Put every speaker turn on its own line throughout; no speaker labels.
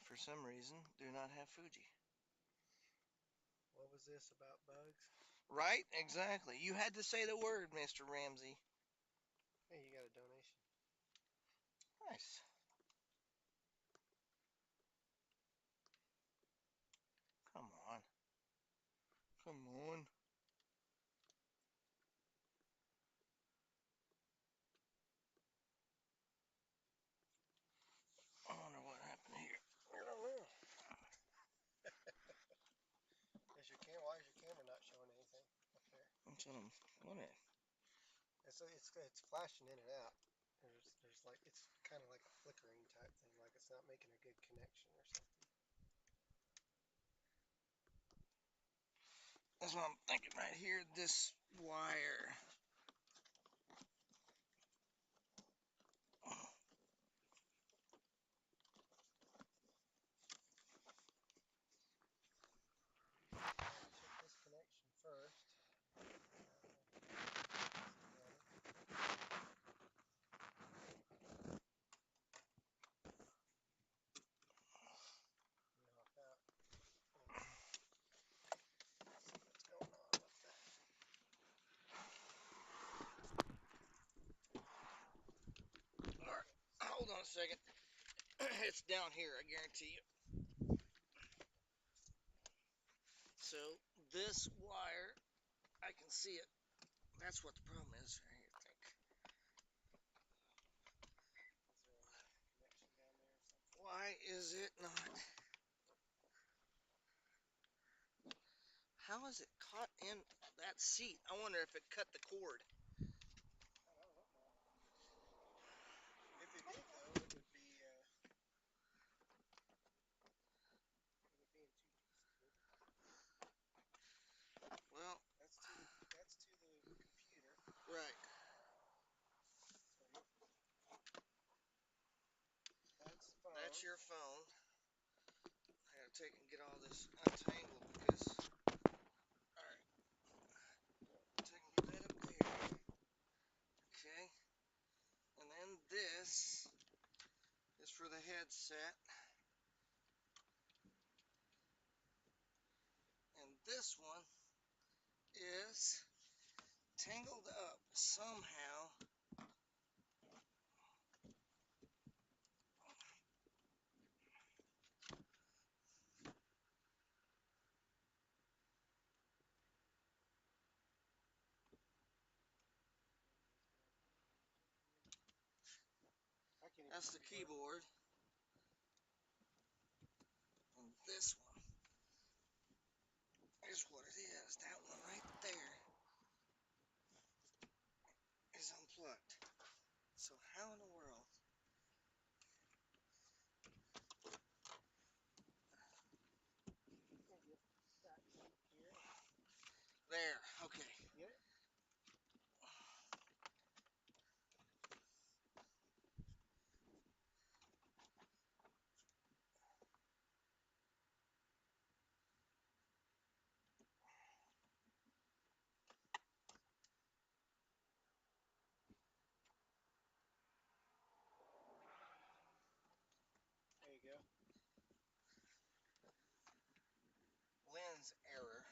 for some reason, do not have Fuji.
What was this about bugs?
Right? Exactly. You had to say the word, Mr. Ramsey.
Hey, you got a donation.
Nice. Come on. Come on. I wonder what happened here.
I don't know. Why is your camera not showing anything up there?
That's what I'm wondering.
It's flashing in and out. There's like it's kind of like a flickering type thing, like it's not making a good connection or something.
That's what I'm thinking right here. This wire.
Check this connection first. Hop out. See what's going on with
Alright, hold on a second. It's down here, I guarantee you. So, this wire, I can see it. That's what the problem is right here, I think.
Is there a connection down there or something?
Why is it not? How is it caught in that seat? I wonder if it cut the cord.
I don't know. If it did, though, it would be in two pieces, wouldn't it?
Well,
That's to the computer.
right.
So that's the phone.
That's your phone. I gotta take and get all this untangled because. Alright. Take and get that up there. Okay. And then this is for the headset. And this one is tangled up somehow. That's the keyboard. And this one is what it is. That one right there is unplugged. So how in the world? There. Okay.
Get it? There you go.
Lens error.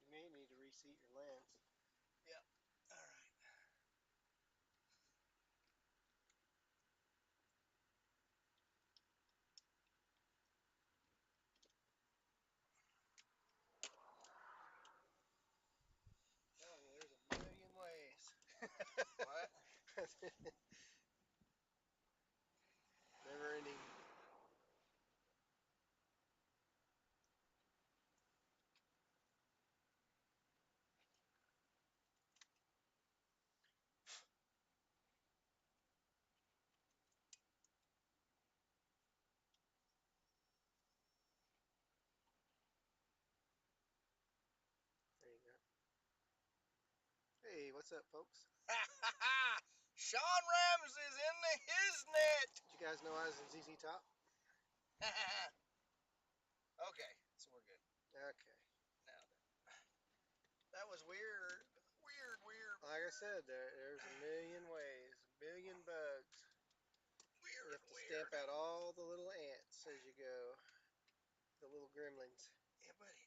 You may need to reseat your lens.
Yep. All right.
Oh, there's a million ways.
What?
Never ending. There you go. Hey, what's up, folks?
Sean Ramsey's in the Hisnet.
Did you guys know I was in ZZ Top?
Okay, so we're good.
Okay.
Now that was weird. Weird, weird.
Like I said, there's a million ways, a million bugs. You
Weird,
have to
weird.
stamp out all the little ants as you go, the little gremlins.
Yeah, buddy.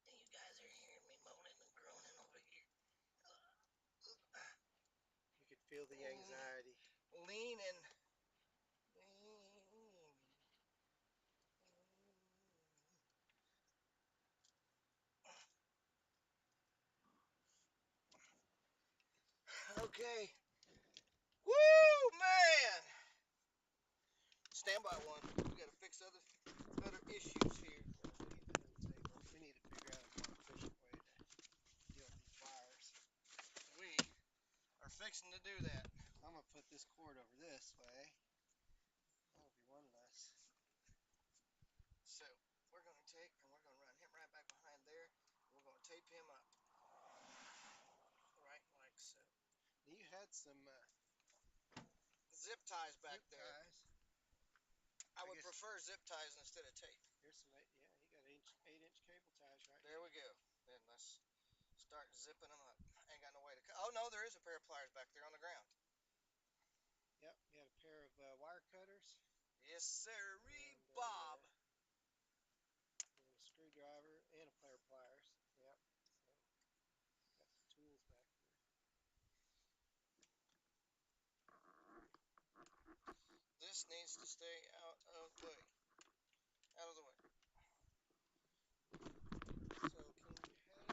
You guys are hearing me moaning and groaning over here.
You could feel the anxiety.
Leaning. Okay. Woo, man. Stand by one. We gotta fix other issues here.
We need to figure out a more efficient way to deal with these wires.
We are fixing to do that.
I'm gonna put this cord over this way. That'll be one less.
So we're gonna take and we're gonna run him right back behind there. We're gonna tape him up. Right like so.
You had some
Zip ties back
zip
there.
ties.
I would prefer zip ties instead of tape.
Here's some yeah, you got 8-inch cable ties right
there. There we go. Then let's start zipping them up. Ain't got no way to cut. Oh no, there is a pair of pliers back there on the ground.
Yep, you got a pair of wire cutters.
Yes, sir, Bob.
And a screwdriver and a pair of pliers. Yep. So got some tools back here.
This needs to stay out of the way. Out of the way.
So can you hang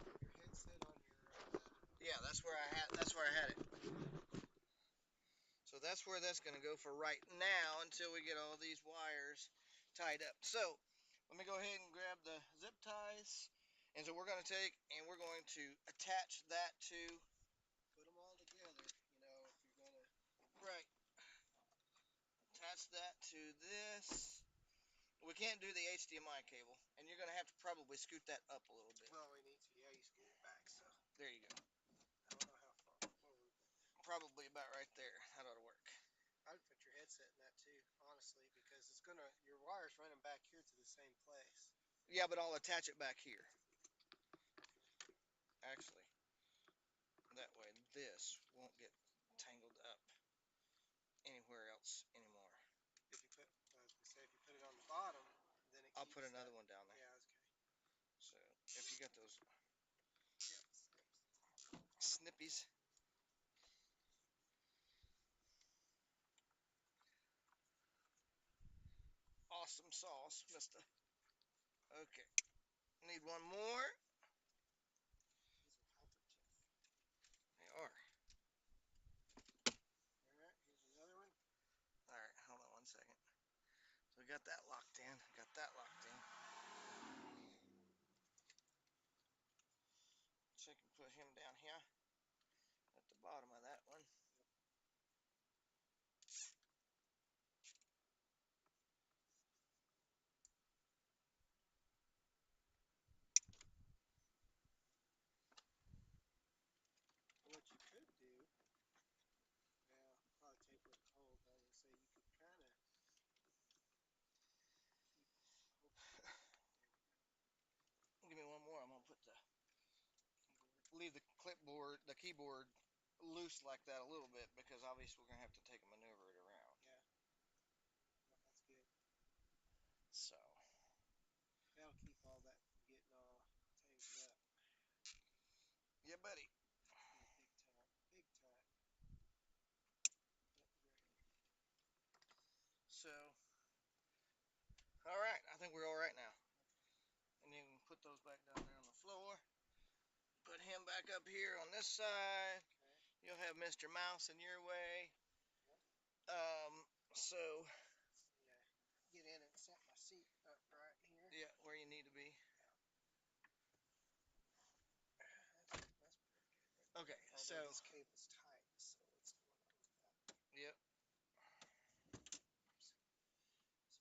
your headset on your?
Yeah, that's where I had. That's where I had it. So that's where that's going to go for right now until we get all these wires tied up. So let me go ahead and grab the zip ties. And so we're going to take and we're going to attach that to.
Put them all together. You know, if you're gonna.
Right. Attach that to this. We can't do the HDMI cable, and you're going to have to probably scoot that up a little bit.
Well, we need to. Yeah, you scoot it back. So.
There you go.
I don't know how far forward.
Probably about right there. That ought to work.
I would put your headset in that too, honestly, because it's gonna your wire's running back here to the same place.
Yeah, but I'll attach it back here. Actually, that way this won't get tangled up anywhere else anymore.
If you put, I was gonna say, if you put it on the bottom, then it.
I'll put another one down there.
Yeah, okay.
So if you got those
Yeah,
snippies. Awesome sauce, mister. Okay. Need one more.
These are hyper tough.
They are.
Alright, here's another one.
Alright, hold on one second. So we got that locked in. Got that locked in. So I can put him down here at the bottom of that one.
What you could do, well, probably tape with cold. I was gonna say you could kind of
Give me one more. I'm gonna put the leave the clipboard, the keyboard loose like that a little bit because obviously we're gonna have to take and maneuver it around.
Yeah. Well, that's good.
So.
That'll keep all that from getting all tangled up.
Yeah, buddy.
Yeah, big time. Big time.
So. All right. I think we're all right now. And you can put those back down there on the floor. Put him back up here on this side.
Okay.
You'll have Mr. Mouse in your way. So.
Yeah. Get in and set my seat up right here.
Yeah, where you need to be.
That's pretty good.
Okay,
although
so.
this cable's tight, so what's going on with that?
Yep.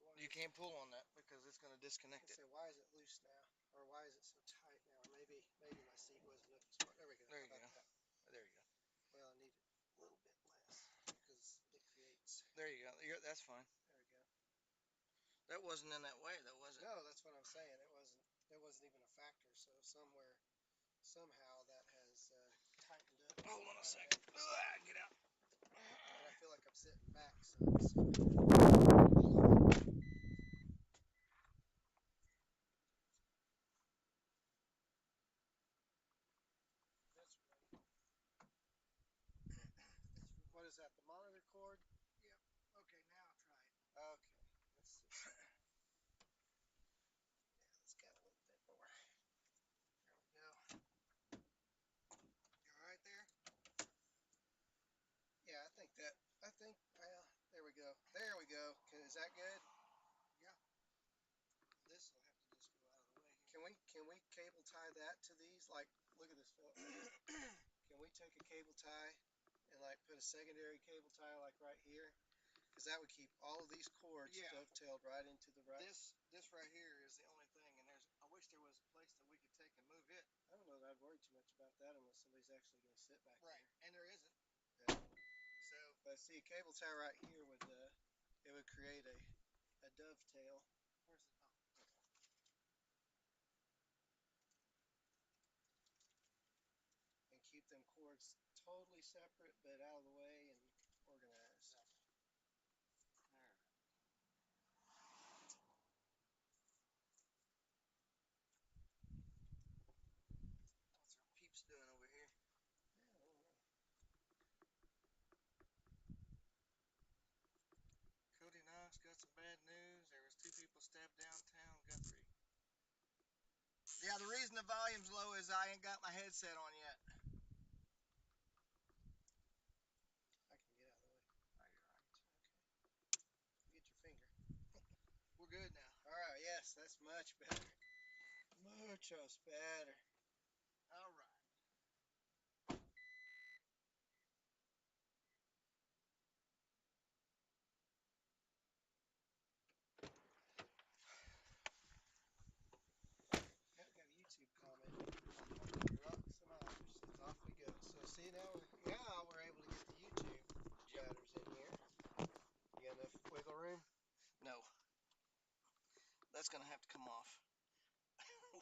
So
You can't pull on that because it's going to disconnect it.
Say, why is it loose now? Or why is it so tight now? Or maybe my seat wasn't up as far. There we go.
There you go.
That?
There you go.
Well, I need it a little bit less because it creates.
There you go. That's fine.
There we go.
That wasn't in that way, though, was it?
No, that's what I'm saying. It wasn't even a factor. So somewhere, somehow that has tightened up.
Hold on a
I don't
second.
know.
Get out.
And I feel like I'm sitting back some. So. This way. What is that? The monitor cord?
Yep. Okay, now try it.
Okay. Let's see. Yeah, let's get a little bit more. There we go.
You all right there?
Yeah, well, there we go. There we go. Is that good?
This will have to just go out of the way.
Can we cable tie that to these? Like, look at this, Philip. Can we take a cable tie and like put a secondary cable tie like right here? Because that would keep all of these cords dovetailed right into the right.
This right here is the only thing, and I wish there was a place that we could take and move it.
I don't know that I'd worry too much about that unless somebody's actually going to sit back
Right,
there.
and there isn't.
Yeah.
So,
But see, a cable tie right here would it would create a dovetail.
where's it? Oh, okay.
And keep them cords totally separate but out of the way and organized.
There. What's our peeps doing over here?
Yeah, I don't know.
Cody Knox got some bad news. There was 2 people stabbed downtown Guthrie. Yeah, the reason the volume's low is I ain't got my headset on yet.
I can get out of the way.
Oh, you're right.
Okay. Get your finger.
We're good now.
All right. Yes, that's much better. Muchos better.
All right.
I've got a YouTube comment. Rocks and otters. It's off we go. So see now we're able to get the YouTube chatters in here. You got enough wiggle room?
No. That's gonna have to come off.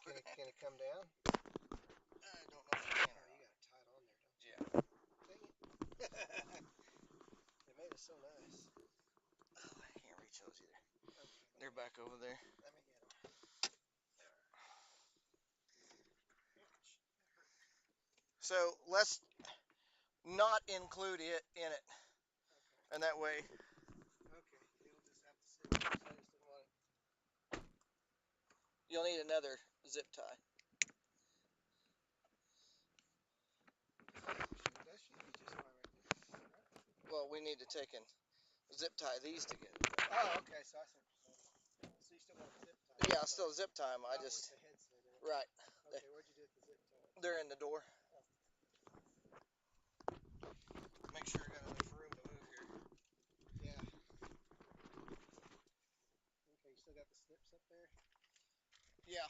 Can it come down?
I don't know if I can.
Oh, you got it tied on there, don't you?
Yeah.
Dang it. They made it so nice.
Oh, I can't reach those either.
Okay.
They're back over there.
Let me get them.
So let's not include it in it,
Okay.
and that way.
Okay. You'll just have to sit there. I just didn't want it.
You'll need another zip tie.
That should be just fine right there. Right?
Well, we need to take and zip tie these together.
Oh, okay. So I see what you're saying. So you still want a zip tie?
Yeah, I'll still zip tie them. I
Not
just
with the headset in it.
right.
Okay. Where'd you do the zip tie?
They're in the door.
Oh.
Make sure I got enough room to move here.
Yeah. Okay. You still got the snips up there?
Yeah.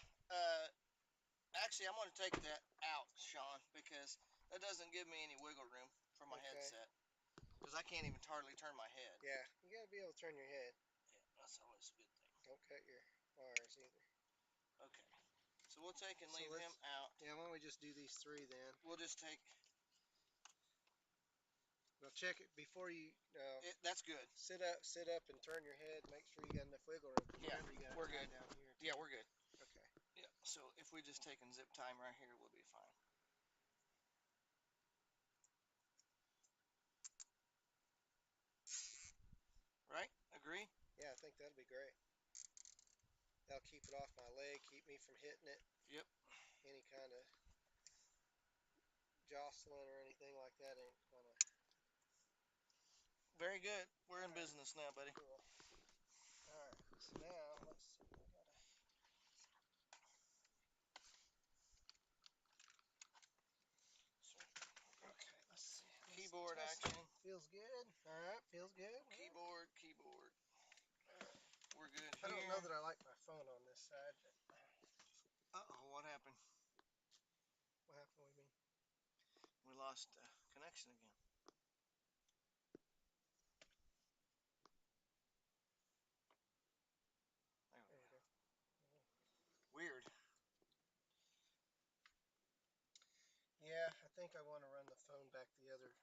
Actually, I'm going to take that out, Sean, because that doesn't give me any wiggle room for my headset. Because I can't even hardly turn my head.
Yeah. You gotta be able to turn your head.
Yeah, that's always a good thing.
Don't cut your wires either.
Okay. So we'll take and
So
leave him out.
Yeah. Why don't we just do these 3 then?
We'll just take.
Well, check it before you.
That's good.
Sit up, and turn your head. Make sure you got enough wiggle room.
Yeah,
Remember, you got
we're
it tied
good.
down here.
Yeah, we're good.
Okay.
Yeah. So if we just take and zip tie him right here, we'll be fine. Right? Agree?
Yeah, I think that'll be great. That'll keep it off my leg, keep me from hitting it.
Yep.
Any kind of jostling or anything like that ain't gonna.
Very good. We're in business now, buddy.
Cool. All right. So now let's see. We gotta. Okay. Let's see.
Keyboard action.
Feels good. All right. Feels good.
Keyboard. We're good here.
I don't know that I like my phone on this side.
Uh-oh, what happened?
What happened with me?
We lost connection again.
think I want to run the phone back the other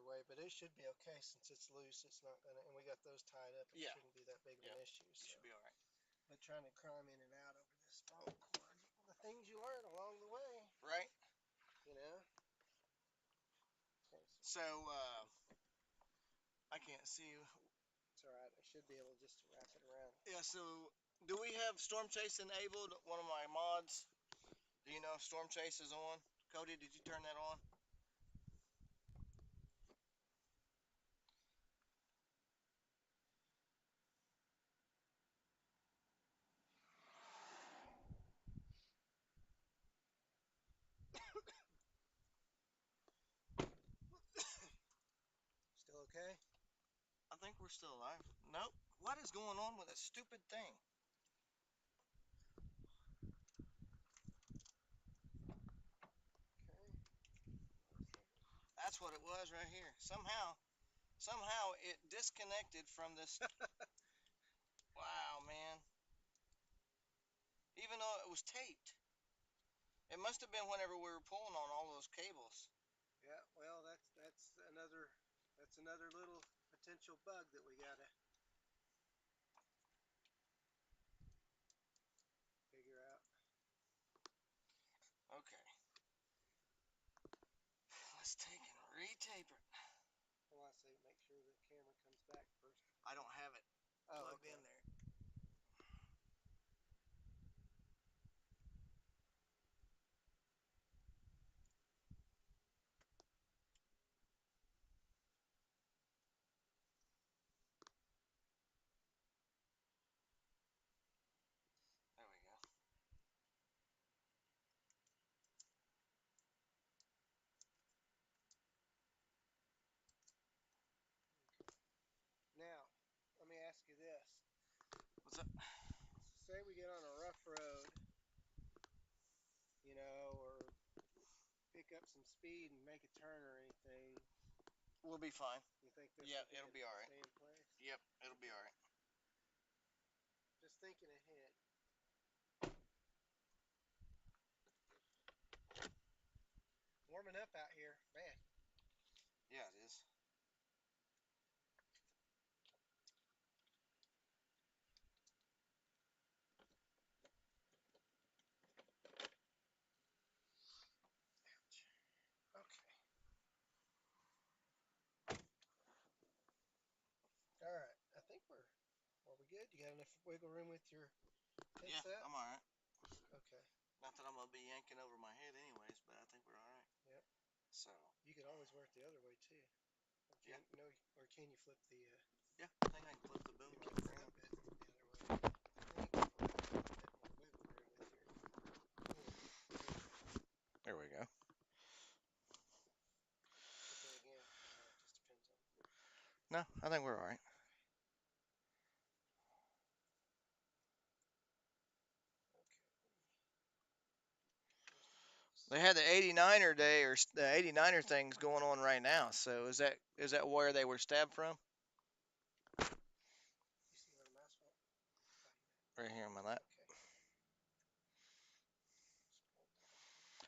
way, but it should be okay since it's loose. It's not gonna, and we got those tied up. It
Yeah.
shouldn't be that big of an issue.
You
So.
should be all right.
But trying to climb in and out over this phone cord, the things you learn along the way,
Right.
you know. Okay,
So I can't see.
it's all right. I should be able just to wrap it around.
Yeah. So do we have Storm Chase enabled? One of my mods. Do you know if Storm Chase is on? Cody, did you turn that on?
Still okay?
I think we're still alive. Nope. What is going on with that stupid thing?
Okay.
That's what it was right here. Somehow it disconnected from this. Wow, man. Even though it was taped. It must have been whenever we were pulling on all those cables.
Yeah. Well, that's another little potential bug that we gotta figure out.
Okay. Let's take and retape it.
I want to say make sure the camera comes back first.
I don't have it plugged
okay.
in there. There we go.
Now, let me ask you this.
What's up?
Say we get on a rough road, you know, or pick up some speed and make a turn or anything.
We'll be fine.
You think this
Yeah,
will
it'll be all right.
stay in place?
Yep, it'll be all right.
Just thinking ahead. Warming up out here, man.
Yeah, it is.
Okay. All right. I think are we good? You got enough wiggle room with your headset?
Yeah, I'm all right.
Okay.
Not that I'm gonna be yanking over my head anyways, but I think we're all right.
Yep.
So.
You can always work the other way too.
Yeah.
No, or can you flip the?
Yeah, I think I can flip the boom
You
key
might
around.
flip it the other way. I think a bit more wiggle room with your.
There we go.
But then again, it just depends on.
No, I think we're all right. They had the 89er day or the 89er things going on right now. So is that where they were stabbed from?
You see where the mouse went?
Right here on my lap.
Okay.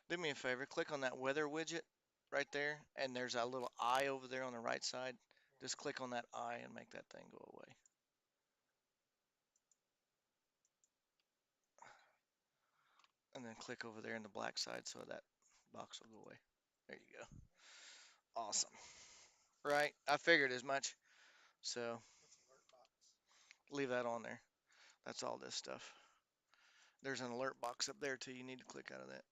Do me a favor, click on that weather widget right there, and there's a little eye over there on the right side. Just click on that eye and make that thing go away. And then click over there in the black side so that box will go away. There you go. Awesome. Right, I figured as much. So
That's alert box.
leave that on there. That's all this stuff. There's an alert box up there too. You need to click out of that.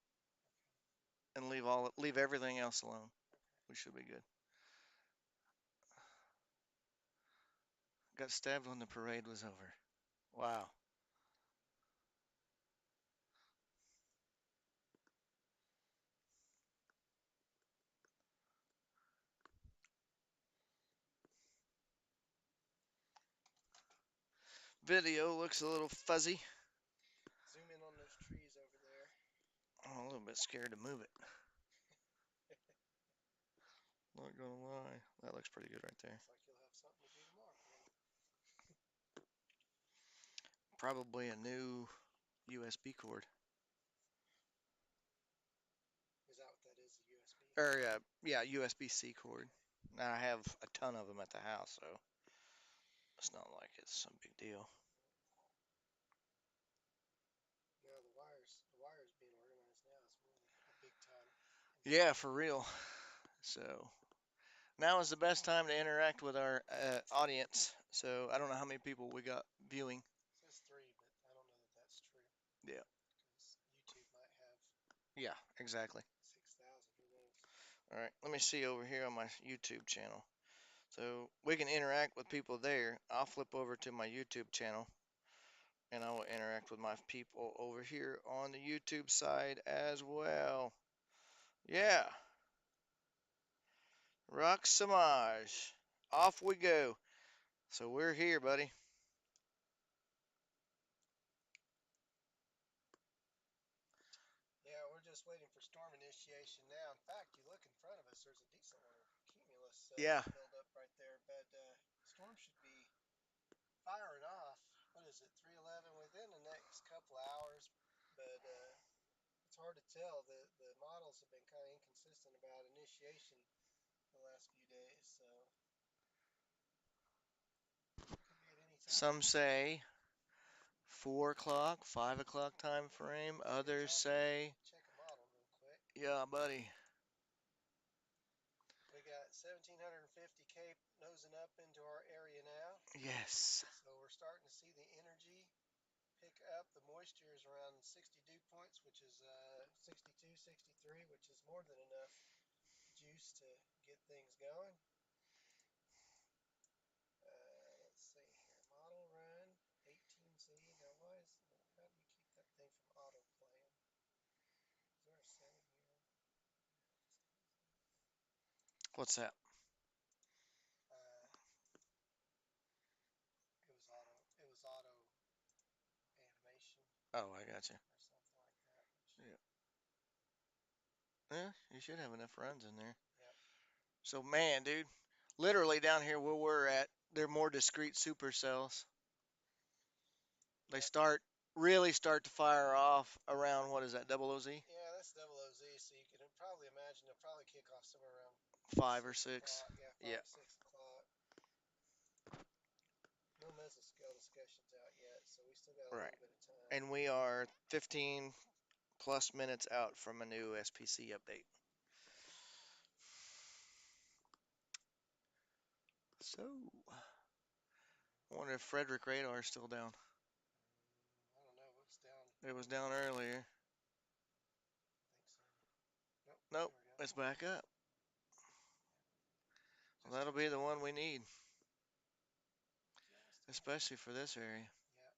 And leave everything else alone. We should be good. Got stabbed when the parade was over. Wow. Video looks a little fuzzy.
Zoom in on those trees over there.
I'm a little bit scared to move it. Not gonna lie. That looks pretty good right there.
Looks like you'll have something to do tomorrow.
Probably a new USB cord.
Is that what that is? A USB?
or yeah, USB-C cord. Now I have a ton of them at the house, so it's not like it's some big deal.
No, the wires being organized now is really a big time.
Yeah, for real. So now is the best time to interact with our audience. So I don't know how many people we got viewing.
It says 3, but I don't know that that's true.
Yeah.
Because YouTube might have
Yeah, exactly.
6,000. Who knows?
All right, let me see over here on my YouTube channel. So we can interact with people there. I'll flip over to my YouTube channel and I will interact with my people over here on the YouTube side as well. Yeah, Rock Samaj. Off we go. So we're here, buddy.
Yeah, we're just waiting for storm initiation now. In fact, you look in front of us, there's a decent one of cumulus
Yeah.
build up right there. But storm should be firing off. What is it, 311 within the next couple hours? But it's hard to tell. The models have been kind of inconsistent about initiation the last few days, so could be at any time.
Some say 4 o'clock, 5 o'clock time frame. Others say,
Check a model real quick.
yeah, buddy.
We got 1750 Cape nosing up into our area now.
Yes.
So we're starting to see the energy pick up. The moisture is around 60 dew points, which is 62, 63, which is more than enough juice to get things going. Let's see here. Model run 18Z. Now, how do you keep that thing from auto playing? Is there a setting here?
What's that?
It was auto animation
Oh, I got you.
or something like that.
Yeah. Yeah, you should have enough runs in there.
Yep.
So, man, dude, literally down here where we're at, they're more discrete supercells. They really start to fire off around, what is that, double OZ?
Yeah, that's double OZ, so you can probably imagine they'll probably kick off somewhere around
5 or 6.
Yeah, 5,
Yeah.
6 o'clock. No mesoscale discussions out yet, so we still got a
Right.
little bit of time.
And we are 15 plus minutes out from a new SPC update. So, I wonder if Frederick radar is still down.
I don't know. It was down.
It was down earlier.
I think so.
Nope,
There we go.
it's back up. Well, that'll be the one we need, especially for this area.
Yeah, you're right.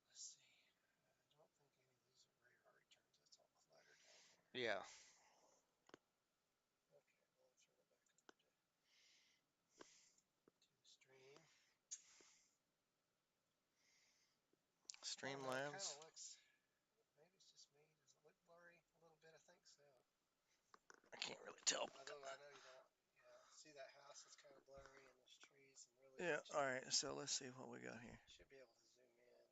Let's see. I don't think any of these are radar returns. That's all clutter down here.
Yeah.
Okay, well, I'll turn it back over to the stream.
Streamlabs.
Kind of looks. Maybe it's just me. Does it look blurry a little bit? I think so.
I can't really tell.
Although I know you don't. Yeah, see that house is kind of blurry, and there's trees and really.
Yeah. All right. So let's see what we got here.
Should be able to zoom in.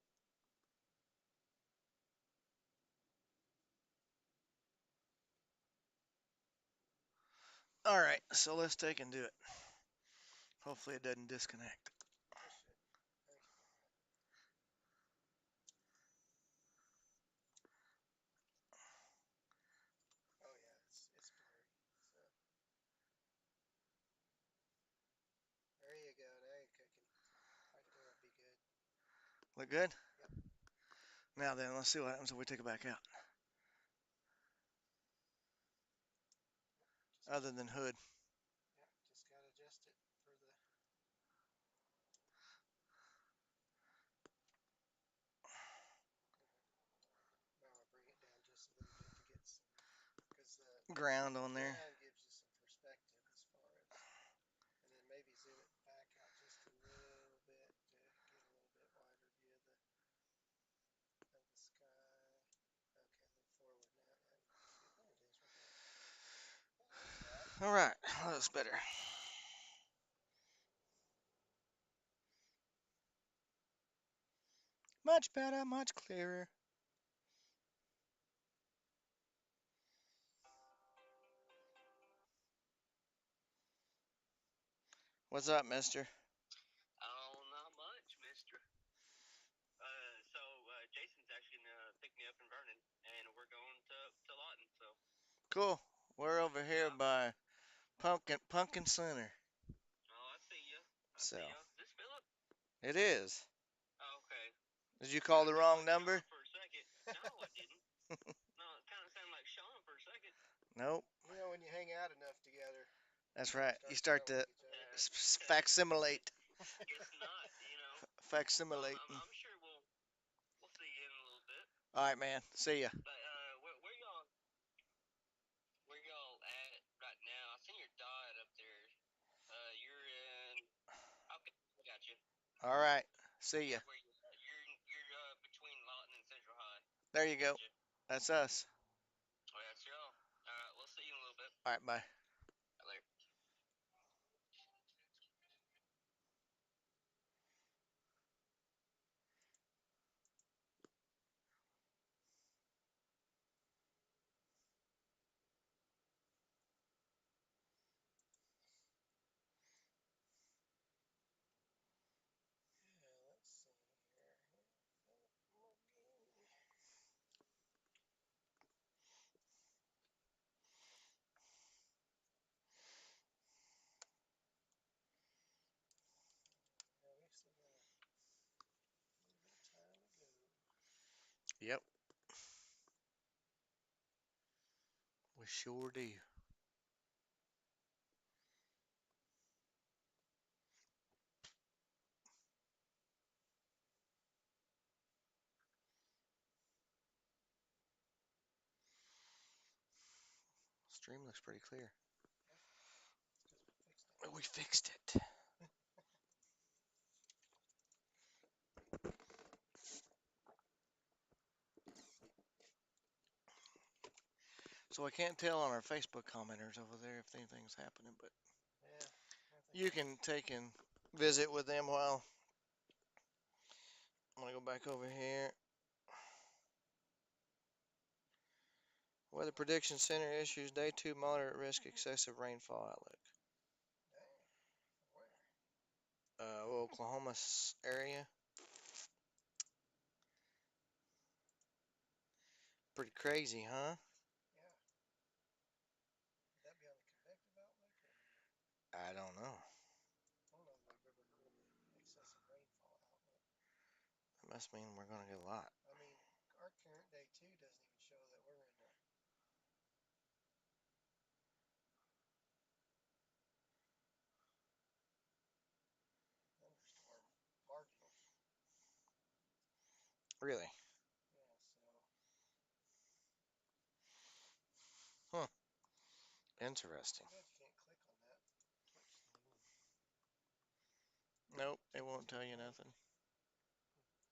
All right. So let's take and do it. Hopefully it doesn't disconnect.
It should. Thank you. Oh yeah, it's blurry. So there you go. Now you're cooking. Right there will be good.
Look good?
Yep.
Now then, let's see what happens if we take it back out. Other than hood.
Yeah, just gotta adjust it for the. Now I bring it down just a little bit to get some, because the
Ground on there.
ground gives you some perspective as far as, and then maybe zoom it back out just a little bit to get a little bit wider view of the sky. Okay, a little forward now. There it is right there. Yeah, that's right.
All right. That's better. Much better, much clearer. What's up, mister?
Oh, not much, mister. Jason's actually gonna pick me up in Vernon, and we're going to Lawton. So.
Cool. We're over here
Yeah.
by Pumpkin Center.
Oh, I see ya. I
So
see ya. Is this Philip?
it is.
Oh, okay.
Did you call the
Sounded
wrong
like
number?
Sean for a second. No, I didn't. No, it kind of sounded like Sean for a second.
Nope.
You know, when you hang out enough together,
That's right. You
start
start
sounding
to
like each other.
facsimilate.
Guess not. You know.
Facsimilate.
I'm sure we'll see you in a little bit.
All right, man. See ya.
But where y'all at right now? I seen your dot up there. You're in. Okay, I got you.
All right. See ya.
Where you at? You're between Lawton and Central High.
There you go.
Gotcha.
That's us.
Oh, that's y'all. All right, we'll see you in a little bit.
All right, bye.
Later.
Yeah, let's see here. Yeah, we still got a little bit of time to go.
Yep. We sure do. Stream looks pretty clear.
Because
We fixed it. So I can't tell on our Facebook commenters over there if anything's happening, but
Yeah.
you can take and visit with them while I'm gonna go back over here. Weather Prediction Center issues day 2 moderate risk excessive rainfall outlook.
Dang. Where?
Oklahoma area. Pretty crazy, huh?
Yeah. Would that be on the convective outlook?
I don't know.
I don't know if I've ever heard of the excessive rainfall outlook.
That must mean we're gonna get a lot.
I mean, our current day 2 doesn't even show that we're in a thunderstorm marginal.
Really?
Yeah, so
Huh. Interesting.
too bad you can't click on that Twitch thing.
Nope, it won't tell you nothing.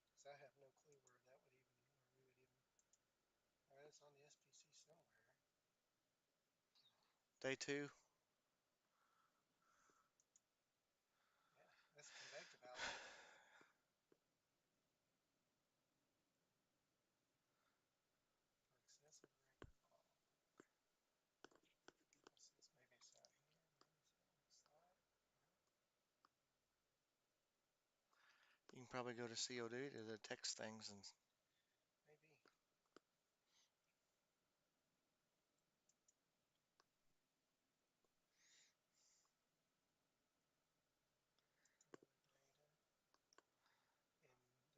Because I have no clue where that would even, where we would even. Alright, it's on the SPC somewhere.
Day 2.
Yeah, that's convective outlook. For excessive rainfall. Since maybe it's out here, maybe it's out on the side.
You can probably go to COD to the text things and
Maybe. Weather data.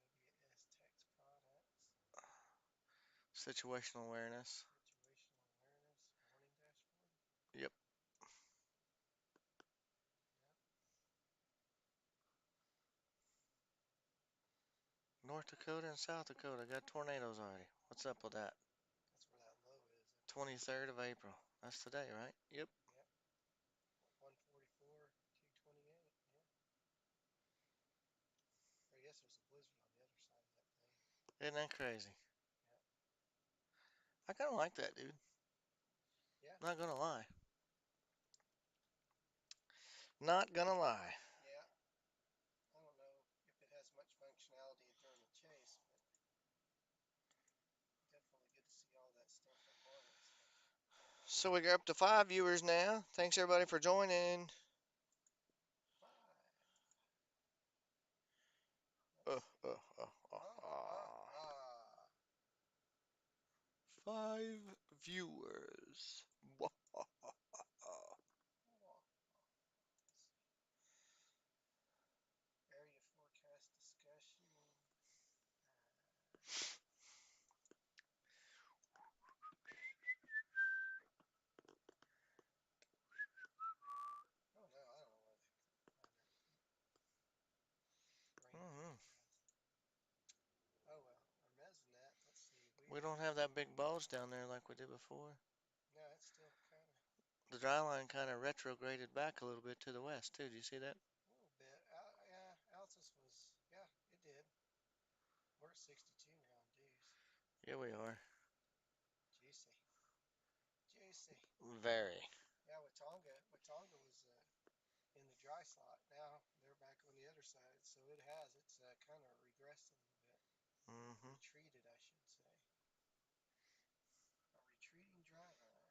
MWS text products.
situational awareness.
Situational awareness. Warning dashboard.
Yep. North Dakota and South Dakota got tornadoes already. What's up with that?
That's where that low is.
23rd of April. That's today, right? Yep.
Yep. 144, 228. Yeah. Or I guess there's a blizzard on the other side of that thing.
Isn't that crazy?
Yep.
I kind of like that, dude.
Yeah.
Not gonna lie. Not gonna lie.
Yeah. I don't know if it has much functionality during the chase, but definitely good to see all that stuff on Hornets.
So we got up to 5 viewers now. Thanks everybody for joining.
5.
viewers.
Area forecast discussion. Oh no, I don't know where they find that. Rain
Mhm.
forecast. Oh well, our mesonet. Let's see.
We don't have that big bulge down there like we did before.
No, it's still kind of
The dry line kind of retrograded back a little bit to the west too. Do you see that?
a little bit. Yeah, Altus was. Yeah, it did. We're at 62 now in Deuce.
Yeah, we are.
Juicy. Juicy.
Very.
Yeah, Watonga was in the dry slot. Now they're back on the other side, so it has. It's kind of regressed a little bit.
Mhm.
Retreated, I should say. A retreating dry line.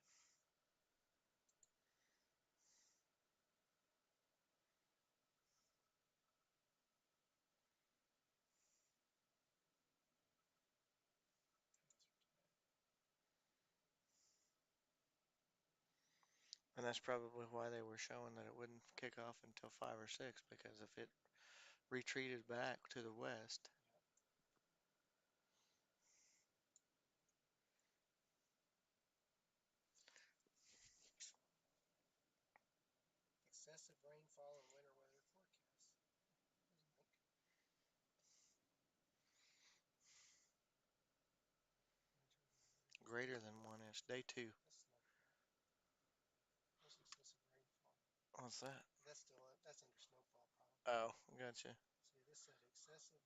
And that's probably why they were showing that it wouldn't kick off until 5 or 6, because if it retreated back to the west.
Excessive rainfall and winter weather forecast. There's a link.
Greater than 1 inch. Day 2.
That's snowfall. There's excessive rainfall.
What's that?
That's under snowfall problem.
Oh, gotcha.
See, this said excessive.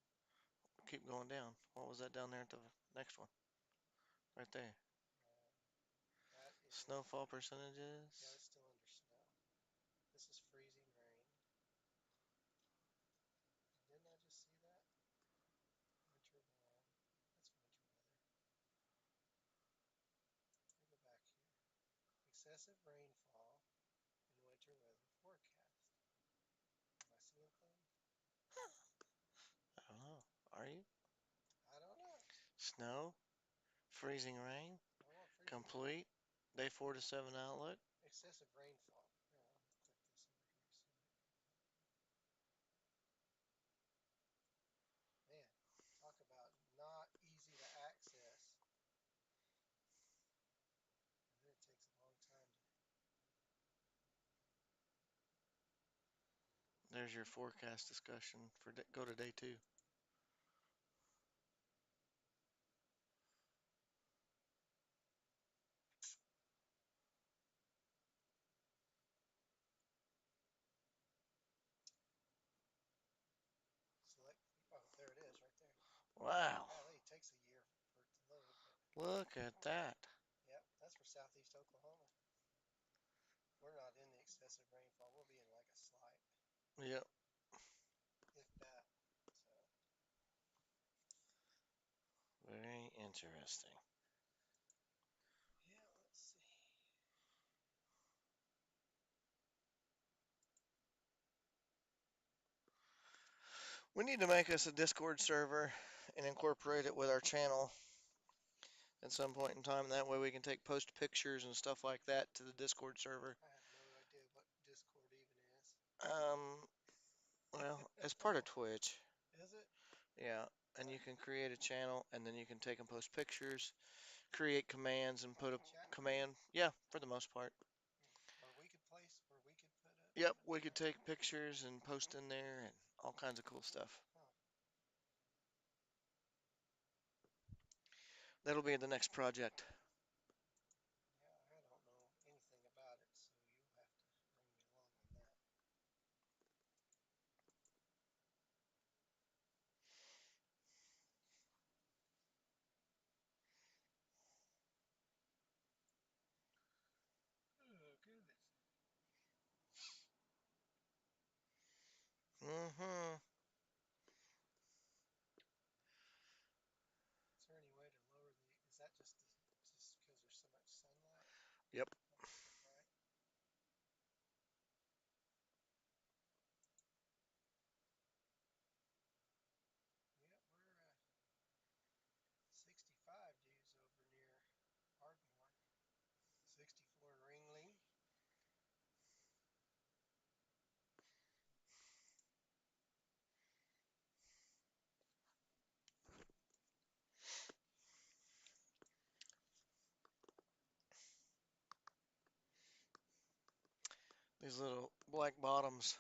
Keep going down. What was that down there at the next one? Right there.
That is.
Snowfall
Yeah,
percentages.
it's still under snow. This is freezing rain. Didn't I just see that? Winter warm. That's winter weather. Let me go back here. Excessive rainfall and winter weather forecast. Am I seeing things?
I don't know. Are you?
I don't know.
Snow. Freezing rain.
I want freezing
Complete. Day 4 to 7 outlook.
excessive rainfall. Here, I'll click this over here. See what it comes up with. Man, talk about not easy to access. And then it takes a long time to.
There's your forecast discussion for go to day 2.
Select. Oh, there it is, right there.
Wow.
Golly, it takes a year for it to load, but
Look at that.
yep, that's for southeast Oklahoma. We're not in the excessive rainfall. We'll be in like a slight,
Yep.
if that. So
Very interesting.
yeah, let's see.
We need to make us a Discord server and incorporate it with our channel at some point in time. That way we can post pictures and stuff like that to the Discord server.
I have no idea what Discord even is.
Well, it's part of Twitch.
Is it?
Yeah. And you can create a channel and then you can take and post pictures, create commands and put a command. Yeah, for the most part.
Where we could place, where we could put it.
Yep, we could take pictures and post in there and all kinds of cool stuff.
Huh.
That'll be the next project.
Yeah, I don't know anything about it, so you'll have to bring me along on that. Oh goodness.
Mm-hmm.
Is there any way to lower the? Is that just because there's so much sunlight?
Yep.
Right. Yep, we're 65 dudes over near Ardmore.
These little black bottoms.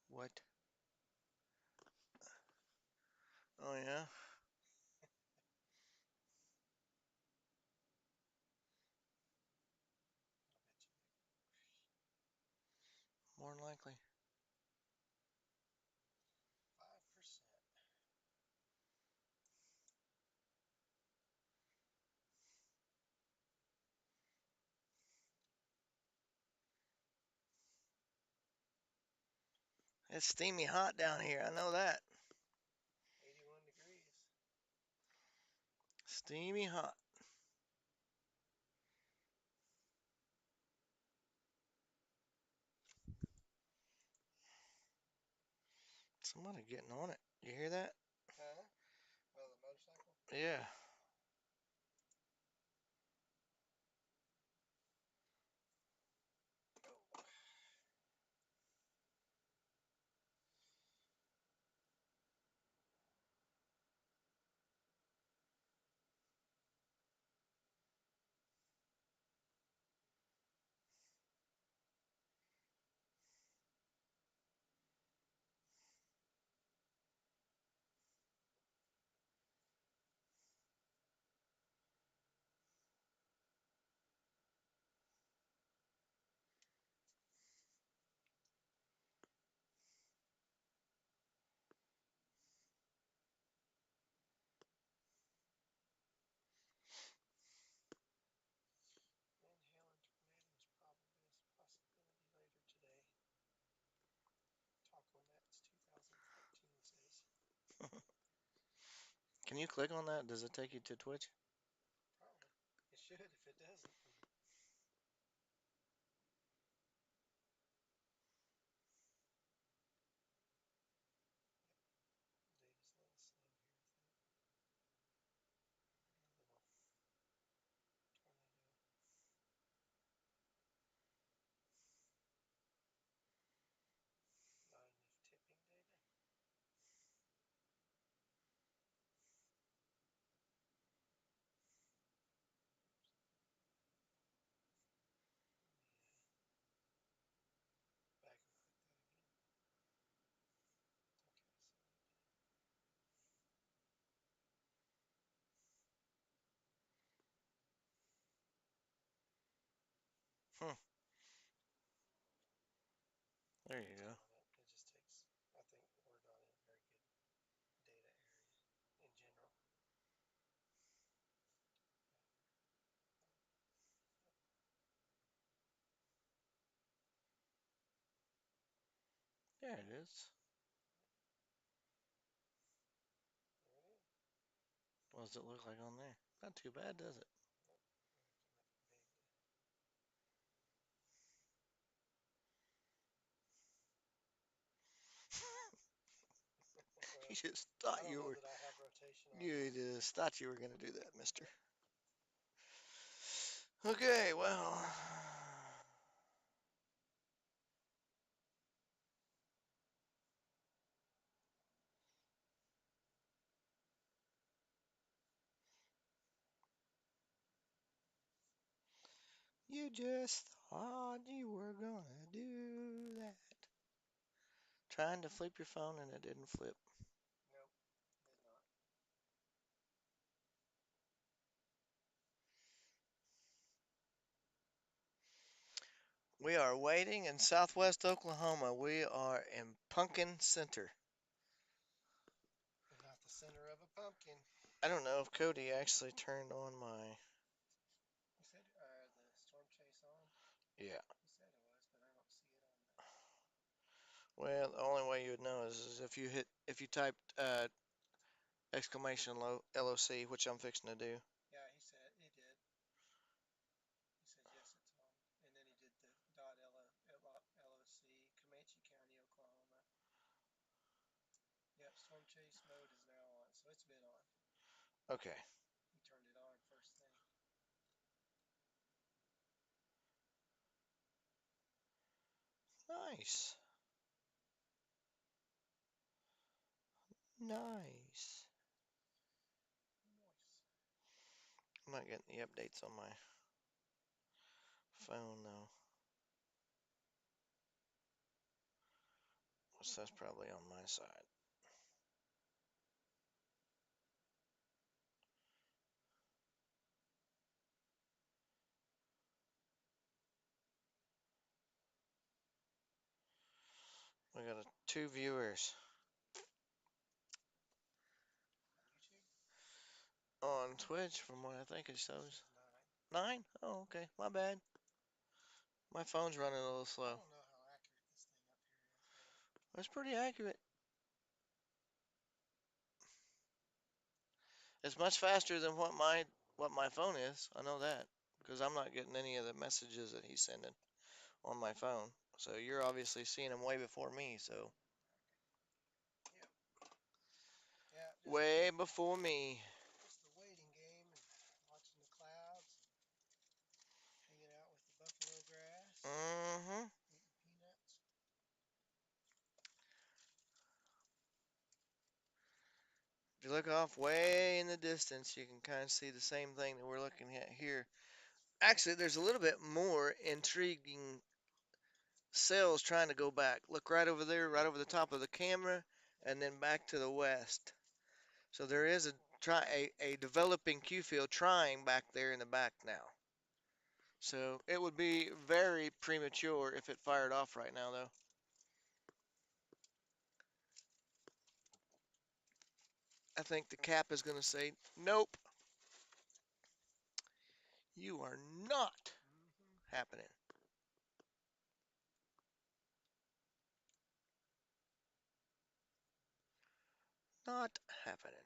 What? Oh yeah. More than likely.
5%.
It's steamy hot down here. I know that.
81 degrees.
Steamy hot. Somebody getting on it. You hear that?
Huh? Oh, the motorcycle?
Yeah.
Oh.
Can you click on that? Does it take you to Twitch?
Probably. It should if it doesn't. Data's a little slow here, I think. Not enough tipping data. Back and click that again. Okay, so it did.
There you go.
It just takes, I think we're not in a very good data area in general.
There it is.
There it is.
What does it look like on there? Not too bad, does it?
Nope. We have to make it big. Well,
You just
I
thought
don't
you
know
were.
that I have rotation on
You
this.
just thought you were gonna do that, Mister. Okay, well. You just thought you were gonna do that. Trying to flip your phone and it didn't flip.
Nope, did not.
We are waiting in southwest Oklahoma. We are in Pumpkin Center.
Not the center of a pumpkin.
I don't know if Cody actually turned on my.
You said the storm chase on?
Yeah.
You said it was, but I don't see it on the.
Well, the only way you would know is if you typed exclamation LOC, which I'm fixing to do.
Yeah, he said he did. He said yes, it's on, and then he did the .LOC, Comanche County, Oklahoma. Yep, storm chase mode is now on, so it's been on.
Okay.
He turned it on first thing.
Nice. Nice.
Nice.
I'm not getting the updates on my phone though. So that's probably on my side. We got 2 viewers
YouTube?
on Twitch from what I think it shows.
Nine.
9? Oh, okay. My bad. My phone's running a little
I
slow.
don't know how accurate this thing up here is.
That's pretty accurate. It's much faster than what my phone is. I know that because I'm not getting any of the messages that he's sending on my phone. So you're obviously seeing them way before me. So
Yeah,
way before me.
just the waiting game and watching the clouds and hanging out with the buffalo grass,
Mm-hmm.
eating peanuts.
If you look off way in the distance, you can kind of see the same thing that we're looking at here. Actually, there's a little bit more intriguing cells trying to go back. Look right over there, right over the top of the camera, and then back to the west. So there is a developing Q field trying back there in the back now. So it would be very premature if it fired off right now, though. I think the cap is going to say, nope, you are not happening. Not happening.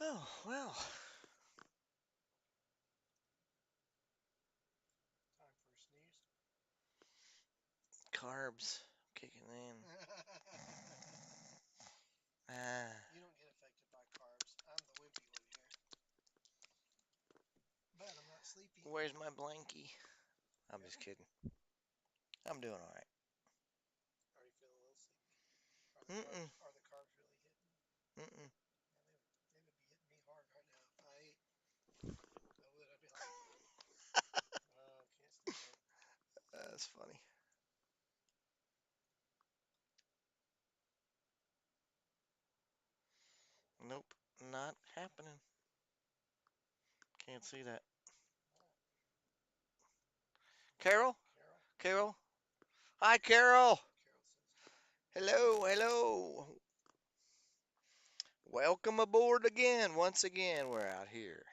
Oh, well.
Time for a sneeze.
Carbs kicking in. Ah.
You don't get affected by carbs. I'm the wimpy one here. But I'm not sleepy.
Where's my blankie? I'm just kidding. I'm doing all right.
Are you feeling a little sleepy?
Mm-mm.
Are the carbs really hitting?
Mm-mm.
Yeah, they would be hitting me hard right now if I ate. I would. I'd be like, oh, can't stand it.
That's funny. Nope, not happening. Can't see that. Carol?
Carol?
Carol? Hi, Carol.
Carol says hi.
Hello, hello. Welcome aboard again. Once again, we're out here.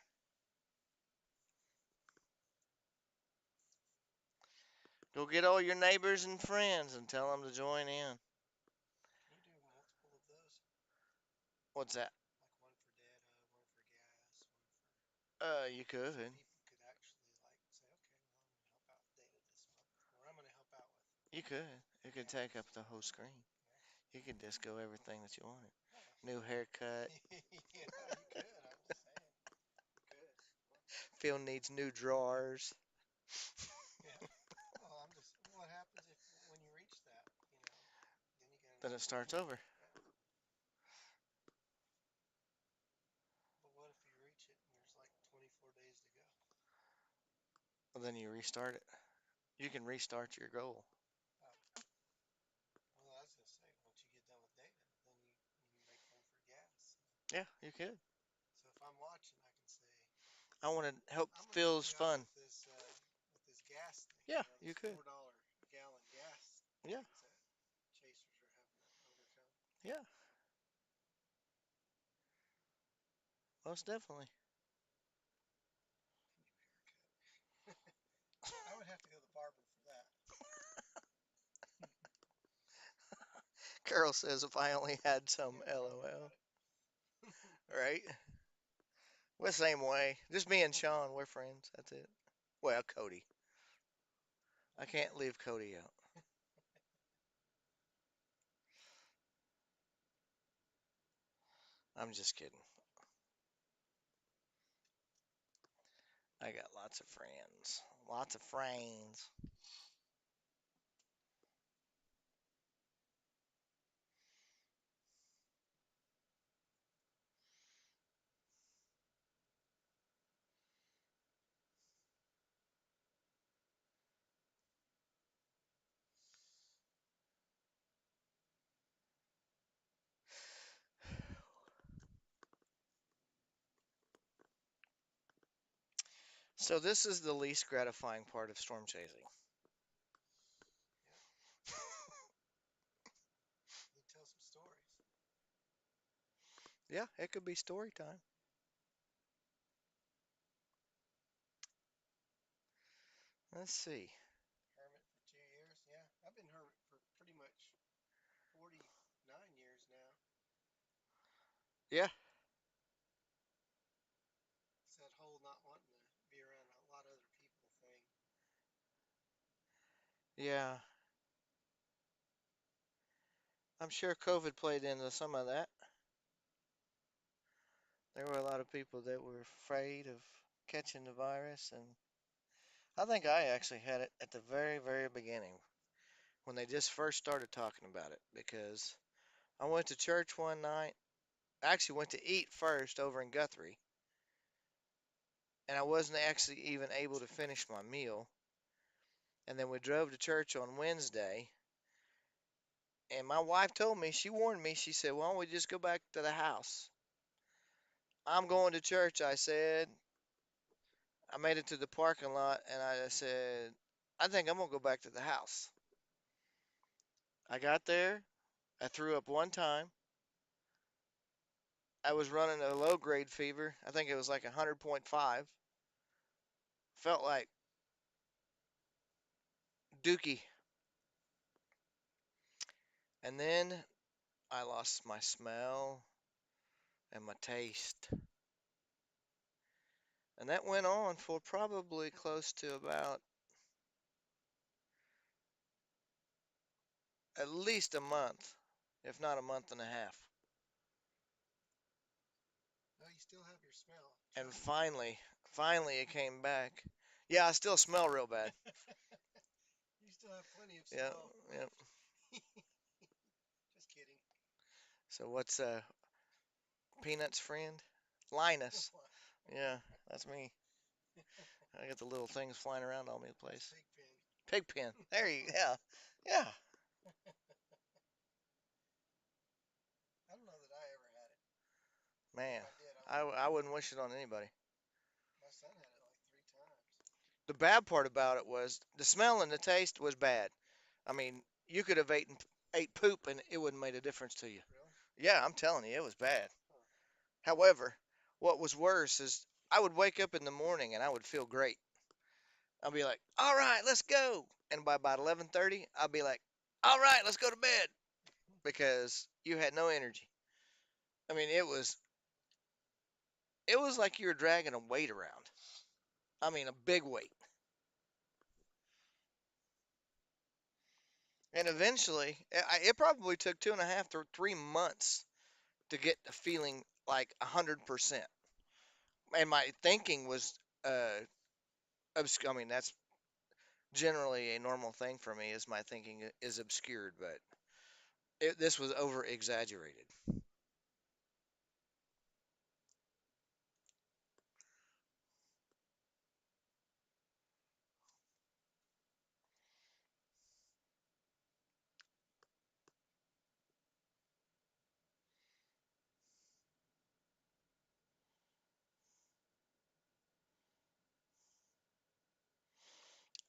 Go get all your neighbors and friends and tell them to join in.
Can you do multiple of those?
What's that?
Like one for data, one for gas, one for.
You
So
could.
people could actually like say, okay, well, I'm going to help out with data this month, or I'm going to help out with.
You could. You could take up the whole screen.
Yeah.
You could just go everything that you wanted.
Oh,
New haircut.
yeah, you could. I'm just saying. You could.
Phil needs new drawers.
Yeah. Well, I'm just. What happens if when you reach that, then you can.
Then it starts over.
Yeah. But what if you reach it and there's like 24 days to go?
Well, then you restart it. You can restart your goal.
Oh. Well, I was gonna say once you get done with data, then you make one for gas.
Yeah, you could.
So if I'm watching, I can say
I want to help
I'm gonna help
Phil's
you out
fun.
with this gas thing.
Yeah,
This
you could.
$4 gallon gas.
Yeah.
Things that chasers are having to overcome.
Yeah. Most definitely.
I would have to go to the barber for that.
Carol says if I only had some
Yeah, tell me
LOL.
about it.
Right? We're the same way. Just me and Sean, we're friends. That's it. Well, Cody. I can't leave Cody out. I'm just kidding. I got lots of friends. Lots of friends. So this is the least gratifying part of storm chasing.
You tell some stories.
Yeah, it could be story time. Let's see.
Hermit for 2 years. Yeah, I've been hermit for pretty much 49 years now.
Yeah,
It's that whole not wanting to be around a lot of other people thing.
yeah. I'm sure COVID played into some of that. There were a lot of people that were afraid of catching the virus, and I think I actually had it at the very, very beginning when they just first started talking about it because I went to church one night. I actually went to eat first over in Guthrie, and I wasn't actually even able to finish my meal. And then we drove to church on Wednesday, and my wife told me, she warned me, she said, "Why don't we just go back to the house?" I'm going to church, I said. I made it to the parking lot, and I said, I think I'm going to go back to the house. I got there. I threw up one time. I was running a low grade fever. I think it was like 100.5. Felt like Dookie. And then I lost my smell and my taste. And that went on for probably close to about at least a month, if not a month and a half.
No, you still have your smell.
And finally it came back. Yeah, I still smell real bad.
You still have plenty of
Yeah,
smell.
yeah.
Just kidding.
So what's Peanut's friend? Linus. Yeah, that's me. I got the little things flying around all over the
That's
place.
Pigpen.
Pigpen. There you yeah. Yeah.
I don't know that I ever had it.
Man,
If I did, I
I,
wouldn't
I
know.
wouldn't wish it on anybody.
My son had it like 3 times.
The bad part about it was the smell and the taste was bad. I mean, you could have ate poop and it wouldn't made a difference to you.
Really?
Yeah, I'm telling you, it was bad.
Huh.
However, what was worse is I would wake up in the morning and I would feel great. I'd be like, "All right, let's go." And by about 11:30, I'd be like, "All right, let's go to bed," because you had no energy. I mean, it was like you were dragging a weight around. I mean, a big weight. And eventually, it probably took 2.5 to 3 months to get the feeling like 100%. And my thinking was, I mean, that's generally a normal thing for me. Is my thinking is obscured, but this was over exaggerated.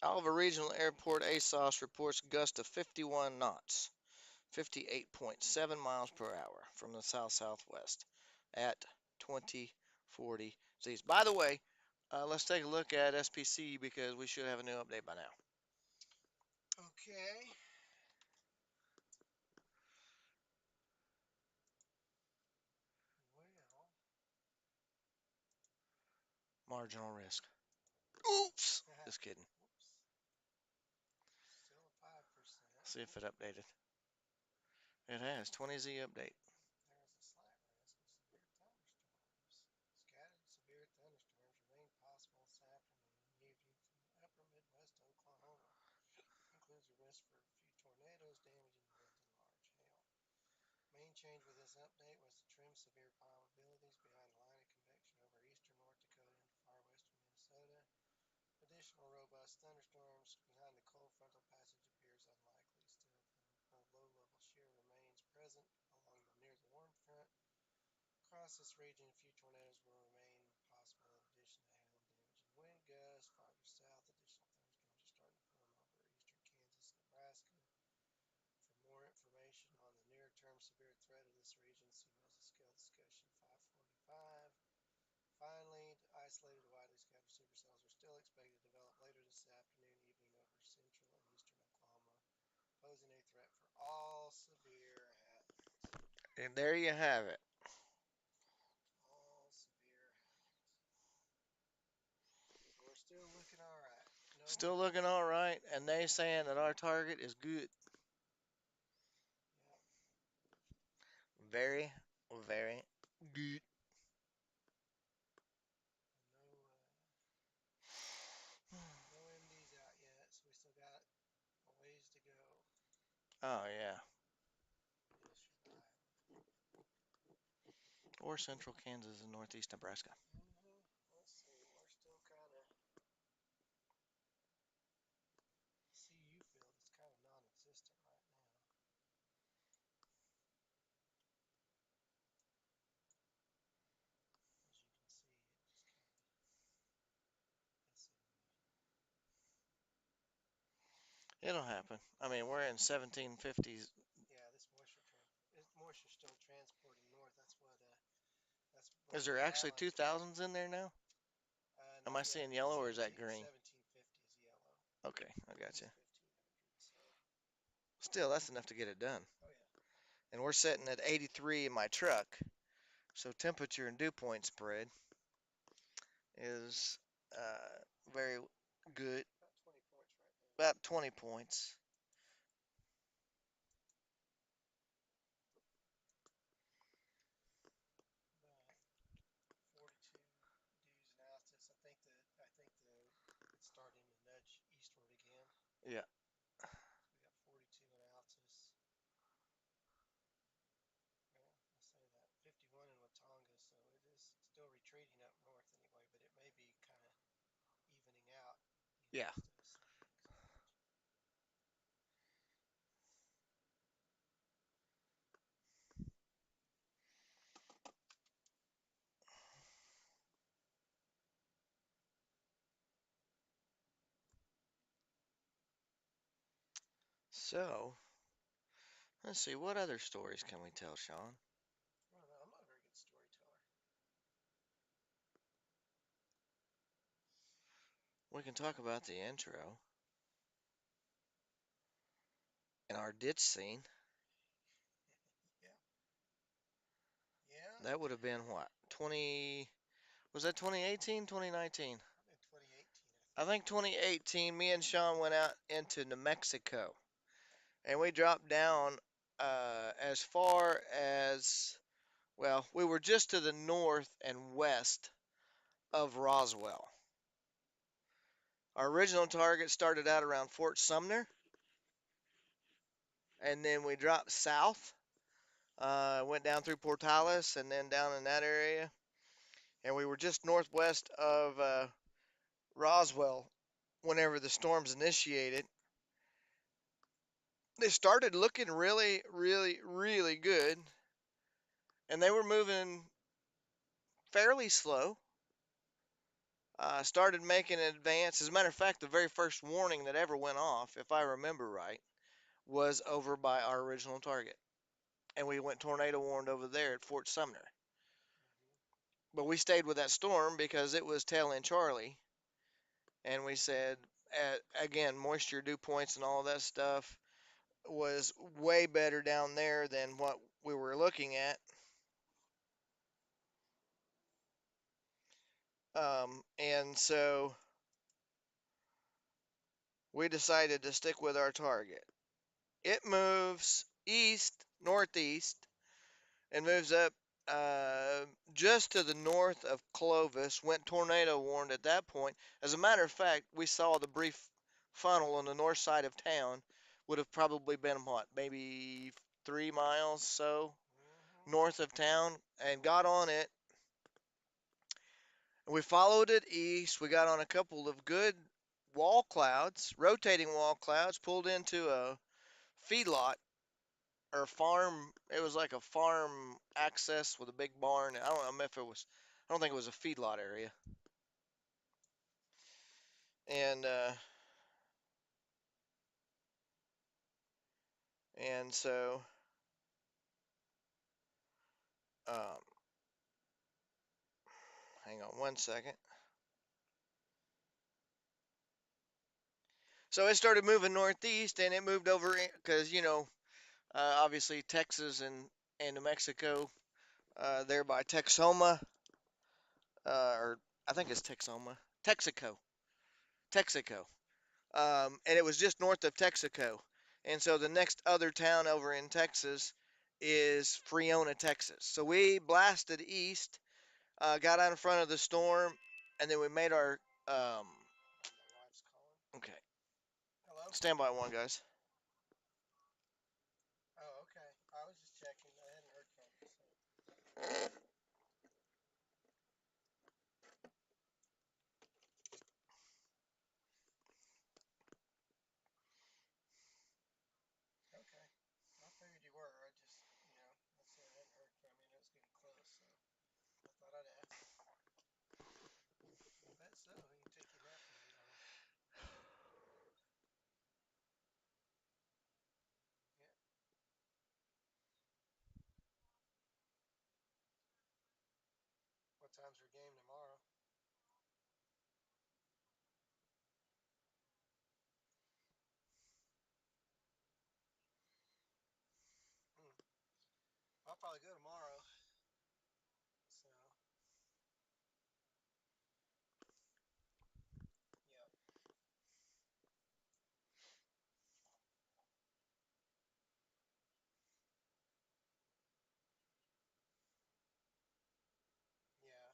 Alva Regional Airport ASOS reports gusts of 51 knots, 58.7 miles per hour from the south southwest at 2040 Z's. By the way, let's take a look at SPC because we should have a new update by now.
Okay. Well,
Marginal risk. Oops. Just kidding.
whoops. Still a 5%.
See if it updated. It has 20Z update.
There is a slight risk of severe thunderstorms. Scattered severe thunderstorms remain possible this afternoon, evening from the upper Midwest to Oklahoma. Includes a risk for a few tornadoes, damaging winds, and large hail. Main change with this update was to trim severe probabilities behind the line of convection over eastern North Dakota into far western Minnesota. Additional robust thunderstorms behind the cold frontal passage appears unlikely. Still, the low-level shear remains present along the near the warm front. Across this region, a few tornadoes will remain possible in addition to hail and damaging wind gusts farther south. Additional thunderstorms going to start to form over eastern Kansas, Nebraska. For more information on the near-term severe threat of this region, see Mesoscale discussion 545. Finally, isolated widely scattered supercells are still expected to develop later this afternoon, evening over central and eastern Oklahoma, posing a threat for all severe hazards.
And there you have it.
All severe hazards. So we're still looking all right. No
Still
more.
looking all right, and they saying that our target is good.
Yep.
Very, very good.
No MDs out yet, so we still got a ways to go.
Oh yeah.
We'll survive.
Or central Kansas and northeast Nebraska.
Let's see. We're still kind of. CU field is kind of non-existent right now. As you can see, it just kind of. Let's see.
It'll happen. I mean, we're in 1750s.
Yeah, this moisture still transporting north. That's what. That's what
Is there
the
actually
balance.
2000s in there now? Am
Not
I
yet.
seeing yellow or is that
17,
green?
1750 is yellow.
Okay, I got
It's
you.
1500. So.
Still, that's enough to get it done.
Oh yeah.
And we're sitting at 83 in my truck. So temperature and dew point spread is very good.
About 20 points right now.
About 20 points.
About 42 dews and altitudes. It's starting to nudge eastward again.
Yeah.
So we got 42 in Altus. Well, I say that 51 in Watonga, so it is still retreating up north anyway, but it may be kind of evening out.
Yeah.
Instead of slowing as much.
So, let's see. What other stories can we tell, Sean?
I don't know. I'm not a very good storyteller.
We can talk about the intro and our ditch scene.
Yeah. Yeah.
That would have been what? 20. Was that 2018, 2019?
In 2018,
I think 2018, me and Sean went out into New Mexico and we dropped down as far as, well, we were just to the north and west of Roswell. Our original target started out around Fort Sumner, and then we dropped south, went down through Portales, and then down in that area, and we were just northwest of Roswell whenever the storms initiated. They started looking really, really, really good, and they were moving fairly slow. Started making an advance. As a matter of fact, the very first warning that ever went off, if I remember right, was over by our original target. And we went tornado warned over there at Fort Sumner. But we stayed with that storm because it was tail end Charlie. And we said, again, moisture dew points and all that stuff was way better down there than what we were looking at. And so we decided to stick with our target. It moves east, northeast, and moves up just to the north of Clovis. Went tornado warned at that point. As a matter of fact, we saw the brief funnel on the north side of town. Would have probably been what, maybe 3 miles so north of town, and got on it. We followed it east. We got on a couple of good wall clouds, rotating wall clouds, pulled into a feedlot or farm. It was like a farm access with a big barn. I don't know if it was. I don't think it was a feedlot area. and so um, hang on one second. So it started moving northeast, and it moved over because obviously Texas and New Mexico, there by Texoma, or I think it's Texoma, Texaco, and it was just north of Texaco, and so the next other town over in Texas is Freona, Texas. So we blasted east, got out in front of the storm, and then we made our
My wife's calling.
okay.
Hello?
Stand by one, guys.
Oh, okay. I was just checking. I hadn't heard from you. So. Okay. I figured you were. I just, I said I hadn't heard from you and it was getting close, so I thought I'd ask. I bet so. You can take your nap when you get home. Yeah. What time's your game tomorrow? Hmm. I'll probably go tomorrow. So, yeah. Yeah. Well, that stinks. Oh my gosh. Yeah.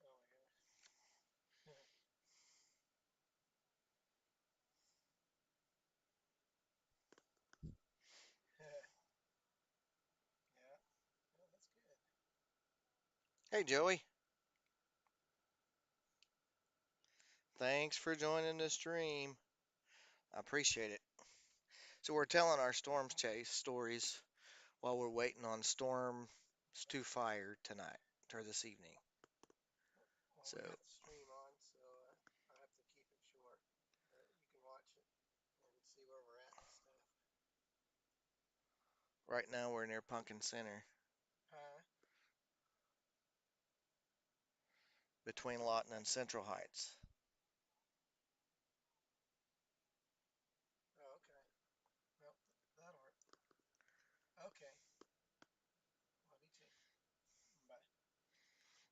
Well, that's good.
Hey, Joey. Thanks for joining the stream. I appreciate it. So we're telling our storms chase stories while we're waiting on storms to fire tonight or this evening.
Well,
So
we got the stream on, so I have to keep it short. But you can watch it and see where we're at and stuff.
right now we're near Pumpkin Center
Huh?
between Lawton and Central Heights.
Oh, okay. Well, that'll work. Okay. Love you too. Bye.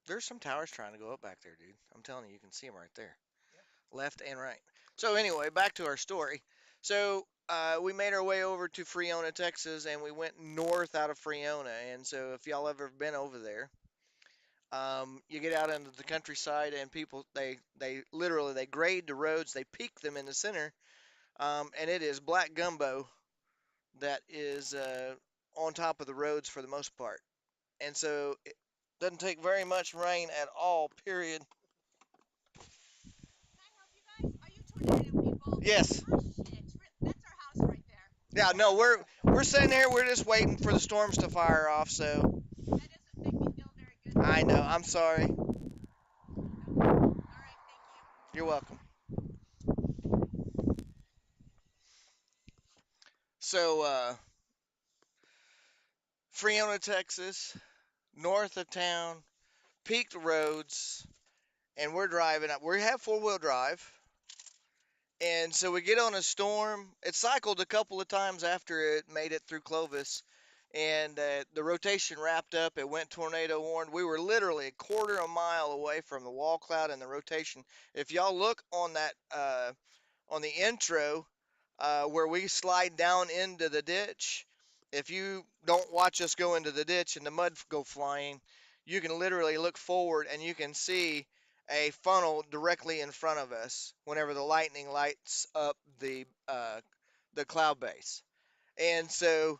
There's some towers trying to go up back there, dude. I'm telling you, you can see them right there,
Yeah.
left and right. So anyway, back to our story. So we made our way over to Freona, Texas, and we went north out of Freona. And so if y'all ever been over there, you get out into the countryside, and people they literally they grade the roads, they peak them in the center, and it is black gumbo that is on top of the roads for the most part. And so it doesn't take very much rain at all. Period. Yes. Yeah. No, we're sitting there. We're just waiting for the storms to fire off. So I know. I'm sorry. You're welcome. So Freona, Texas, north of town, peaked roads, and we're driving up. We have four-wheel drive, and so we get on a storm. It cycled a couple of times after it made it through Clovis, and the rotation wrapped up. It went tornado warned. We were literally a quarter of a mile away from the wall cloud and the rotation. If y'all look on that on the intro where we slide down into the ditch, if you don't watch us go into the ditch and the mud go flying, you can literally look forward and you can see a funnel directly in front of us whenever the lightning lights up the cloud base. And so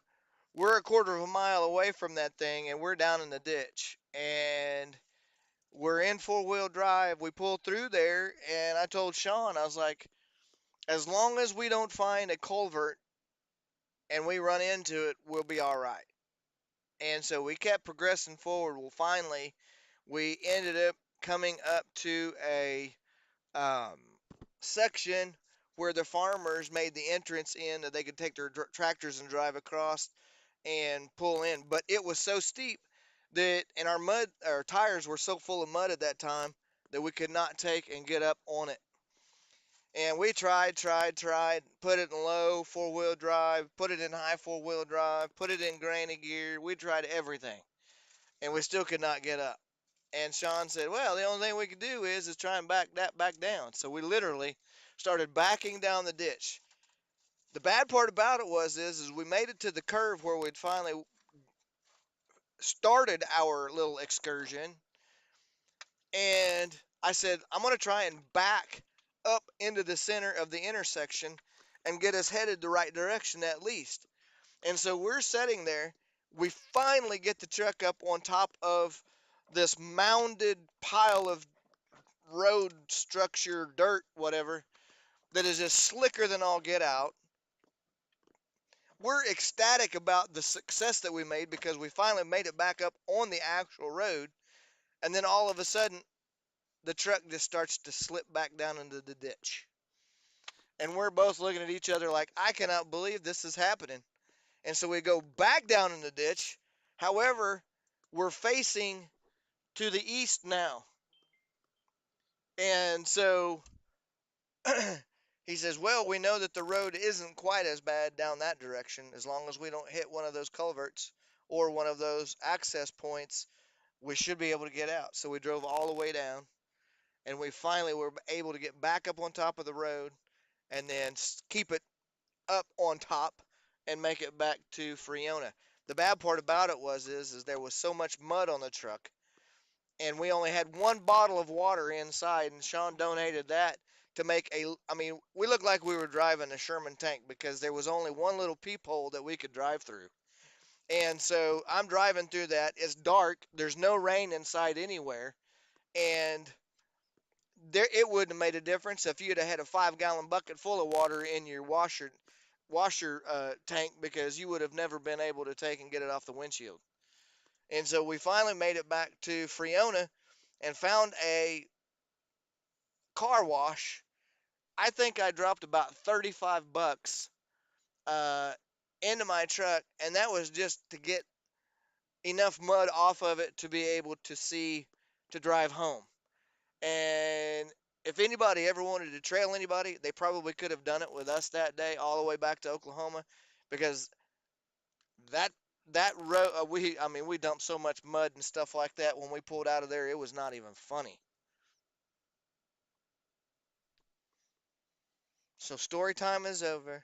we're a quarter of a mile away from that thing and we're down in the ditch and we're in four-wheel drive. We pulled through there and I told Sean, I was like, as long as we don't find a culvert and we run into it, we'll be all right. And so we kept progressing forward. Well, finally, we ended up coming up to a um, section where the farmers made the entrance in that they could take their tractors and drive across and pull in. But it was so steep that, and our tires were so full of mud at that time that we could not take and get up on it. And we tried, put it in low 4 wheel drive, put it in high 4 wheel drive, put it in granny gear. We tried everything, and we still could not get up. And Sean said, "Well, the only thing we could do is try and back that back down." So we literally started backing down the ditch. The bad part about it is we made it to the curve where we'd finally started our little excursion, and I said, "I'm going to try and back up into the center of the intersection and get us headed the right direction at least." And so we're sitting there. We finally get the truck up on top of this mounded pile of road structure, dirt, whatever, that is just slicker than all get out. We're ecstatic about the success that we made because we finally made it back up on the actual road. And then all of a sudden, the truck just starts to slip back down into the ditch. And we're both looking at each other like, I cannot believe this is happening. And so we go back down in the ditch. However, we're facing to the east now. And so he says, "Well, we know that the road isn't quite as bad down that direction. As long as we don't hit one of those culverts or one of those access points, we should be able to get out." So we drove all the way down, and we finally were able to get back up on top of the road and then keep it up on top and make it back to Friona. The bad part about it is there was so much mud on the truck, and we only had one bottle of water inside, and Sean donated that to make I mean, we looked like we were driving a Sherman tank because there was only one little peephole that we could drive through. And so I'm driving through that. It's dark. There's no rain inside anywhere, and there it wouldn't have made a difference if you'd have had a 5 gallon bucket full of water in your washer tank, because you would have never been able to take and get it off the windshield. And so we finally made it back to Friona and found a car wash. I think I dropped about 35 bucks uh, into my truck, and that was just to get enough mud off of it to be able to see to drive home. And if anybody ever wanted to trail anybody, they probably could have done it with us that day all the way back to Oklahoma, because that that road we dumped so much mud and stuff like that when we pulled out of there, it was not even funny. So story time is over.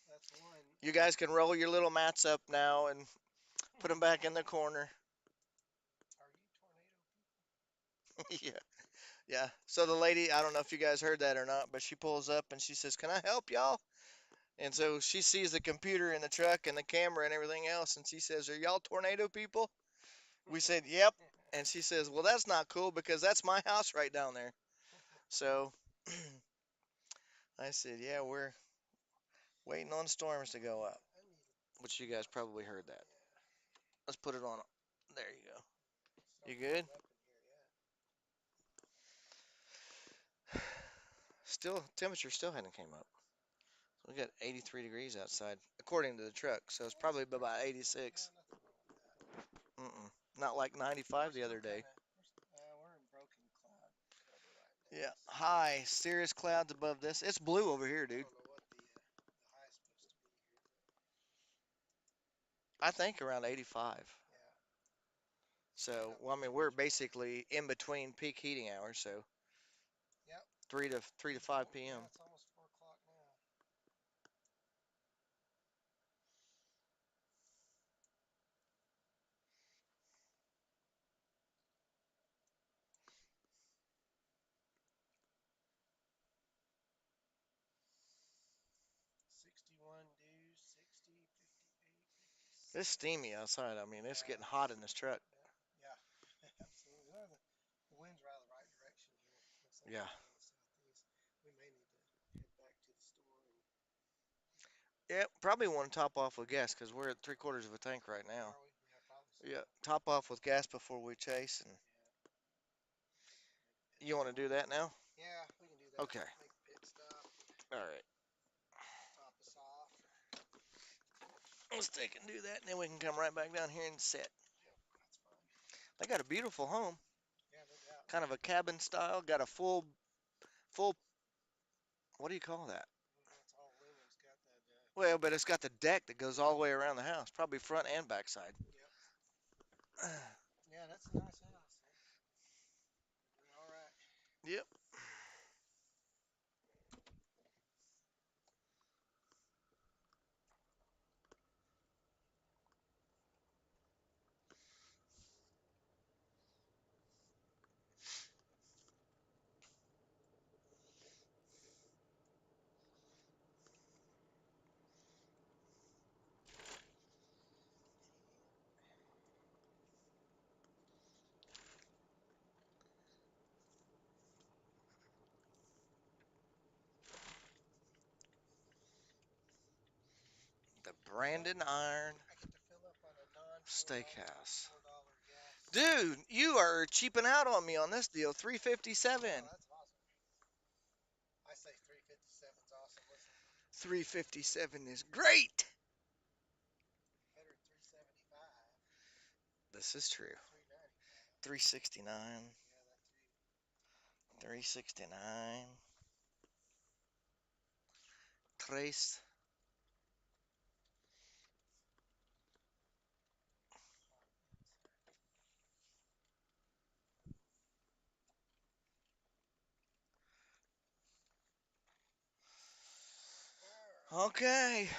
That's one.
You guys can roll your little mats up now and put them back in the corner.
Are you tornado?
Yeah, yeah. So the lady, I don't know if you guys heard that or not, but she pulls up and she says, "Can I help y'all?" And so she sees the computer in the truck and the camera and everything else, and she says, "Are y'all tornado people?" We said, "Yep." And she says, "Well, that's not cool because that's my house right down there." So I said, "Yeah, we're waiting on storms to go up,"
I need
which you guys probably heard that.
yeah.
Let's put it on. There you go. You
Something
good?
up in here, yeah.
Still, temperature still hadn't came up. We got 83 degrees outside, according to the truck. So it's probably about 86.
Nothing wrong with that.
Mm-mm. Not like 95 the other day.
We're in broken cloud cover right
Yeah,
now. So
high, serious clouds above this. It's blue over here,
I
dude.
don't know what the high is supposed to be here,
I think around 85.
but yeah.
So, well, I mean, we're basically in between peak heating hours, so
Yep.
3 to 5 p.m.
Yeah, it's almost 4 o'clock now. 61 dews, 60, 58,
It's
56.
steamy outside. I mean, it's
Yeah.
getting hot in this truck.
Yeah. Absolutely. Well, the wind's right the right direction here. Looks like
Yeah.
it's going southeast. We may need to head back to the store and
Yep, probably want to top off with gas because we're at 3/4 of a tank right now.
Are we? Yeah, probably.
Yeah, top off with gas before we chase. And you want to do that now?
Yeah, we can do that.
Okay.
Make a pit stop,
All right.
top us off.
Let's take and do that, and then we can come right back down here and set.
Yep, that's fine.
They got a beautiful home,
Yeah, no doubt.
kind of a cabin style. Got a full. What do you call that?
It's all aluminum. It's got that.
Well, but it's got the deck that goes all the way around the house, probably front and back side.
Yep. Yeah, that's a nice house. We're doing all right.
Yep. The Brandon Iron
I get to fill up on a non
Steakhouse.
$4 gas.
Dude, you are cheaping out on me on this deal. 357.
Oh, that's awesome. I say 357 is awesome. Listen,
357 is great.
better than 375,
This is true.
395.
369.
Yeah, that too.
369. Trace. Okay.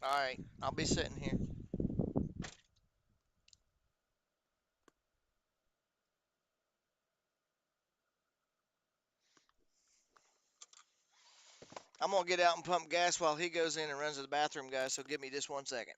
All right. I'll be sitting here. I'm going to get out and pump gas while he goes in and runs to the bathroom, guys. So give me just 1 second.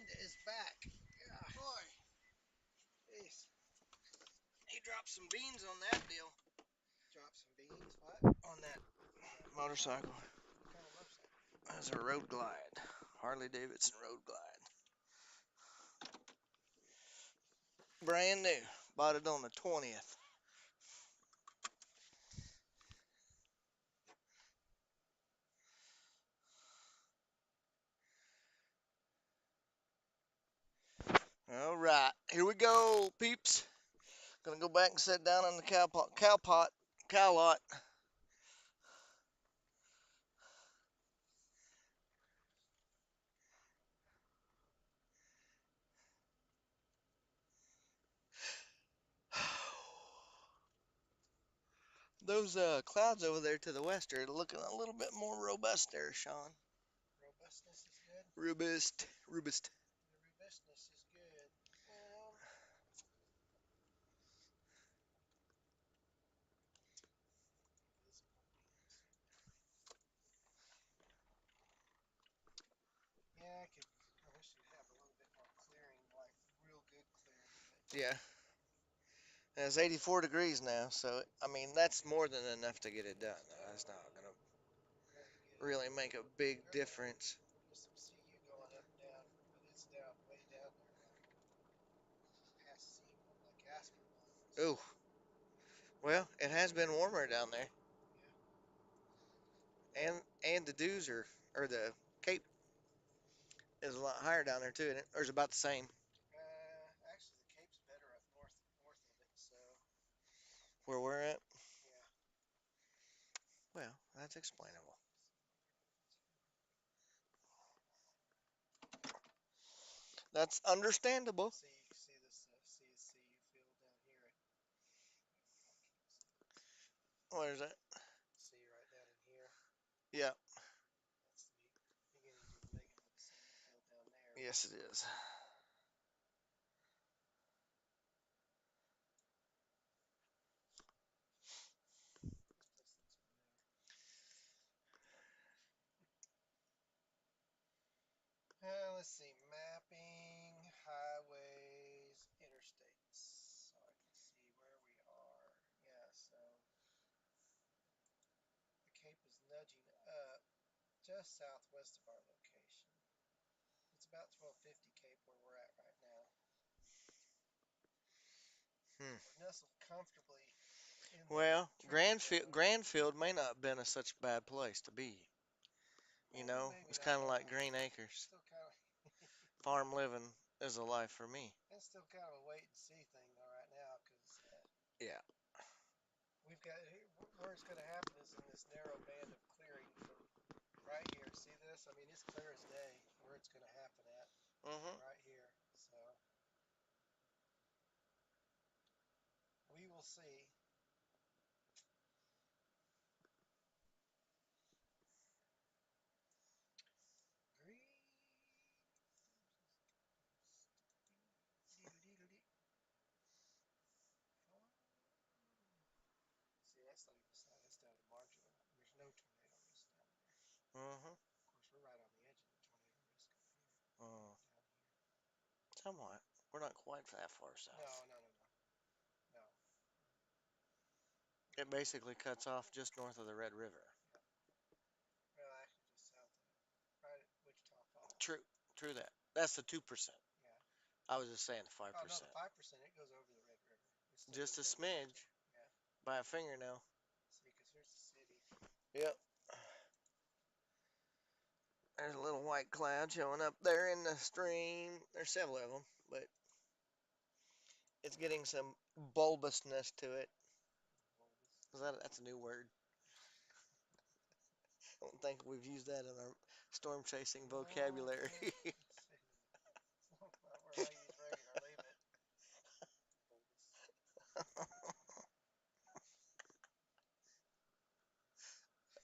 friend is back. Yeah.
Boy,
Jeez.
he dropped some beans on that deal.
Drop some beans. What?
On that motorcycle.
What kind of motorcycle?
That's a Road Glide. Harley Davidson Road Glide. Brand new. Bought it on the 20th. All right, here we go, peeps. Gonna go back and sit down on the cow lot. Those clouds over there to the west are looking a little bit more robust there, Sean.
Robustness is good.
Robust.
The robustness is good. Yeah, I wish you'd have a little bit more clearing, like real good clearing. But
Yeah. And it's 84 degrees now, so I mean that's more than enough to get it done. That's not gonna
very good.
really make a big difference.
There's some CU going up and down, but it's down way down there now. Past Seymour, like Aspenwall.
Ooh. Well, it has been warmer down there, and the dews or the Cape is a lot higher down there too, isn't it? Or is it about the same
Actually, the Cape's better up north of it. So
where we're at?
yeah.
Well, that's explainable. That's understandable.
See, you can see this CU field down here.
Where's that?
See right down in here.
Yeah.
That's the beginnings of the making of the CU field down there.
Yes, it is.
Let's see, mapping, highways, interstates, so I can see where we are. Yeah, so the Cape is nudging up just southwest of our location. It's about 1250 Cape where we're at right now.
Hmm.
We're nestled comfortably in
Well,
the trade
Granfield may not have been such a bad place to be. You know,
maybe
it's
not
kind of like
all.
Green Acres.
Still kind of,
Farm living is a life for me.
it's still kind of a wait and see thing though right now because
Yeah.
we've got where it's going to happen is in this narrow band of clearing from right here. See this? I mean, it's clear as day where it's going to happen at
Mhm.
right here. So we will see. Green. See, that's not even south. That's down to marginal. There's no tornado risk down there.
Mhm.
Of course, we're right on the edge of the tornado risk up here.
Mm.
Down here.
Somewhat. We're not quite that far south.
No.
It basically cuts off just north of the Red River.
Well, actually, just south of it, right at Wichita Falls.
True. True that. That's the 2%.
Yeah.
I was just saying the
Oh no,
5%.
the 5% it goes over the Red River. It still
Just a
goes over
smidge
Wichita. Yeah.
by a fingernail.
See, because here's the city.
Yep. There's a little white cloud showing up there in the stream. There's several of them, but it's getting some bulbousness to it. That's a new word. I don't think we've used that in our storm chasing vocabulary.
It's not a word I use regular. Leave it.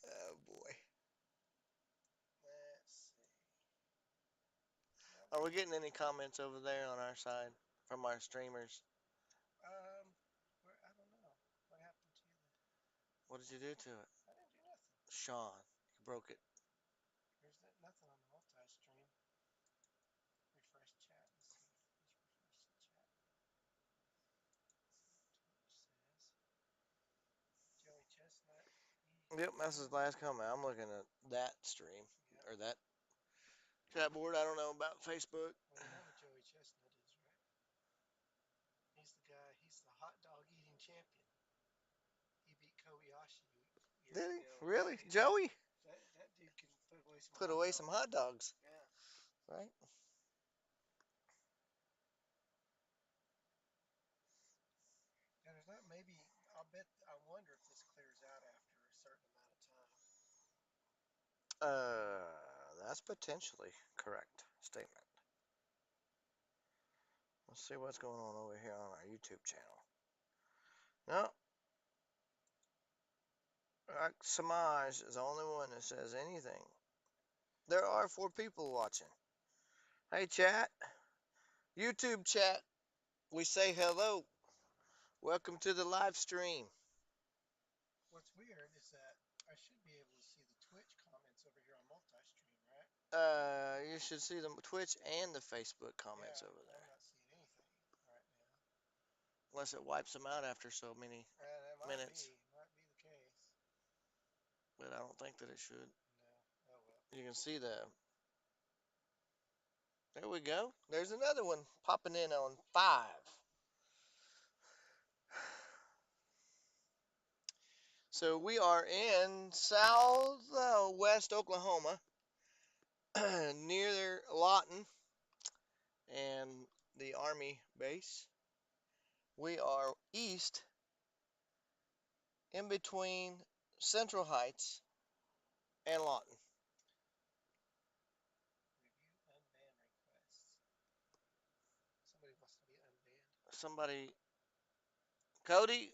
Oh boy.
Let's see.
Are we getting any comments over there on our side from our streamers?
I don't know. What happened to you?
What did you do to it?
I didn't do nothing.
Sean, you broke it.
There's nothing on the multi-stream. Refresh
Yep, that's his last comment. I'm looking at that stream
Yep.
or that chat board. I don't know about Facebook.
Well, you know who Joey Chestnut is, right? He's the guy. He's the hot dog eating champion. He beat Kobayashi years
Did he
ago.
really,
Yeah,
Joey?
that dude can put away some
Put
hot
away some
dogs.
hot dogs,
Yeah.
right?
And there's not maybe. I'll bet. I wonder if this clears out after a certain amount of time.
That's potentially correct statement. Let's see what's going on over here on our YouTube channel. No, Samaj is the only one that says anything. There are 4 people watching. Hey, chat. YouTube chat. We say hello. Welcome to the live stream.
What's weird is that I should be able to see the Twitch comments over here on multi-stream, right?
You should see the Twitch and the Facebook comments
Yeah,
over
I'm
there.
not seeing anything right now.
Unless it wipes them out after so many
That might
minutes.
might be the case.
But I don't think that it should.
No. Oh well.
You can see the. There we go. There's another one popping in on 5. So we are in southwest Oklahoma, near Lawton and the Army base. We are east, in between Central Heights and Lawton.
Review unban requests. Somebody wants to be unbanned.
Somebody, Cody,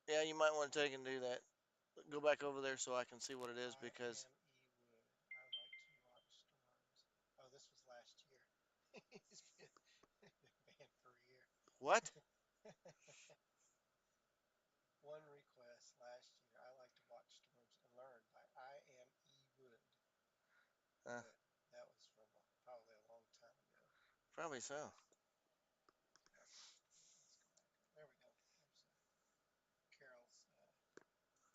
yeah, you might want to take and do that. Go back over there so I can see what it is because
I am E. Wood. I like to watch storms. Oh, this was last year. He's been banned for a year.
what?
One request last year. I like to watch storms and learn by I am E. Wood.
Uh,
But that was from probably a long time ago.
Probably so.
Let's go back. There we go. Carol's.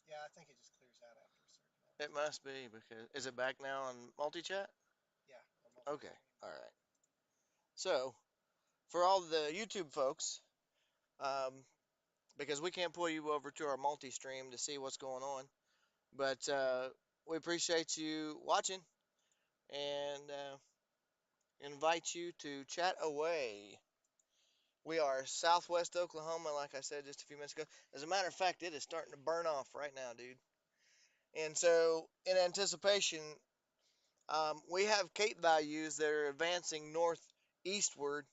Yeah, I think it just clears out after a certain amount.
It must be because is it back now on multi-chat?
Yeah.
Okay, all right. So for all the YouTube folks, because we can't pull you over to our multi-stream to see what's going on, but we appreciate you watching and invite you to chat away. We are southwest Oklahoma, like I said just a few minutes ago. As a matter of fact, it is starting to burn off right now, dude. And so, in anticipation, we have Cape values that are advancing northeastward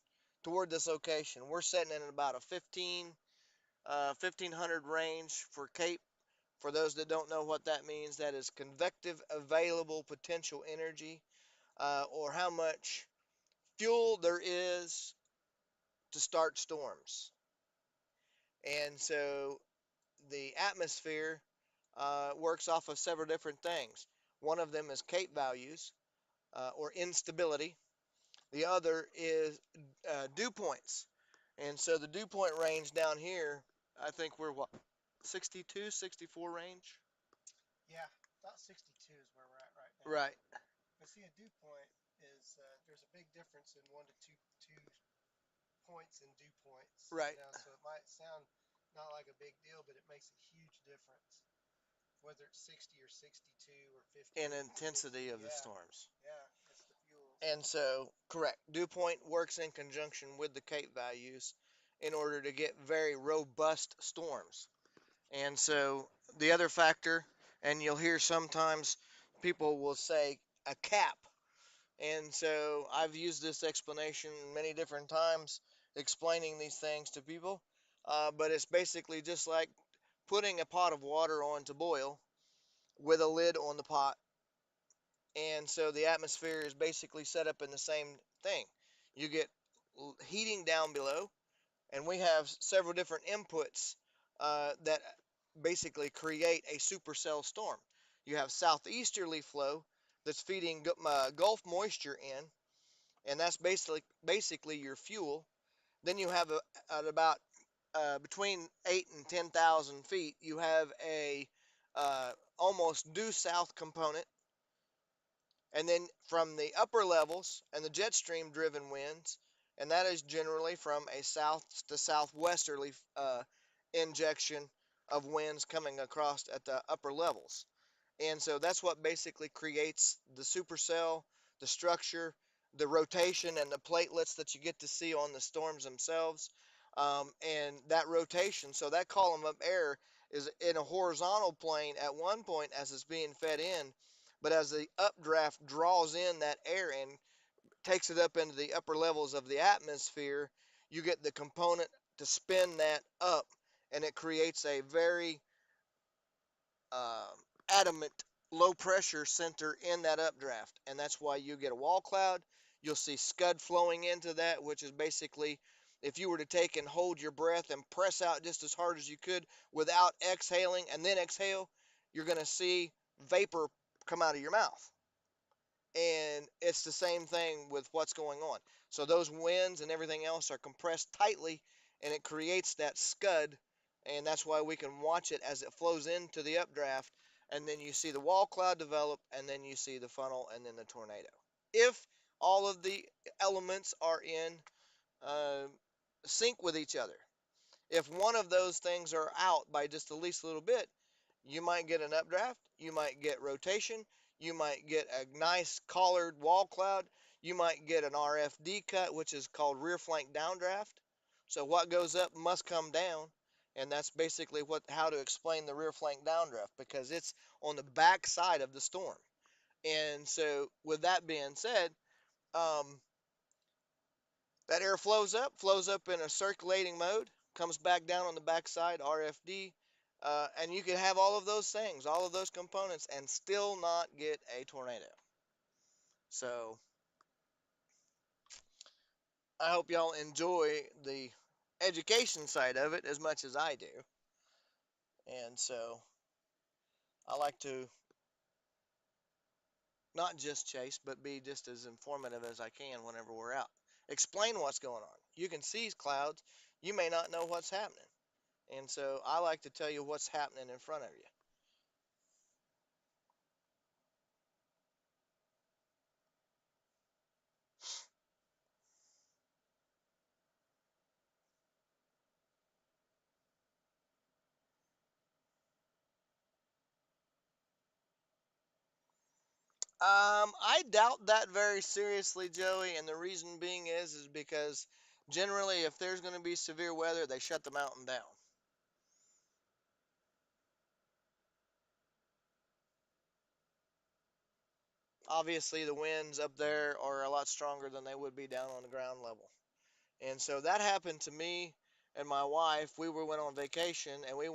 toward this location. We're setting in at about a 1500 range for Cape. For those that don't know what that means, that is convective available potential energy, or how much fuel there is to start storms. And so the atmosphere works off of several different things. One of them is Cape values, or instability. The other is dew points. And so the dew point range down here, I think we're what, 62, 64 range?
Yeah, about 62 is where we're at right now.
Right.
But see, a dew point is there's a big difference in one to two points and dew points.
Right.
So it might sound not like a big deal, but it makes a huge difference. Whether it's 60 or 62 or 50.
In intensity of the storms.
Yeah, it's the fuels.
And so, correct. Dew point works in conjunction with the Cape values in order to get very robust storms. And so, the other factor, and you'll hear sometimes people will say a cap. And so, I've used this explanation many different times explaining these things to people. But it's basically just like putting a pot of water on to boil with a lid on the pot. And so the atmosphere is basically set up in the same thing. You get heating down below, and we have several different inputs that basically create a supercell storm. You have southeasterly flow that's feeding Gulf moisture in, and that's basically your fuel. Then you have at about between 8 and 10,000 feet, you have a almost due south component, and then from the upper levels and the jet stream driven winds, and that is generally from a south to southwesterly injection of winds coming across at the upper levels. And so that's what basically creates the supercell, the structure, the rotation, and the platelets that you get to see on the storms themselves. And that rotation, so that column of air is in a horizontal plane at one point as it's being fed in, but as the updraft draws in that air and takes it up into the upper levels of the atmosphere, you get the component to spin that up, and it creates a very uh, adamant low pressure center in that updraft, and that's why you get a wall cloud. You'll see scud flowing into that, which is basically if you were to take and hold your breath and press out just as hard as you could without exhaling and then exhale, you're going to see vapor come out of your mouth. And it's the same thing with what's going on. So those winds and everything else are compressed tightly, and it creates that scud, and that's why we can watch it as it flows into the updraft, and then you see the wall cloud develop, and then you see the funnel, and then the tornado. If all of the elements are in uh, sync with each other. If one of those things are out by just the least little bit, you might get an updraft, you might get rotation, you might get a nice collared wall cloud, you might get an RFD cut, which is called rear flank downdraft. So what goes up must come down, and that's basically what how to explain the rear flank downdraft because it's on the back side of the storm. And so with that being said, um, that air flows up in a circulating mode, comes back down on the backside, RFD, and you can have all of those things, all of those components, and still not get a tornado. So I hope y'all enjoy the education side of it as much as I do. And so I like to not just chase, but be just as informative as I can whenever we're out. Explain what's going on. You can see clouds, you may not know what's happening. And so I like to tell you what's happening in front of you. I doubt that very seriously, Joey, and the reason being is because generally, if there's going to be severe weather, they shut the mountain down. Obviously, the winds up there are a lot stronger than they would be down on the ground level, and so that happened to me and my wife. Went on vacation and we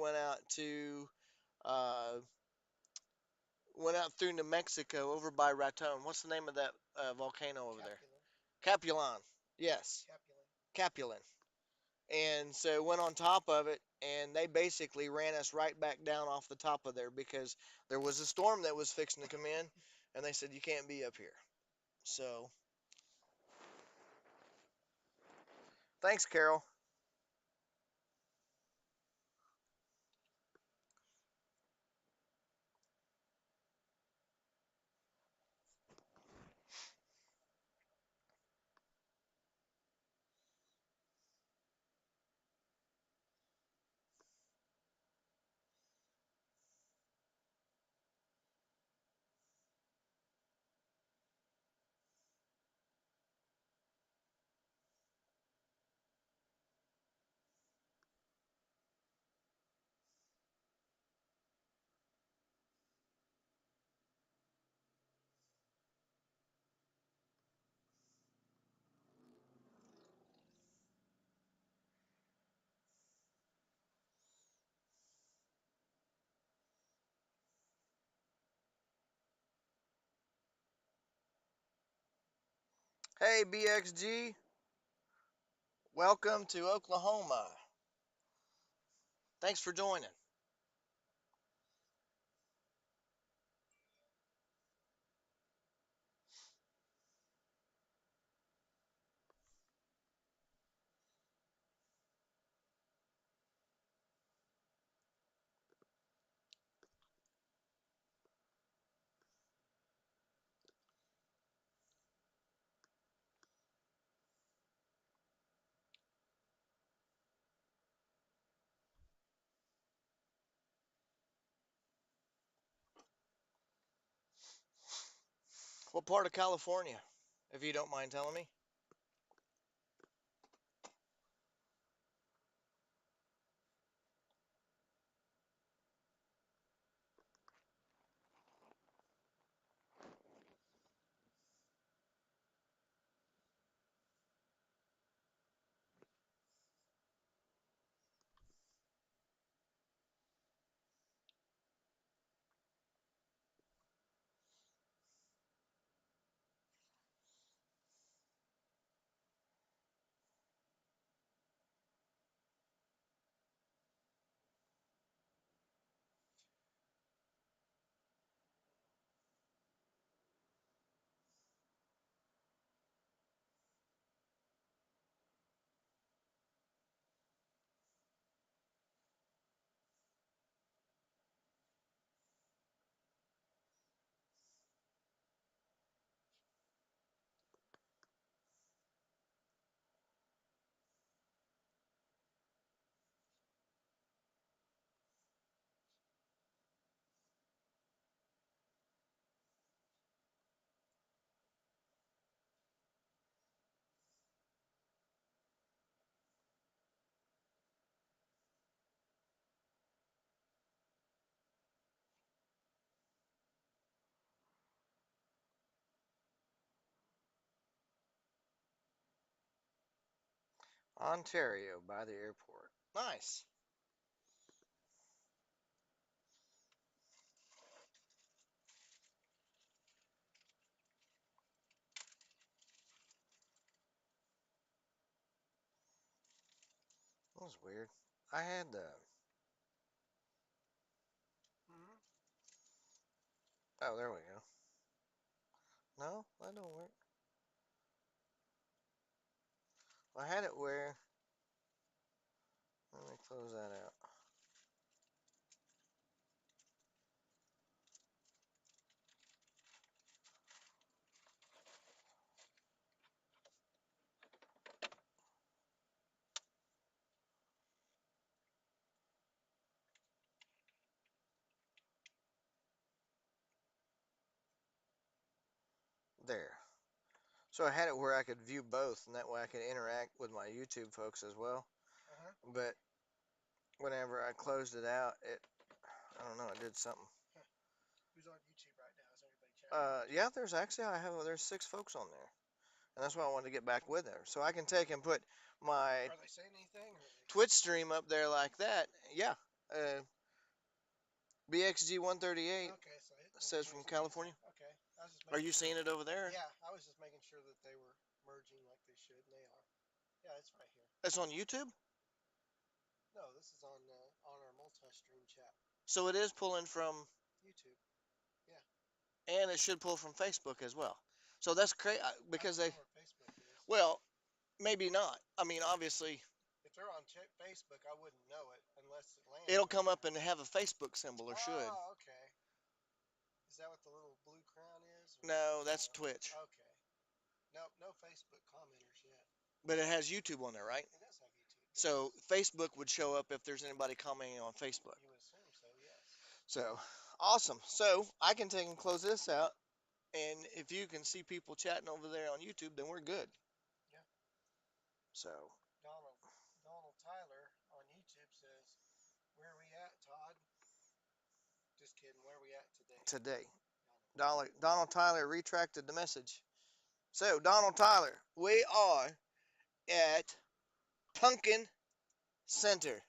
uh, went out through New Mexico over by Raton. What's the name of that volcano over there? Capulon. Yes, Capulin. And so went on top of it, and they basically ran us right back down off the top of there because there was a storm that was fixing to come in, and they said you can't be up here. So thanks, Carol. Hey, BXG, welcome to Oklahoma. Thanks for joining. What part of California, if you don't mind telling me? Ontario by the airport. Nice. That was weird. I had the.
Mm-hmm.
Oh, there we go. No, that don't work. I had it where. Let me close that out. There. So I had it where I could view both, and that way I could interact with my YouTube folks as well.
Uh-huh.
But whenever I closed it out, I don't know, it did something.
Who's on YouTube right now? Is anybody chatting?
Yeah, there's 6 folks on there, and that's why I wanted to get back with her, so I can take and put my
Are they saying anything? Or
Twitch stream up there like that. Yeah, BXG138
okay, so
says from California.
Okay, I was just
Are
making
you
sure.
seeing it over there?
Yeah, I was just making sure that they were merging like they should, and they are. Yeah, it's right here.
It's on YouTube,
No, this is on our multi-stream chat.
so it is pulling from,
YouTube.
and it should pull from Facebook as well. So that's crazy because
I
they,
don't know where Facebook is.
well, maybe not. I mean, obviously,
If they're on Facebook, I wouldn't know it unless it lands.
it'll come up and have a Facebook symbol, or should.
Oh, okay. Is that what the little blue crown is? Or
No, that's Twitch,
okay. Nope, no Facebook commenters yet.
but it has YouTube on there, right?
It does have YouTube.
So
Yes.
Facebook would show up if there's anybody commenting on Facebook.
You would assume so, yes.
So awesome. So I can take and close this out, and if you can see people chatting over there on YouTube, then we're good.
Yeah.
So
Donald Tyler on YouTube says, "Where are we at, Todd?" Just kidding. Where are we at today?
today, Donald Tyler retracted the message. So Donald Tyler, we are at Pumpkin Center,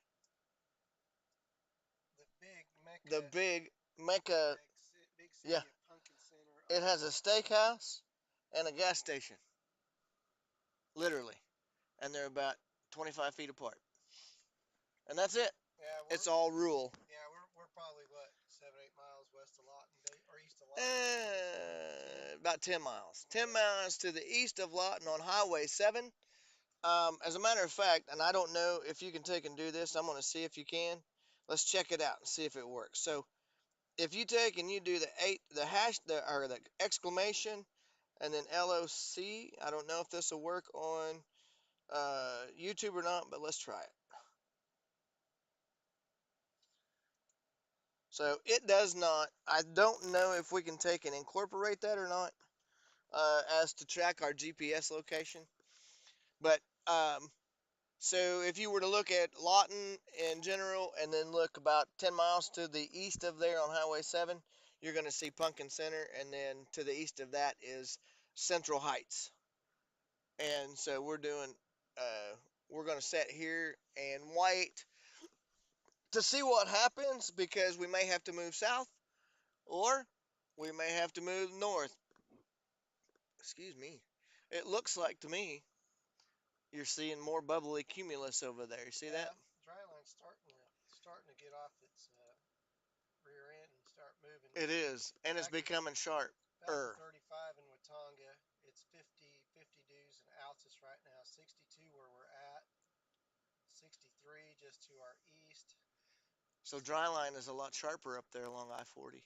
The big Mecca.
the big Mecca.
Big city
Yeah,
of Pumpkin Center.
it has a steakhouse and a gas station, literally, and they're about 25 feet apart, and that's it.
Yeah,
It's all rural.
Yeah, we're probably what 7-8 miles west of Lawton or east of Lawton.
About 10 miles. 10 miles to the east of Lawton on Highway 7. As a matter of fact, and I don't know if you can take and do this, I'm going to see if you can. Let's check it out and see if it works. So if you take and you do the hash, or the exclamation, and then LOC, I don't know if this will work on YouTube or not, but let's try it. So it does not. I don't know if we can take and incorporate that or not. as to track our GPS location. But so if you were to look at Lawton in general and then look about 10 miles to the east of there on Highway 7, you're going to see Pumpkin Center, and then to the east of that is Central Heights. And so we're going to sit here and wait to see what happens because we may have to move south or we may have to move north. Excuse me. It looks like to me you're seeing more bubbly cumulus over there. You see that?
Dry line's starting to get off its rear end and start moving.
It is, and it's becoming sharp.
Back to 35 in Watonga. It's 50 degrees in Altus right now. 62 where we're at. 63 just to our east.
So dry line is a lot sharper up there along I-40.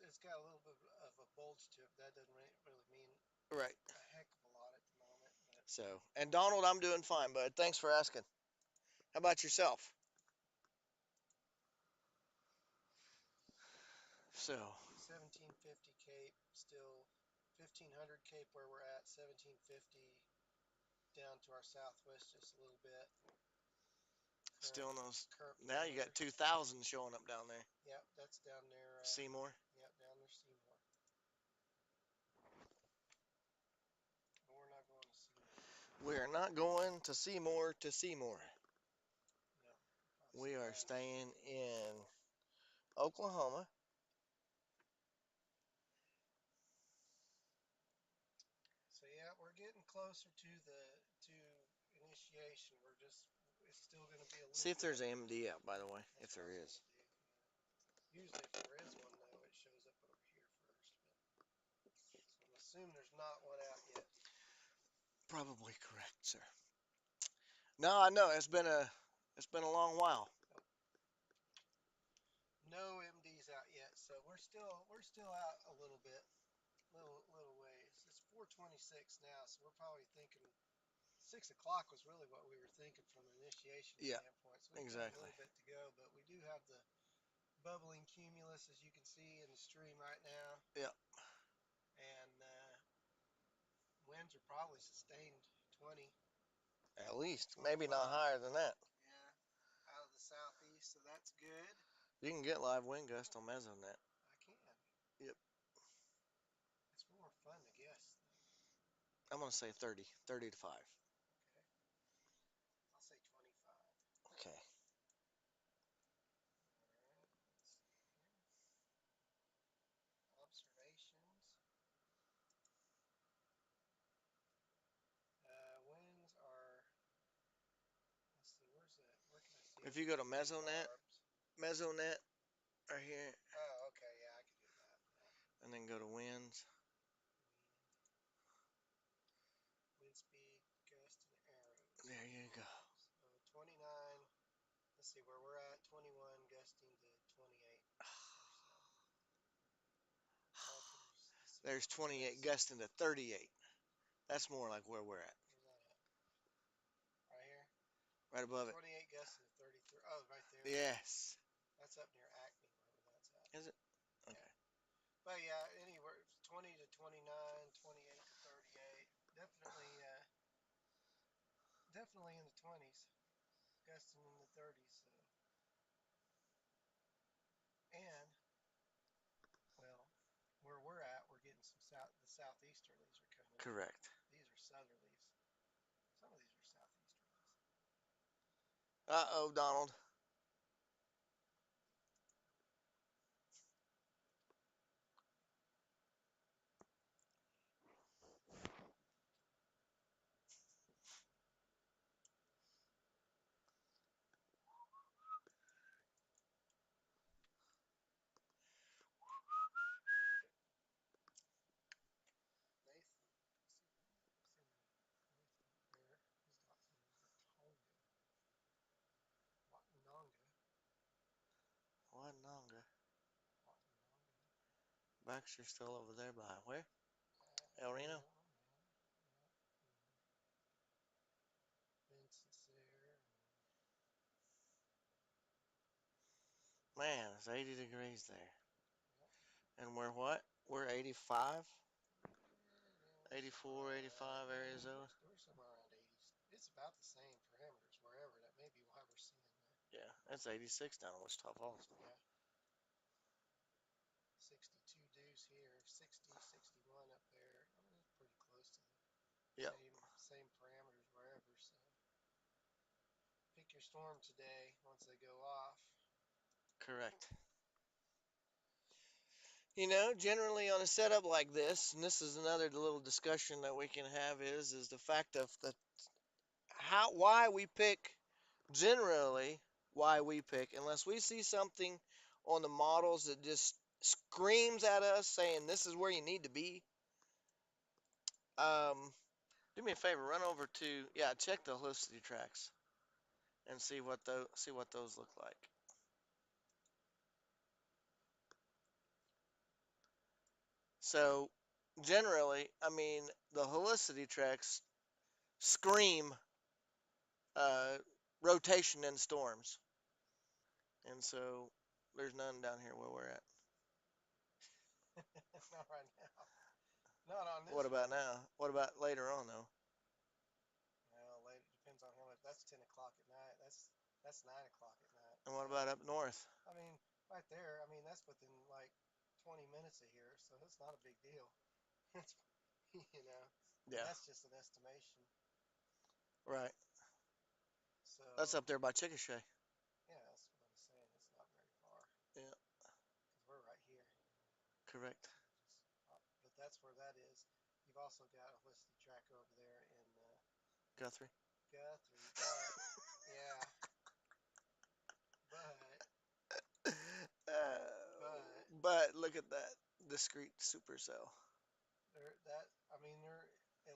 It's got a little bit of a bulge to it. That doesn't really mean
Right.
a heck of a lot at the moment. But.
So, and Donald, I'm doing fine, bud. Thanks for asking. How about yourself? So,
1750 Cape, still 1500 Cape where we're at, 1750 down to our southwest just a little bit.
Still in those. Now you got 2,000 showing up down there.
Yep, that's down there.
Seymour.
Yep, down there Seymour. But we're not going to Seymour.
We're not going to Seymour to Seymour.
No.
We are staying in Oklahoma.
So yeah, we're getting closer to initiation. It's still going to be a little.
See if there's AMD out, by the way, if there is.
Usually, if there is one, though, it shows up over here first. So I'm assuming there's not one out yet.
Probably correct, sir. No, I know it's been a long while.
No MDs out yet, so we're still out a little bit, little ways. It's 4:26 now, so we're probably thinking 6 o'clock was really what we were thinking from an initiation standpoint. So we've got a little bit to go, but we do have the bubbling cumulus, as you can see in the stream right now.
Yep.
And winds are probably sustained 20.
At least, maybe not higher than that.
Yeah, out of the southeast, so that's good.
You can get live wind gust on Mesonet.
I can.
Yep.
It's more fun to guess.
I'm going to say 30 to 5.
Okay. I'll say 25.
Okay.
Observations. Winds are. Let's see. Where's that? Where can I see?
If you go to Mesonet right here.
Oh, okay. Yeah, I can do that.
And then go to winds.
Wind speed, gust, and arrows.
There you go.
So 29. Let's see where we're at. 21 gusting to 28.
There's 28 gusting to 38. That's more like where we're at.
Where's that at? Right here?
Right above it.
28 gusting to 33. Oh, right there.
Yes.
That's up near Acme, wherever that's at.
Is it? Okay.
Yeah. But yeah, anywhere 20 to 29, 28 to 38. Definitely in the 20s. Gusting in the 30s. So. And well, where we're at, we're getting the southeasterlies are coming.
Correct.
These are southerlies. Some of these are southeasterlies.
Uh-oh, Donald. Watonga. Baxter's still over there by where? El Reno? Man, it's 80 degrees there. And we're what? We're 85? 84, 85 Arizona.
We're somewhere around 80s. It's about the same parameters wherever. That may be why we're seeing that.
Yeah, that's 86 down in Wichita Falls.
Yeah. 62 deuce here, 60, 61 up there. I mean, it's pretty close to the
Yep.
same parameters wherever. So pick your storm today once they go off.
Correct. You know, generally on a setup like this, and this is another little discussion that we can have is the fact of the why we pick, generally why we pick, unless we see something on the models that just screams at us saying this is where you need to be. Do me a favor, run over to, check the Helicity tracks and see what those look like. So generally, I mean, the Helicity tracks scream uh, rotation and storms, and so there's none down here where we're at.
Not right now. Not on this.
What about now? What about later on though?
Well, later depends on how much. That's 10 o'clock at night. That's 9 o'clock at night.
And what about up north?
I mean, right there. I mean, that's within like 20 minutes of here, so it's not a big deal. It's
Yeah,
that's just an estimation.
right.
So
That's up there by Chickasha.
yeah, that's what I'm saying. It's not very far
Yeah,
because we're right here.
correct.
But that's where that is. You've also got a listed track over there in
Guthrie.
Guthrie, but yeah, but
Uh,
but
but look at that discrete supercell.
that I mean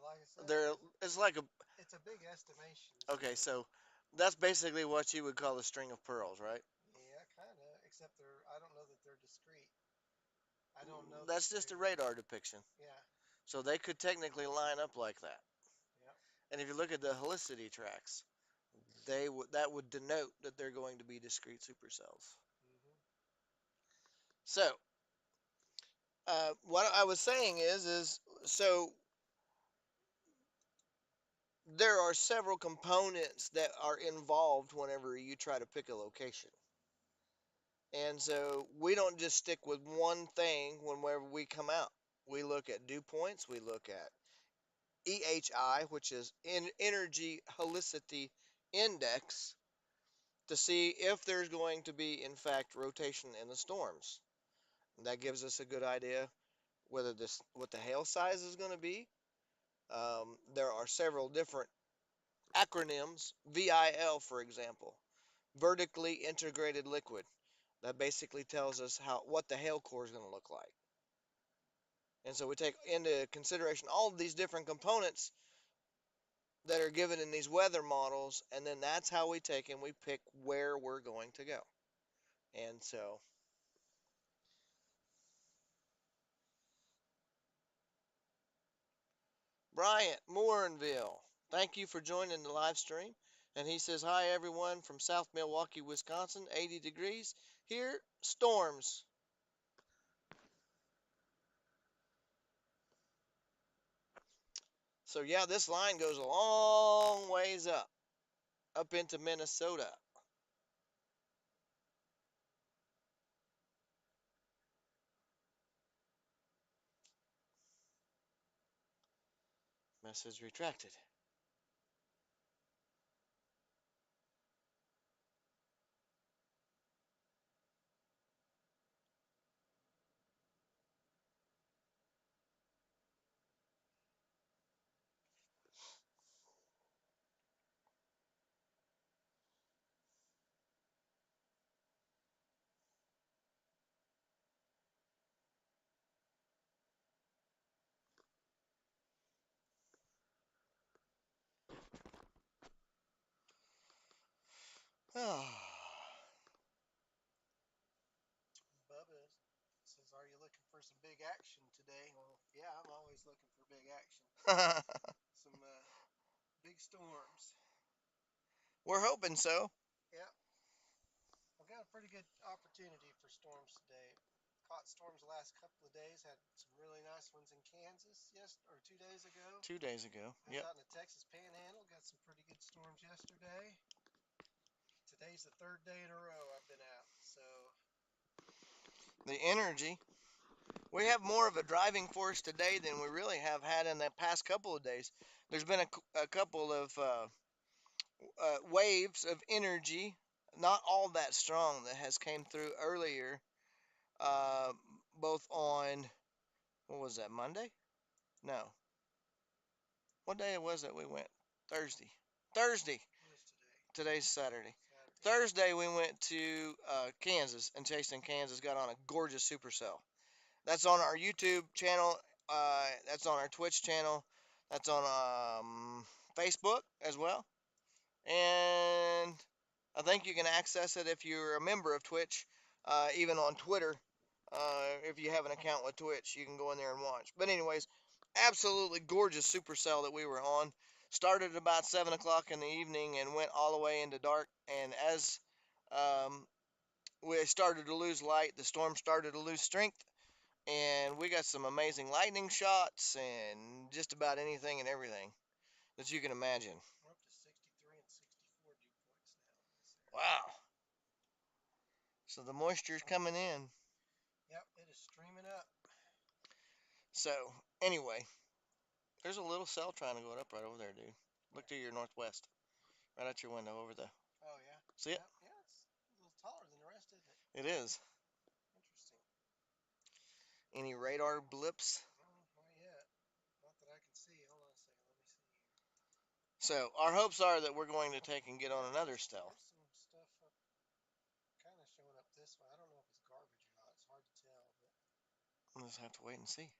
like I said,
There, it's like a
it's a big estimation.
okay.
So
So that's basically what you would call a string of pearls, right?
yeah, kind of. Except I don't know that they're discrete. I don't know that
That's just a
they're.
radar depiction.
Yeah,
So they could technically line up like that.
yeah.
And if you look at the Helicity tracks, that would denote that they're going to be discrete supercells.
Mhm.
So what I was saying is so there are several components that are involved whenever you try to pick a location. And so we don't just stick with one thing whenever we come out. We look at dew points, we look at EHI, which is energy helicity index, to see if there's going to be, in fact, rotation in the storms. And that gives us a good idea whether what the hail size is going to be. There are several different acronyms, VIL, for example, vertically integrated liquid. That basically tells us what the hail core is going to look like. And so we take into consideration all of these different components that are given in these weather models, and then that's how we take and we pick where we're going to go. And so, Bryant Moorenville, thank you for joining the live stream. And he says, hi everyone from South Milwaukee, Wisconsin, 80 degrees. Here, storms. So yeah, this line goes a long ways up into Minnesota. Message retracted.
Bubba says, "Are you looking for some big action today?" Well, yeah, I'm always looking for big action. Some big storms.
We're hoping so.
Yeah, I've got a pretty good opportunity for storms today. caught storms the last couple of days. Had some really nice ones in Kansas 2 days ago.
2 days ago.
I was
Yep.
out in the Texas Panhandle. Got some pretty good storms yesterday. Today's the third day in a row I've been out. So
The energy. We have more of a driving force today than we really have had in the past couple of days. There's been a couple of waves of energy, not all that strong, that has came through earlier, uh, both on, what was that, Monday? No. What day was it we went? Thursday. Thursday.
what is today?
Today's Saturday.
Saturday.
Thursday we went to Kansas, and Chasing Kansas got on a gorgeous supercell. That's on our YouTube channel. That's on our Twitch channel. That's on Facebook as well. And I think you can access it if you're a member of Twitch, even on Twitter. If you have an account with Twitch, you can go in there and watch. But anyways, absolutely gorgeous supercell that we were on. Started about 7 o'clock in the evening and went all the way into dark. And as um, we started to lose light, the storm started to lose strength. And we got some amazing lightning shots and just about anything and everything that you can imagine.
We're up to 63 and 64 dew points now in this area.
Wow. So the moisture's coming in.
Yep, it is streaming up.
So, anyway, there's a little cell trying to go up right over there, dude. Look to your northwest. Right out your window over there.
Oh, yeah?
See it?
Yeah, it's a little taller than the rest, isn't it?
It is.
Interesting.
Any radar blips?
Not yet. Not that I can see. Hold on a second. Let me see here.
So, our hopes are that we're going to take and get on another cell.
There's some stuff up, kind of showing up this way. I don't know if it's garbage or not. It's hard to tell, but
We'll just have to wait and see.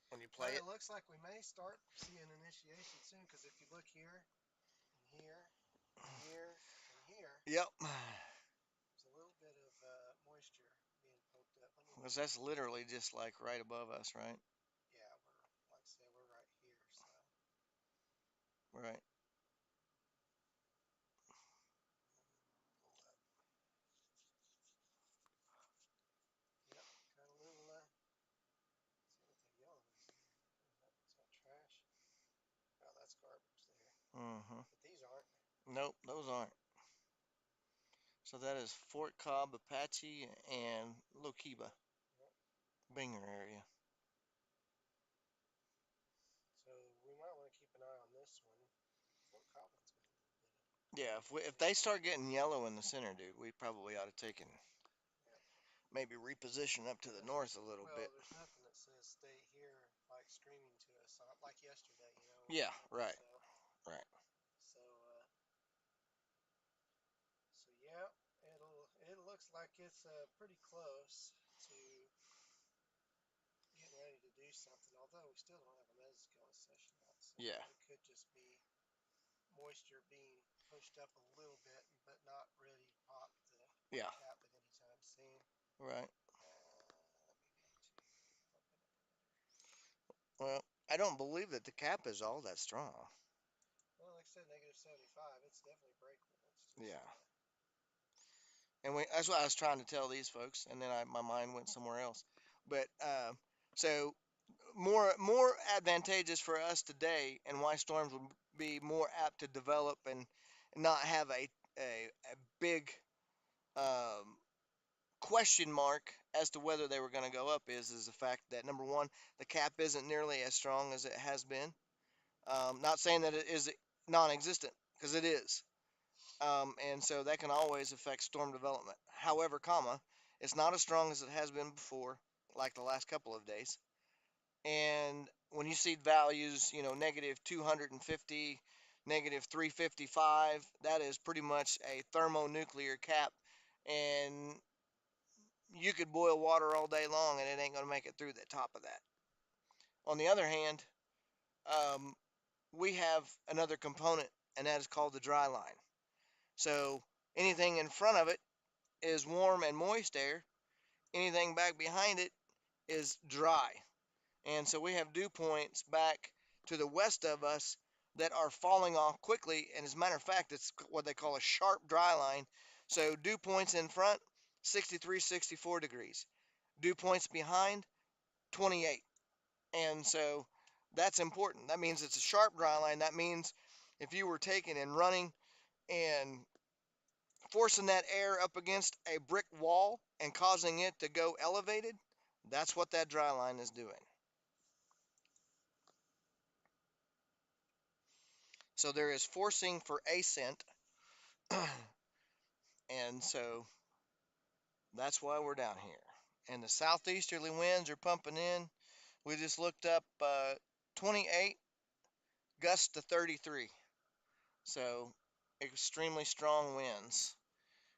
When you play
but
it.
it looks like we may start seeing initiation soon, because if you look here, and here, and here, and here,
Yep.
there's a little bit of moisture being poked up.
Because that's literally just like right above us, right?
Yeah, we're, like I said, we're right here, so.
Right.
Yep, Catalula. See what the yellow is here. Is that trash? Oh, that's garbage there.
Mm-hmm.
But these aren't.
Nope, those aren't. So that is Fort Cobb, Apache, and Lokiba.
Yep.
Binger area.
So we might want to keep an eye on this one. Fort Collins got a little bit of.
Yeah, if they start getting yellow in the center, dude, we probably ought to take and maybe reposition up to the north a little bit.
There's nothing that says stay here, like screaming to us, like yesterday, you know.
Yeah, right.
So,
Right.
So, yeah, it looks like it's pretty close to getting ready to do something. Although we still don't have a mesoscale session out, so
Yeah.
it could just be moisture being pushed up a little bit, but not ready to pop the
Yeah.
cap at any time soon.
Right.
Let me get to open up another.
Well, I don't believe that the cap is all that strong.
Well, like I said, -75. It's definitely breakable. It's just,
Yeah. And that's what I was trying to tell these folks, and then my mind went somewhere else. But so more advantageous for us today, and why storms would be more apt to develop and not have a big question mark as to whether they were going to go up is the fact that, number one, the cap isn't nearly as strong as it has been. Not saying that it is non-existent, because it is. And so that can always affect storm development. However, it's not as strong as it has been before, like the last couple of days. And when you see values, negative 250, negative 355, that is pretty much a thermonuclear cap. And you could boil water all day long and it ain't going to make it through the top of that. On the other hand, um, we have another component, and that is called the dry line. So anything in front of it is warm and moist air. Anything back behind it is dry. And so we have dew points back to the west of us that are falling off quickly. And as a matter of fact, it's what they call a sharp dry line. So dew points in front, 63, 64 degrees. Dew points behind, 28. And so that's important. That means it's a sharp dry line. That means if you were taking and running and forcing that air up against a brick wall and causing it to go elevated, that's what that dry line is doing. So there is forcing for ascent, and so that's why we're down here. And the southeasterly winds are pumping in. We just looked up 28 gusts to 33. So extremely strong winds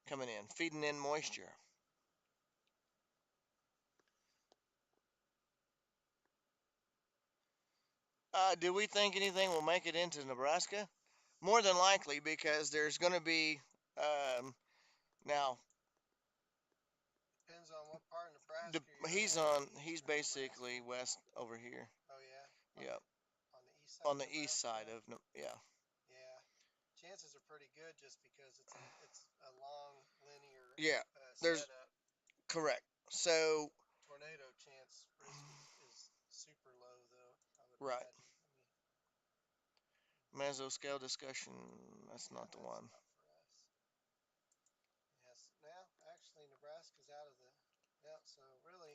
coming in, feeding in moisture. Do we think anything will make it into Nebraska? More than likely, because there's going to be now.
Depends on what part of Nebraska
He's basically west over here.
Oh yeah.
Yep.
On the east side.
On the east side of yeah.
Yeah. Chances are pretty good just because it's a long linear
Yeah. There's
setup.
correct. So
Tornado chance risk is super low though. I would
right.
imagine.
Mesoscale discussion. That's not the one.
Not for us. Yes. Now, actually, Nebraska's out of the. Yeah. So really,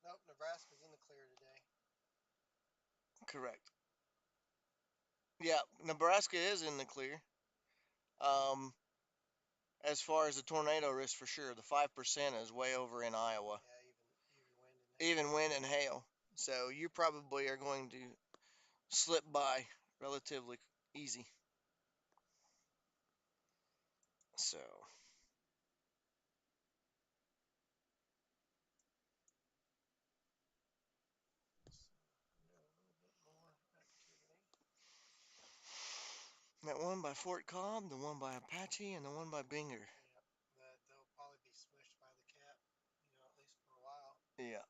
nope. Nebraska's in the clear today.
Correct. Yeah, Nebraska is in the clear. Um, as far as the tornado risk, for sure, the 5% is way over in Iowa.
Yeah,
even wind and hail. So you probably are going to slip by relatively easy. So. That one by Fort Cobb, the one by Apache, and the one by Binger.
Yeah, they'll probably be smushed by the cap, at least for a while.
Yeah.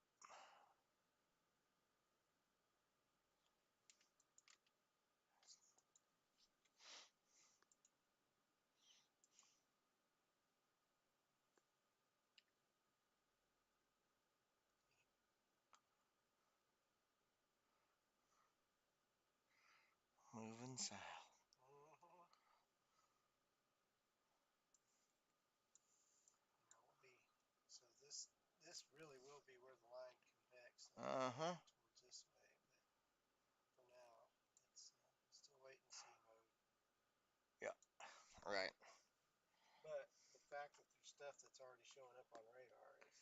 Moving south.
So this really will be where the line convects.
Uh-huh.
Towards this way, but for now, it's still wait and see mode.
Yeah. Right.
But the fact that there's stuff that's already showing up on radar is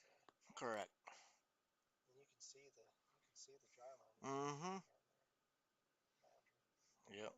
correct.
And you can see the dry line.
Mm-hmm. Yep.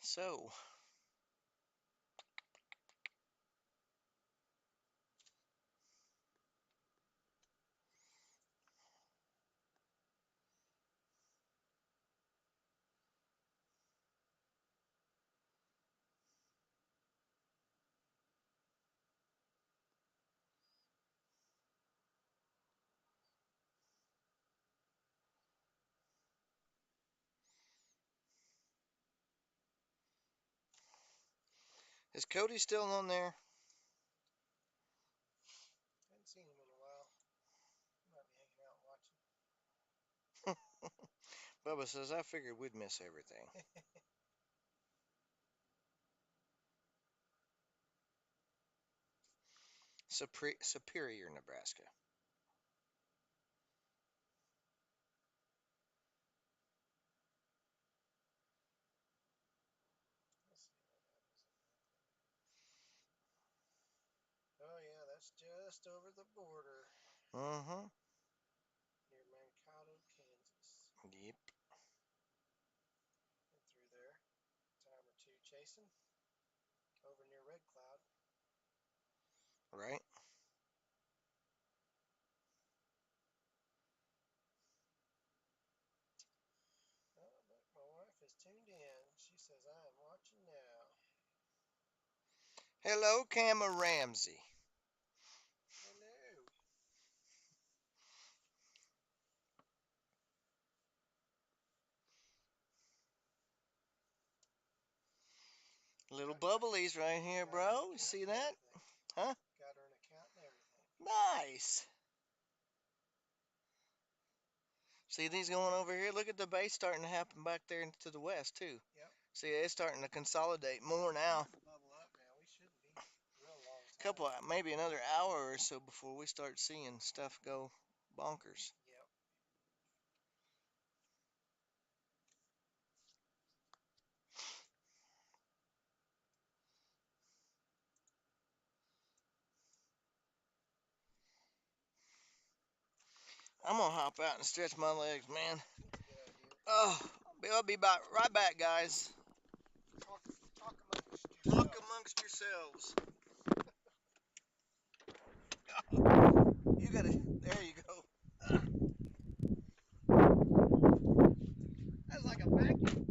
So, is Cody still on there?
Haven't seen him in a while. He might be hanging out watching.
Bubba says, I figured we'd miss everything. Superior, Nebraska.
Oh yeah, that's just over the border.
Mm-hmm.
Near Mankato, Kansas.
Yep.
Been through there a time or two chasing Jason, over near Red Cloud.
Right?
Oh, look, my wife is tuned in. She says, I am watching now.
Hello, Camera Ramsey.
Hello.
Little bubblies right here, bro. You see that? Huh?
Got her an account and everything.
Nice. See these going over here? Look at the base starting to happen back there to the west, too.
Yep.
See, it's starting to consolidate more now.
Bubble up now. We shouldn't be real long time.
Couple, maybe another hour or so before we start seeing stuff go bonkers.
Yep.
I'm gonna hop out and stretch my legs, man.
Good idea.
Oh, I'll be right back, guys.
Talk amongst
Talk
yourselves.
amongst yourselves. You gotta. There you go.
That's like a vacuum.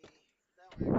See, that way.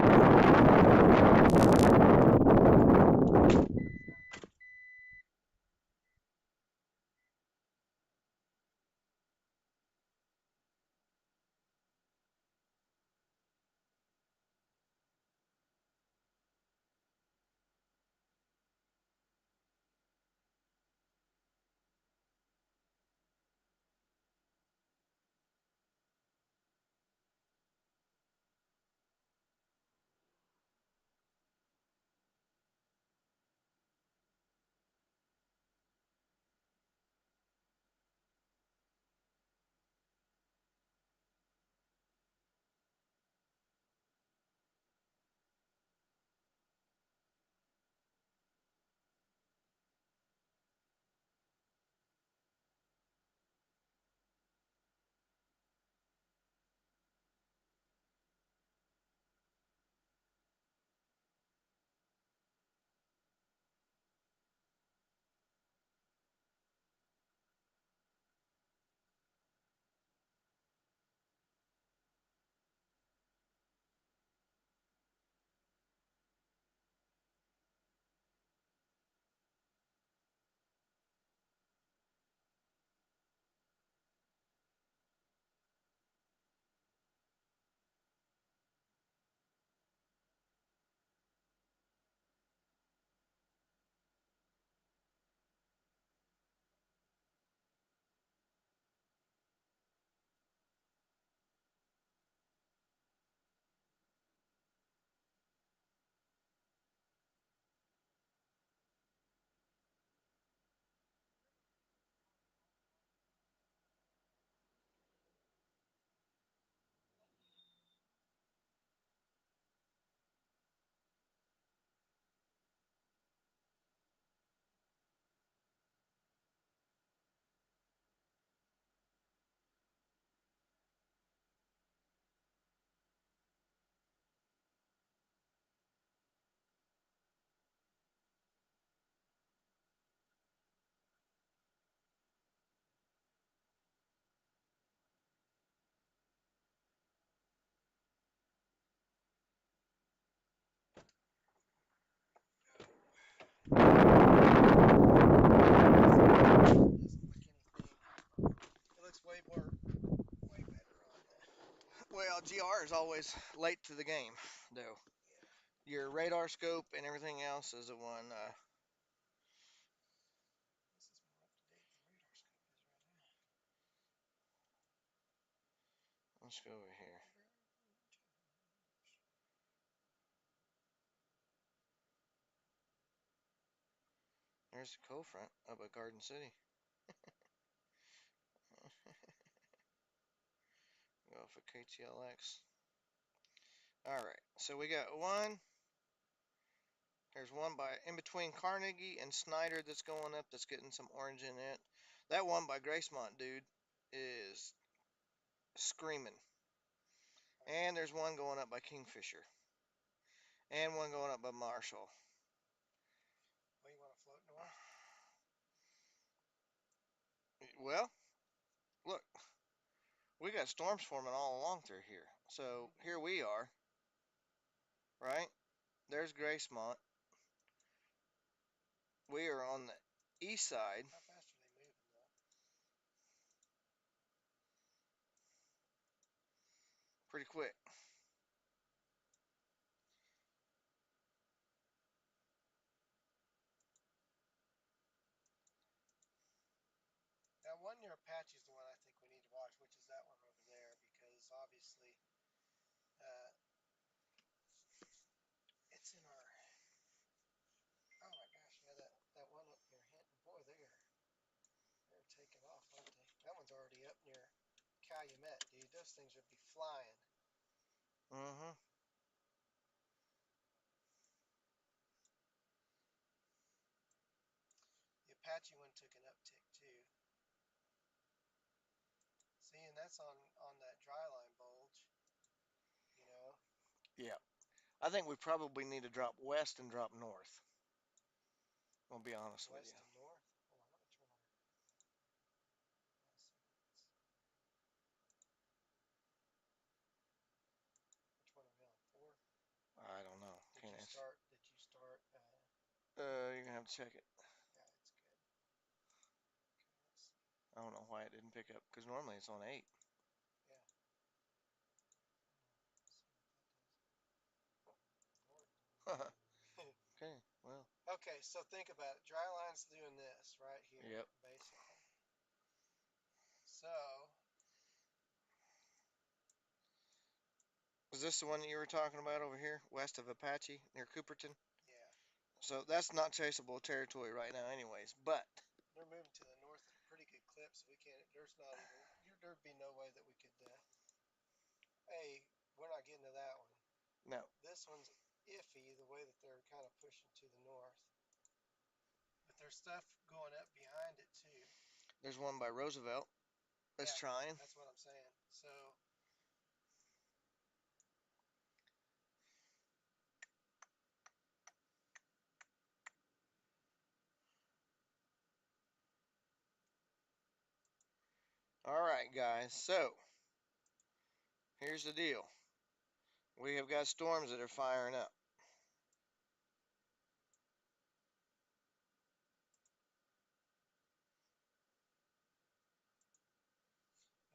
Doesn't look anything. It looks way better on the.
Well, GR is always late to the game, though. Your radar scope and everything else is the one.
This is more up to date than radar scope is right now.
Let's go over here. There's the cold front up at Garden City. Go for KTLX. All right, so we got one. There's one by in between Carnegie and Snyder that's going up that's getting some orange in it. That one by Gracemont, dude, is screaming. And there's one going up by Kingfisher. And one going up by Marshall.
Well, you want to float north?
Well, look, we got storms forming all along through here. So here we are, right? There's Gracemont. We are on the east side.
How fast are they moving though?
Pretty quick.
That one near Apache is the one I think we need to watch, which is that one over there, because obviously it's in our. Oh my gosh, yeah, that one up near Hinton, boy, they're taking off, aren't they? That one's already up near Calumet, dude. Those things would be flying.
Mm-hmm.
The Apache one took an uptick too. See, and that's on that dry line bulge. You know.
Yeah. I think we probably need to drop west and drop north. I'll be honest with
West
you.
and north. Hold on, let me turn on. Which one are we on?
You're gonna have to check it.
Yeah, it's good. Okay, let's see.
I don't know why it didn't pick up, because normally it's on 8.
Yeah.
Okay, well.
Okay, so think about it. Dry line's doing this right here,
Yep.
basically. So,
Is this the one that you were talking about over here, west of Apache, near Cooperton?
yeah,
So that's not traceable territory right now, anyways. But
they're moving to the north at a pretty good clip, so we can't. There's not even. There'd be no way that we could. Hey, we're not getting to that one.
no,
This one's iffy the way that they're kind of pushing to the north. But there's stuff going up behind it too.
there's one by Roosevelt that's
Yeah,
trying.
that's what I'm saying. So,
All right, guys. So here's the deal. We have got storms that are firing up.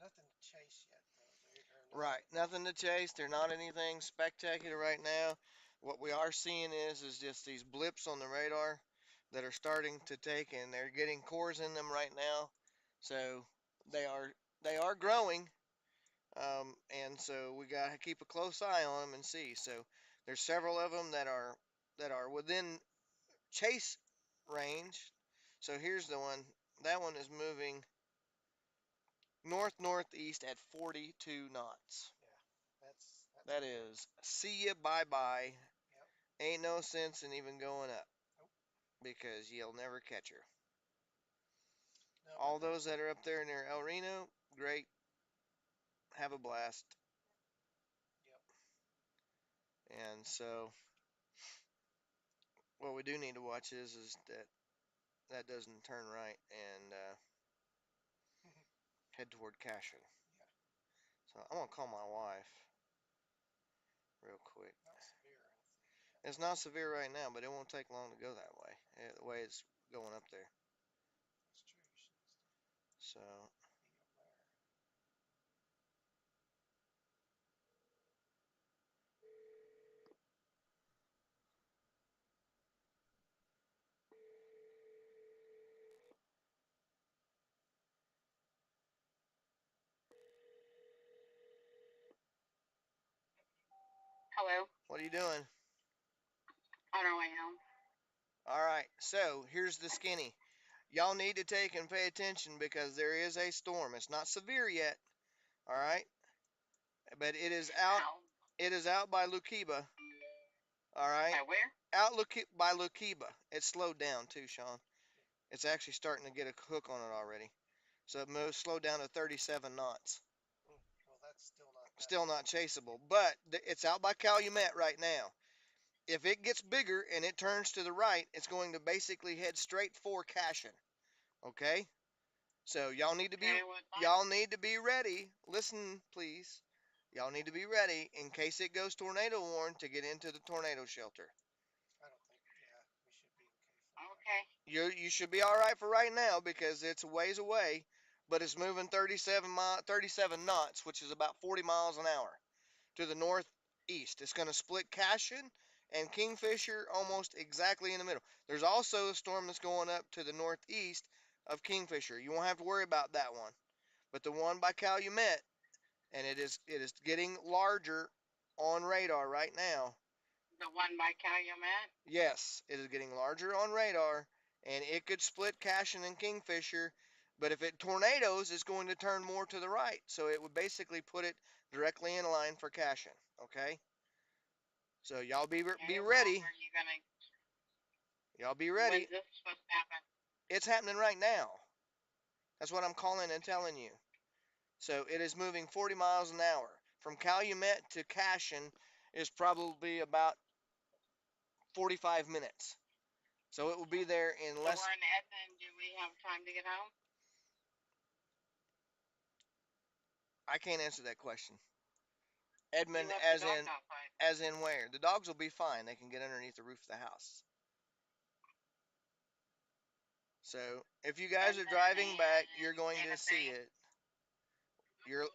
nothing to chase yet, though.
Right, nothing to chase. They're not anything spectacular right now. What we are seeing is just these blips on the radar that are starting to take, and they're getting cores in them right now. So they are they are growing, and so we gotta keep a close eye on them and see. So there's several of them that are within chase range. So here's the one. That one is moving north northeast at 42 knots.
Yeah, that's
That is, see ya, bye bye.
Yep.
Ain't no sense in even going up
Nope.
because you'll never catch her.
No,
All those that are up there near El Reno, great. Have a blast.
Yep.
And so, what we do need to watch is that that doesn't turn right and head toward Cashin.
Yeah.
So I'm gonna call my wife real quick.
Not severe or anything.
It's not severe right now, but it won't take long to go that way. The way it's going up there.
That's true. She needs
So
to be aware.
Hello,
what are you doing?
on our way home.
All right. So here's the skinny. Y'all need to take and pay attention because there is a storm. It's not severe yet. All right. But it is out.
How?
It is out by Lukiba. All right.
By where?
Out by Lukiba. It's slowed down too, Sean. It's actually starting to get a hook on it already. So it moves slowed down to 37 knots.
Well, that's still not.
Still not chaseable, but it's out by Calumet right now. If it gets bigger and it turns to the right, it's going to basically head straight for Cashin. Okay? So y'all need to be ready. Listen, please. Y'all need to be ready in case it goes tornado warn to get into the tornado shelter.
I don't think. Yeah, we should be okay.
Okay.
You should be all right for right now because it's a ways away, but it's moving 37 knots, which is about 40 miles an hour to the northeast. It's going to split Cashin and Kingfisher almost exactly in the middle. There's also a storm that's going up to the northeast of Kingfisher. You won't have to worry about that one. But the one by Calumet, and it is getting larger on radar right now.
The one by Calumet?
Yes, it is getting larger on radar, and it could split Cashin and Kingfisher. But if it tornadoes, it's going to turn more to the right. So it would basically put it directly in line for Cashin. Okay? So y'all be
Okay,
ready.
Well, are you gonna?
Y'all be ready.
When's this supposed to happen?
It's happening right now. That's what I'm calling and telling you. So it is moving 40 miles an hour. From Calumet to Cashin is probably about 45 minutes. So it will be there in
So
less.
we're in Edmond. Do we have time to get home?
I can't answer that question.
You
Edmond,
left
as
the dogs
in
outside.
as in where? The dogs will be fine. They can get underneath the roof of the house. So if you guys are driving back, you're going to see it. You're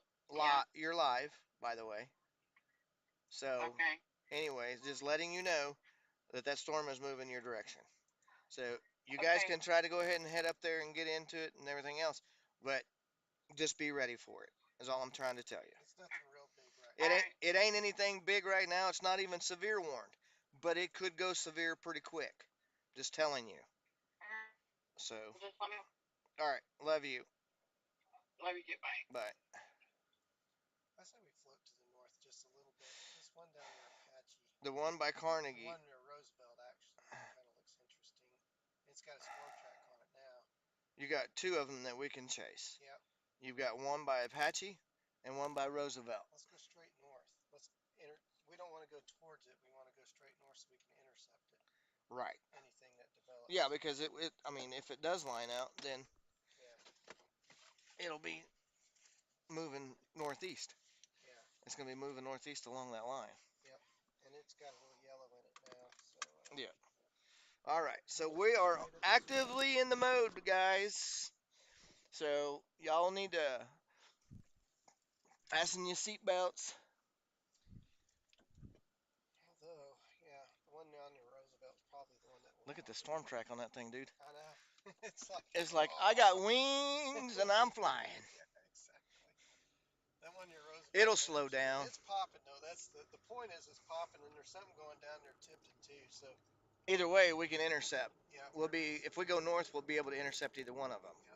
you're live, by the way. So,
Okay.
anyways, just letting you know that that storm is moving your direction. So you guys
Okay.
can try to go ahead and head up there and get into it and everything else, but just be ready for it. Is all I'm trying to tell you.
It's nothing real big right
Alright.
It ain't anything big right now. It's not even severe warned, but it could go severe pretty quick. Just telling you. So,
Just let me
all right, love you.
let me get by.
Bye.
I say we float to the north just a little bit. This one down near Apache,
The one by
the
Carnegie.
one near Roosevelt, actually, kind of looks interesting. It's got a slow track on it now.
You got two of them that we can chase.
Yep.
You've got one by Apache and one by Roosevelt.
Let's go straight north. We don't want to go towards it. We want to go straight north so we can intercept it.
Right.
Anything that develops.
Yeah, because I mean, if it does line out, then
Yeah.
it'll be moving northeast.
Yeah.
It's going to be moving northeast along that line.
Yep. And it's got a little yellow in it now. So.
Yeah. All right. So we are actively in the mode, guys. So y'all need to fasten your seatbelts.
Although, yeah, the one down near Roosevelt's probably the one that.
Look at the storm track on that thing, dude.
I know.
It's like I got wings and I'm flying.
Yeah, exactly. That one near Roosevelt.
It'll slow down.
It's popping though. That's the point is it's popping and there's something going down there tipped it too. So
Either way, we can intercept.
yeah.
We'll be if we go north, we'll be able to intercept either one of them.
Yep.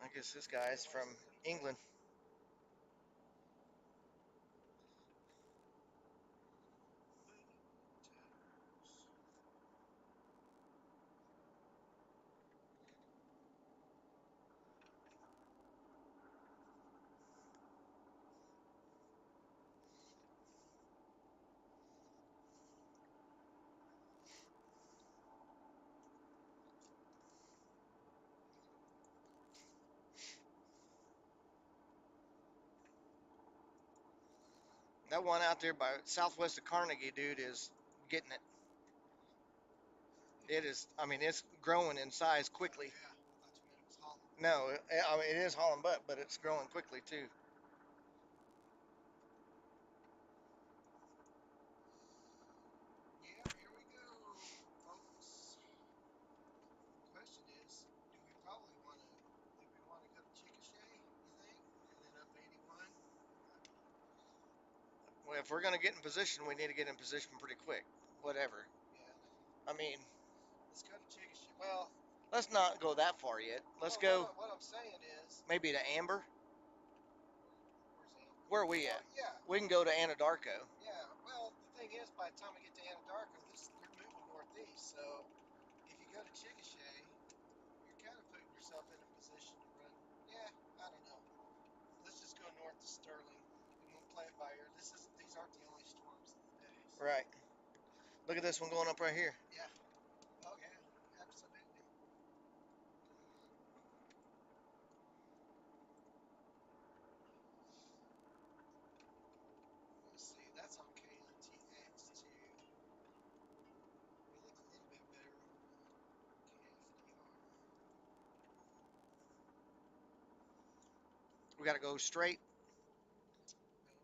I guess this guy's from England. That one out there by southwest of Carnegie, dude, is getting it. It is. I mean, it's growing in size quickly.
Yeah. I thought you meant it was Holland.
No, I mean it is hauling butt, but it's growing quickly too.
Yeah, here we go, folks. The question is, do we want to go to Chickasha, you think? And then up 81?
Well, if we're gonna get in position, we need to get in position pretty quick. Whatever.
Yeah.
I mean,
Let's go to Chickasha. Well,
let's not go that far yet. Let's go
What I'm saying is,
maybe to Amber.
where's Amber?
Where are we at?
Yeah.
We can go to Anadarko.
Yeah. Well, the thing is, by the time we get to Anadarko, they're moving northeast. So if you go to Chickasha, you're kind of putting yourself in a position to run. Yeah, I don't know. Let's just go north to Sterling, and we'll play it by ear. These aren't the only storms of the day. So.
Right. Look at this one going up right here.
Yeah. Oh yeah. Absolutely. Let's see. That's on KLTX too. It looks a little bit better on KFDR.
We got to go straight.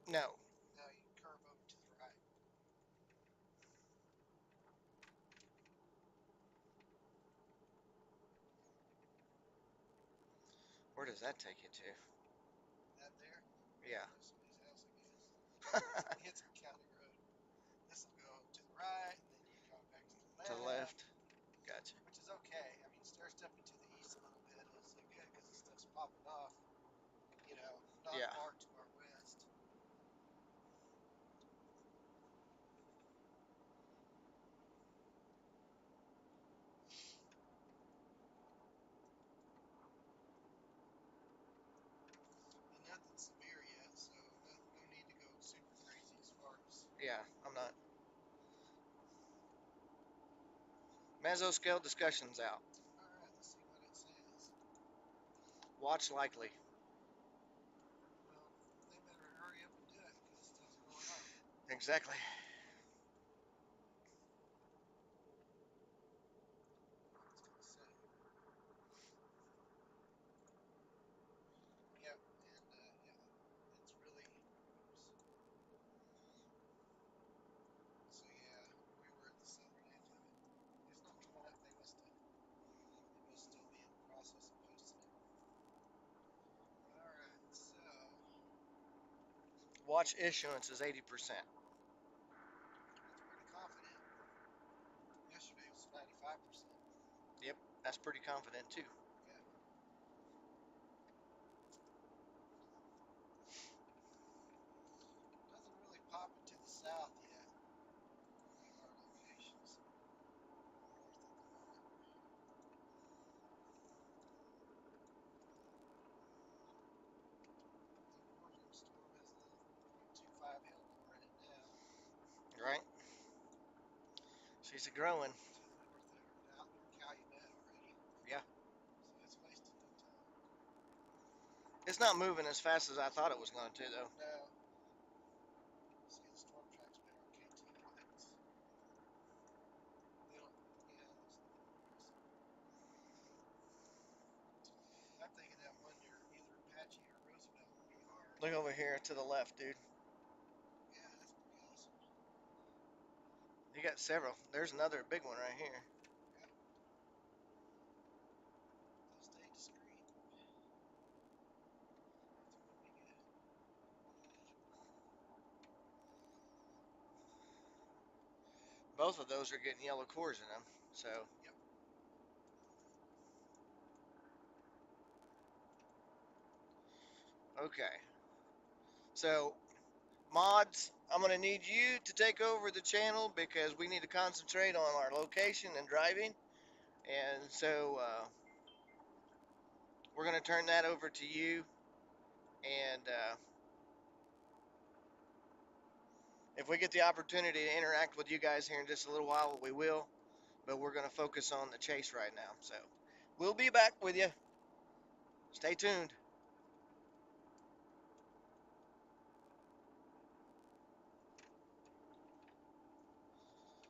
No.
Now you curve over to the right.
Where does that take you to?
That there?
Yeah.
That's somebody's house, I guess. It's a county road. This will go to the right, and then you drop back to the left.
To the left. Gotcha.
Which is okay. I mean, stair stepping to the east a little bit is good because the stuff's popping off. You know, not
Yeah.
far to our west. And nothing severe yet, so no need to go super crazy as far as.
Yeah, I'm not. Mesoscale discussions out.
Alright, let's see what it says.
Watch likely.
Well, they better hurry up and do it because stuff's going on.
Exactly. watch issuance is 80%.
That's pretty confident. Yesterday was 95%.
Yep, that's pretty confident too.
Yeah. Nothing really popping to the south yet at our locations. North at the moment. The northern storm has a little 1.25 helper in it now.
Right? She's a growing.
To the north out near Calumet already.
Yeah.
So it's wasting no time.
It's not moving as fast as I thought it was going to, though.
No. See the storm tracks been on KT Plains. They don't. Yeah, it looks like I'm thinking that one near either Apache or Roosevelt would be hard.
Look over here to the left, dude.
Yeah, that's pretty awesome.
You got several. There's another big one right here.
Yeah. They'll stay discreet. That's would be good.
Both of those are getting yellow cores in them. So.
Yep.
Okay. So, mods, I'm going to need you to take over the channel because we need to concentrate on our location and driving. And so, we're going to turn that over to you. And if we get the opportunity to interact with you guys here in just a little while, we will. But we're going to focus on the chase right now. So, we'll be back with you. Stay tuned.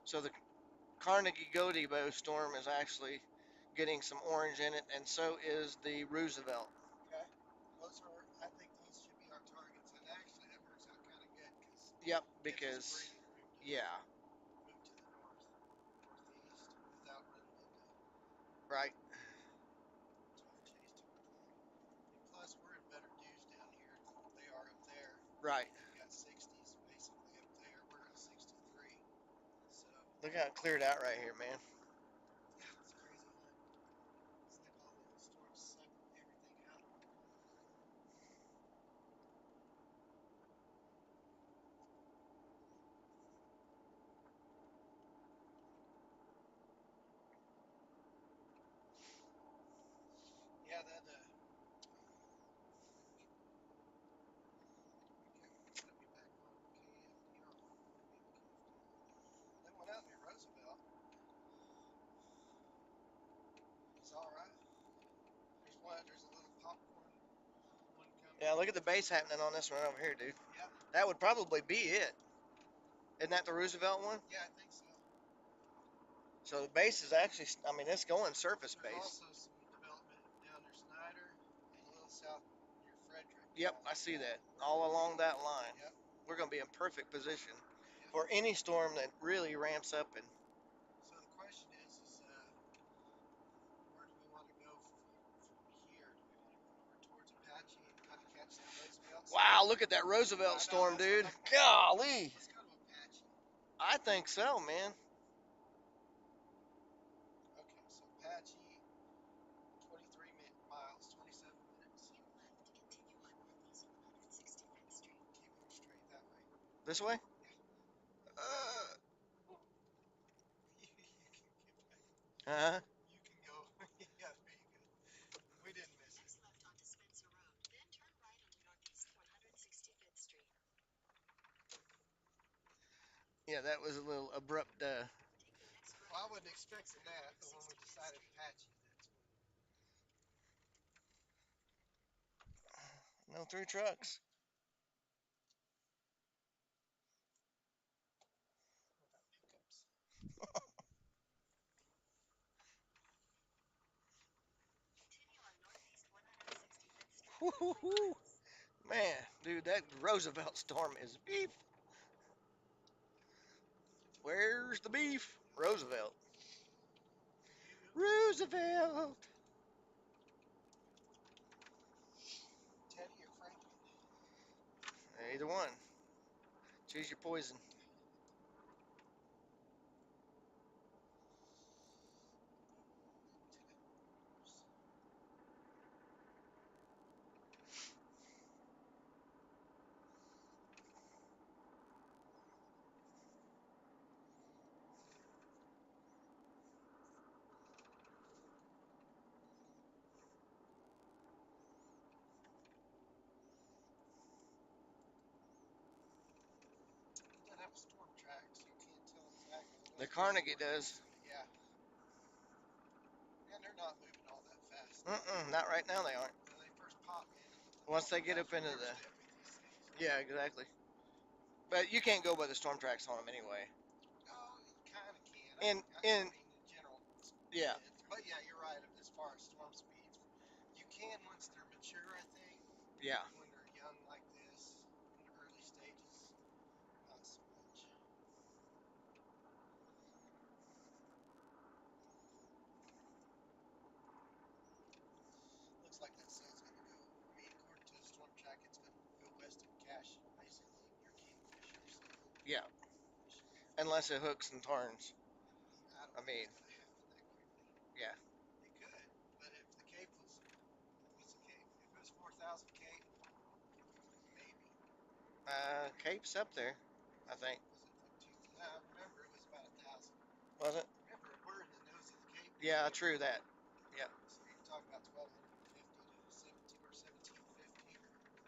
So the Carnegie Gotebo storm is actually getting some orange in it, and so is the Roosevelt.
Okay. Those are. I think those should be our targets, and actually that works out kind of good because.
Yep,
Gives us
because
breathing room to
yeah,
move to the northeast without running into
right,
tough chase territory. And plus, we're in better dews down here than they are up there.
right.
They've got 60s basically up there. We're at 63. So
Look how it cleared out right here, man.
yeah, it's crazy, huh? It's like all the storms suck everything out. Yeah, that put me back on KFDR. Maybe on KFDR. That went out near Roosevelt. It's all right. There's one. There's a little popcorn one coming.
Yeah, look at the base happening on this one over here, dude.
Yeah.
That would probably be it. Isn't that the Roosevelt one?
Yeah, I think so.
So the base is actually, I mean, it's going surface
There's
base.
also some development down near Snyder and a little south near Frederick.
Yep, I see that. All along that line.
Yep.
We're going to be in perfect position
Yep.
for any storm that really ramps up. And
So the question is where do we want to go from here? Do we want to go over towards Apache and kind of catch that Roosevelt?
wow, look at that Roosevelt storm, dude. Golly.
Let's go to Apache.
I think so, man.
Okay, so Apache, 23 miles, 27 minutes. Keep going straight that way.
This way?
Yeah. You can get back.
Uh-huh.
You can go. Yeah, there you go. We didn't miss it.
Yeah, that was a little abrupt.
Well, I wasn't expecting that, but when we decided Apache, that's when.
No through trucks.
Pickups.
Woo-hoo-hoo. Man, dude, that Roosevelt storm is beef. Where's the beef? Roosevelt. Roosevelt.
Teddy or Franklin?
Either one. Choose your poison.
He doesn't have a storm track, so you can't tell exactly.
The Carnegie does.
Yeah. And they're not moving all that fast.
Not right now. They aren't.
When they first pop, man.
Once they get up into the. Yeah, exactly. But you can't go by the storm tracks on them anyway.
Oh, you kind of can.
In
I mean, in general.
yeah.
But yeah, you're right. As far as storm speeds, you can once they're mature, I think.
Yeah.
When they're young like this, in the early stages, not so much. Looks like that cell's going to go. I mean, according to the storm track, it's going to go west of Cache, basically, near Kingfisher. So
Yeah.
it should be
Unless it hooks and turns.
I don't
I
think
mean.
it's going to happen that quickly.
Yeah.
It could, but if the cape was, what's the cape? If it was 4,000 cape, maybe.
Cape's up there, I think.
Was it two? I remember it was about 1,000.
Was it?
Remember, we're in the nose of the cape.
Yeah, true that. Yep.
So you're talking about 1,250 to 17 or 1,750.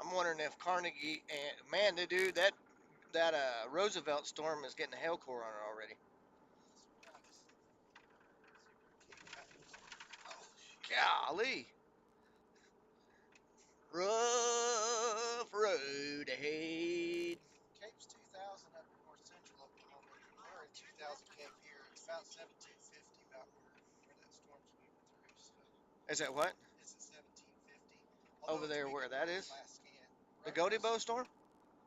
I'm wondering if Carnegie and man, the dude that Roosevelt storm is getting a hail core on it already.
Surprise. Oh,
Golly. Rough road ahead.
Cape's 2,000 up in north central Oklahoma. We're in 2,000 Cape here. It's about 1,750 about where that storm's moving through. So
Is that what?
it's at 1,750.
Over there where that is?
Last scan.
The Godibo storm?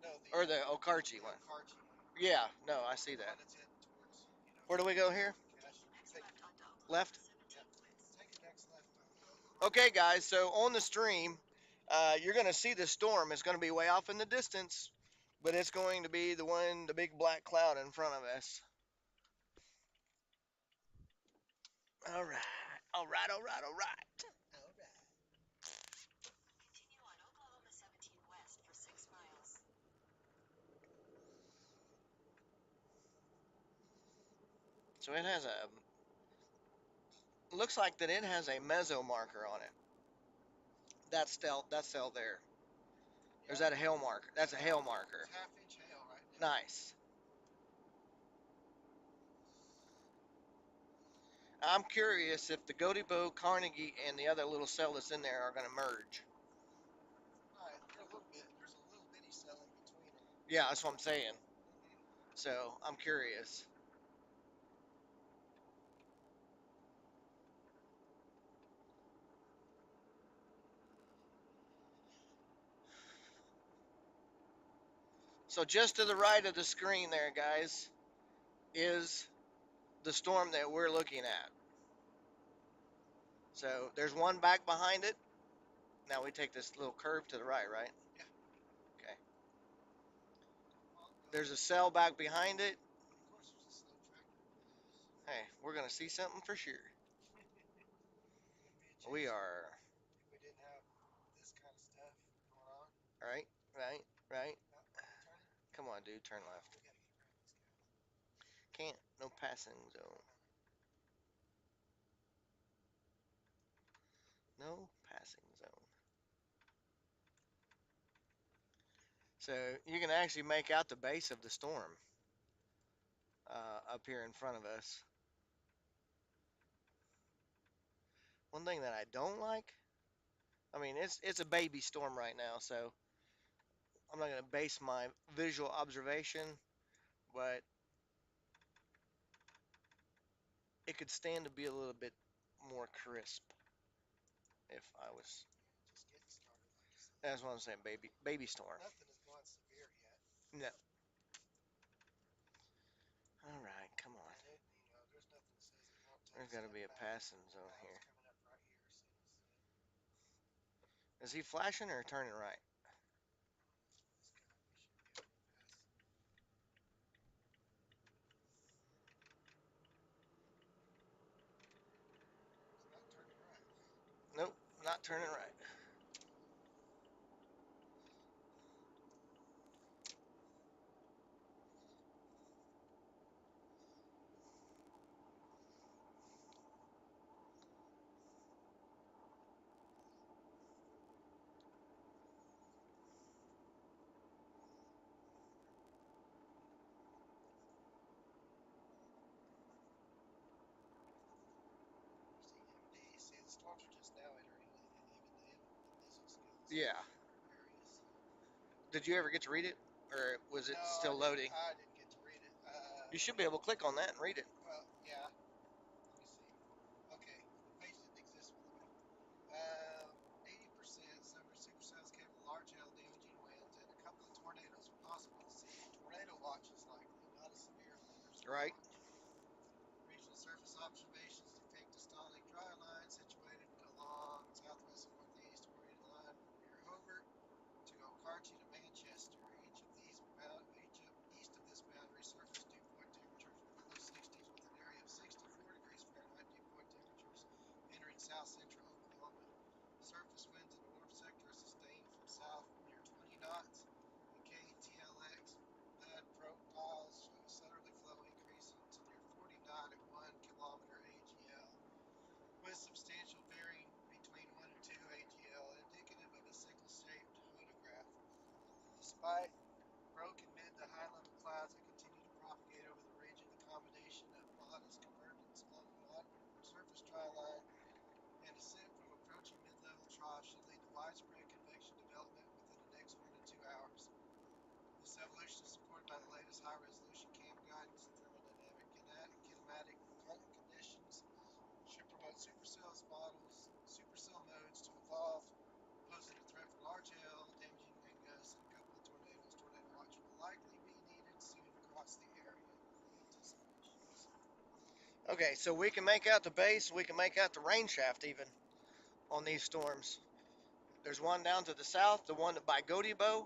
No,
Or the Okarche one?
Okarche one.
Yeah, no, I see
The
that.
one that's heading towards,
Where do we go here? Left?
Yep. Take a next left.
Okay, guys, so on the stream, you're going to see the storm. It's going to be way off in the distance, but it's going to be the big black cloud in front of us. All right. All right, all right, all right.
All right.
Continue on Oklahoma 17 west for 6 miles.
So it has a looks like that it has a meso marker on it. That's cell there. Or is that a hail marker? That's a hail marker.
It's half-inch hail right now.
Nice. I'm curious if the Godibo, Carnegie, and the other little cell that's in there are going to merge.
Right, there's a little bitty cell in between them.
Yeah, that's what I'm saying. So I'm curious. So just to the right of the screen there, guys, is the storm that we're looking at. So there's one back behind it. Now we take this little curve to the right, right?
Yeah.
Okay. There's a cell back behind it.
Of course, there's a slow tractor.
Hey, we're going to see something for sure. We are.
If we didn't have this kind of stuff going on.
Right, right, right.
Turning.
Come on, dude, turn left.
We gotta get around these guys.
Can't. No passing zone. No passing zone. So you can actually make out the base of the storm up here in front of us. One thing that I don't like, I mean, it's a baby storm right now, so I'm not going to base my visual observation, but it could stand to be a little bit more crisp if I was.
Just getting started. Like I said.
That's what I'm saying, baby storm.
Nothing is going
No. All right, come on.
And it, you know, there's nothing that says it won't take.
There's got to be a passing zone
Now
here.
it's coming up right here. As soon as
Is he flashing or turning right?
this guy, we should be able to pass. He's not turning right.
Nope, not turning right.
See, MD. See, the storms are just now entering even the missile skills.
Yeah.
Areas.
Did you ever get to read it, or was it
No,
still loading?
I didn't get to read it.
You should be able to click on that and read it.
Well, yeah. Let me see. Okay, the page didn't exist when I 80% summer supercells cable, large hail, damaging winds, and a couple of tornadoes are possible. See, tornado watch is likely, not a severe thunderstorm
Right.
watch. Regional surface observations depict a stalling dry line situated along southwest and northeast oriented line from near Hobart to Okarche to Manchester. East of this boundary surface dew point temperatures below the 60s with an area of 64 degrees Fahrenheit dew point temperatures entering south central Oklahoma. Surface winds in the warm sector are sustained from south near 20 knots. The KTLX bud profiles show a southerly flow increasing to near 40 knot at 1 kilometer AGL, with substantial varying between 1 and 2 AGL, indicative of a sickle-shaped hodograph. Despite broken mid to high level clouds that continue to propagate over the region, the combination of modest convergence along the surface dry line and descent from approaching mid-level troughs should lead to widespread convection development within the next 1 to 2 hours. This evolution is supported by the latest high-resolution CAM guidance and thermodynamic kinematic conditions should promote supercell modes to evolve, posing a threat for large hail, damaging wind gusts, and a couple of tornadoes. Tornado watch will likely be needed soon across the area. Anticipations.
Okay, so we can make out the base, we can make out the rain shaft even on these storms. There's one down to the south, the one by Godibo,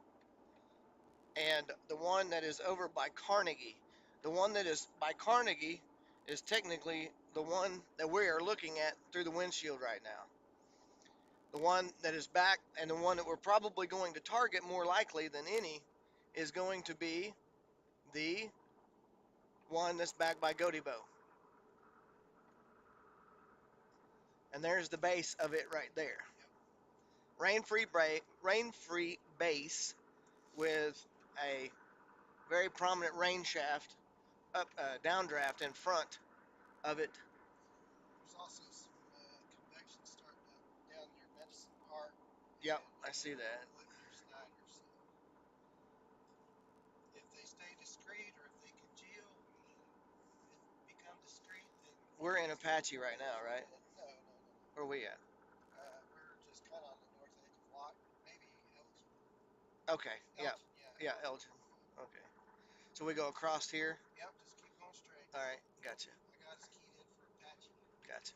and the one that is over by Carnegie. The one that is by Carnegie is technically the one that we are looking at through the windshield right now. The one that is back and the one that we're probably going to target more likely than any is going to be the one that's back by Godibo. And there's the base of it right there. Rain-free base with a very prominent rain shaft downdraft in front of it.
There's also some convection starting up down near Medicine Park.
Yep, I see that.
A little near Snyder. So if they stay discreet or if they congeal and become discreet, then
We're in Apache right now, right?
No.
Where are we at?
We're just kind of on the north edge of Lock, maybe Elgin.
Okay, yeah.
Elgin,
Yeah, Elgin. Okay. So we go across here?
Yep, just keep going straight.
All right, gotcha.
I got us keyed in for Apache.
Gotcha.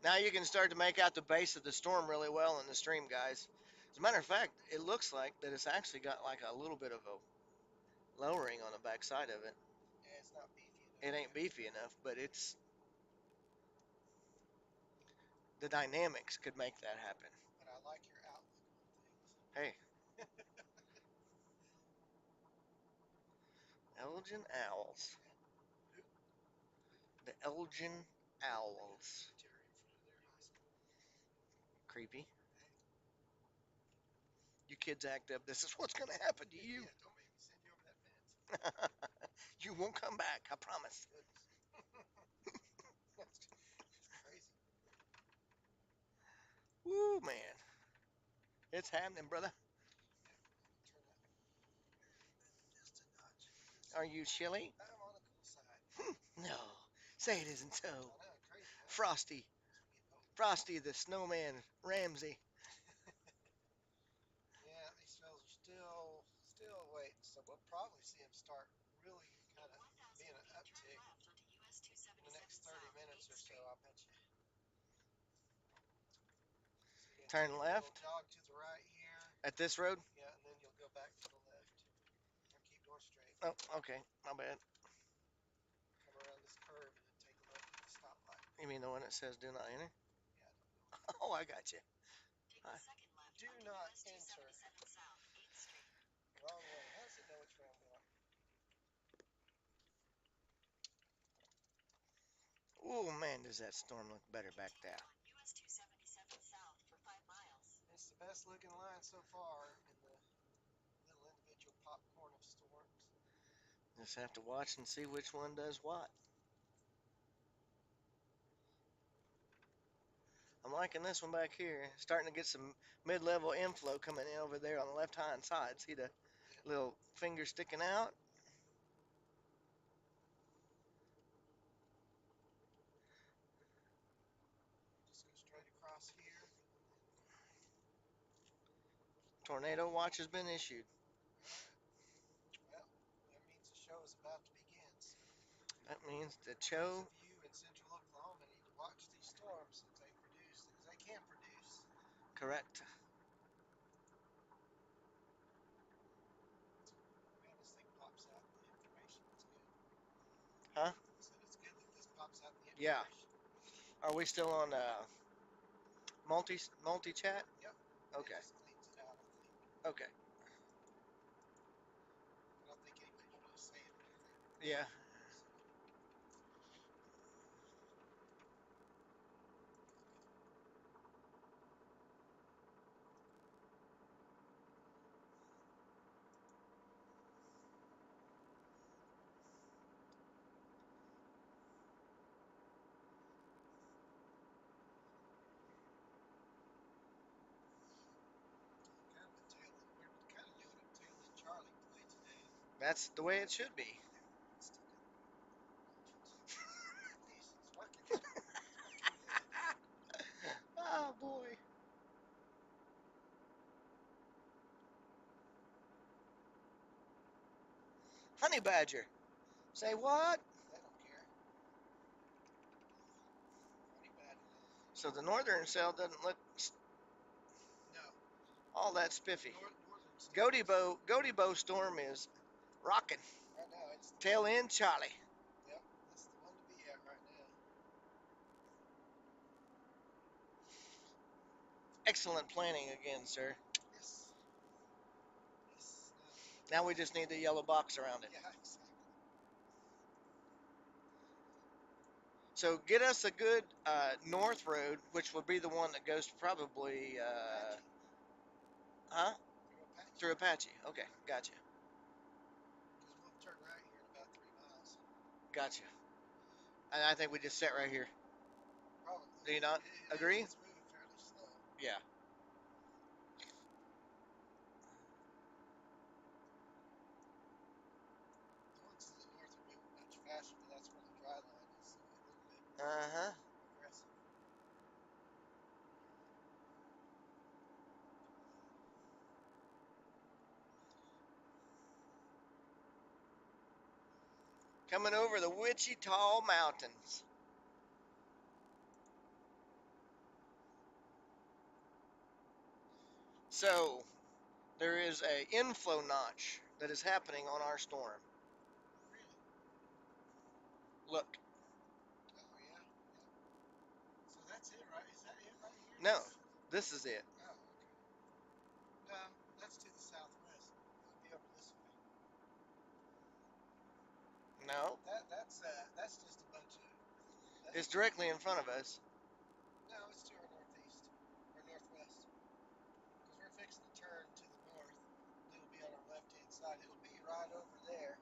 Now you can start to make out the base of the storm really well in the stream, guys. As a matter of fact, it looks like that it's actually got like a little bit of a lowering on the backside of it.
Yeah, it's not beefy enough.
It ain't beefy enough, but it's the dynamics could make that happen.
But I like your outlook on things.
Hey. Elgin Owls.
Who?
The Elgin Owls.
Cemetery in front of their high school.
Creepy. You kids act up. This is what's going to happen to you.
Yeah, don't make me send you over that fence.
You won't come back, I promise.
It's crazy.
Woo, man. It's happening, brother.
Turn that just a notch.
Are you chilly?
I'm on the cool side.
No. Say it isn't so.
I know, crazy. Huh?
Frosty. Frosty the Snowman Ramsey.
Yeah, these fellas So we'll probably see them start really kind of
1,000
being an
feet, turn
uptick
left onto US
in the
277
next 30
South,
minutes
8th
or so,
Street.
I bet you. So
Turn
you're gonna take a
left
little jog to the right here.
at this road.
Yeah, and then you'll go back to the left. Or keep going straight.
Oh, okay. My bad.
Come around this curve and then take a left at the stoplight.
You mean the one that says "Do not enter"?
Yeah, don't go.
Oh, I got you.
Take
Hi.
the second left
Do
onto
not
US
enter.
277 South, 8th Street.
Wrong way. How does it know which way I'm going?
Oh man, does that storm look better back
Continue
there?
on US 277 South for 5 miles.
It's the best looking line so far in the little individual popcorn of storms.
Just have to watch and see which one does what. I'm liking this one back here. Starting to get some mid-level inflow coming in over there on the left-hand side. See the little finger sticking out?
Just go straight across here.
Tornado watch has been issued.
Well, that means the show is about to begin. So
That means the
those
Cho.
of you in central Oklahoma need to watch these storms as they produce, as they can produce.
Correct.
Man, this thing pops out the information. It's good.
Huh?
I said it's good that this pops out the
Yeah.
information.
Are we still on multi chat?
Yep.
Okay.
It just cleans it out, I think.
Okay.
I don't think anybody's really saying anything.
Yeah.
We're kind of doing a tail end Charlie play today.
That's the way it should be.
It's still got at least it's working. It's working good.
Oh boy. Honey badger. Say what?
They don't care. Honey badger.
So the northern cell doesn't look
No.
all that spiffy.
Northern
Goaty Bow storm is rocking.
right now it's
Tail end Charlie.
yep, that's the one to be at right now.
Excellent planning again, sir.
Yes. Yes.
Now we just need the yellow box around it.
Yeah, exactly.
So get us a good north road, which would be the one that goes probably,
Apache.
huh?
Through Apache.
Through Apache. Okay, gotcha.
Because we'll turn right here in about 3 miles.
Gotcha. And I think we just sit right here.
Probably.
Do you not agree?
It's moving fairly slow.
Yeah.
The ones to the north are moving much faster, but that's where the dry line is, so a little bit
Uh-huh.
aggressive.
Coming over the Wichita Mountains. So there is a inflow notch that is happening on our storm.
Really?
Look.
Oh, yeah. So that's it, right? Is that it right here?
No, this is it.
Oh, okay. No, that's to the southwest. It'll be over this way.
No,
That's just a bunch of. That's,
it's directly in front of us.
no, it's to our northeast or northwest. Because we're fixing to turn to the north. It'll be on our left-hand side. It'll be right over there.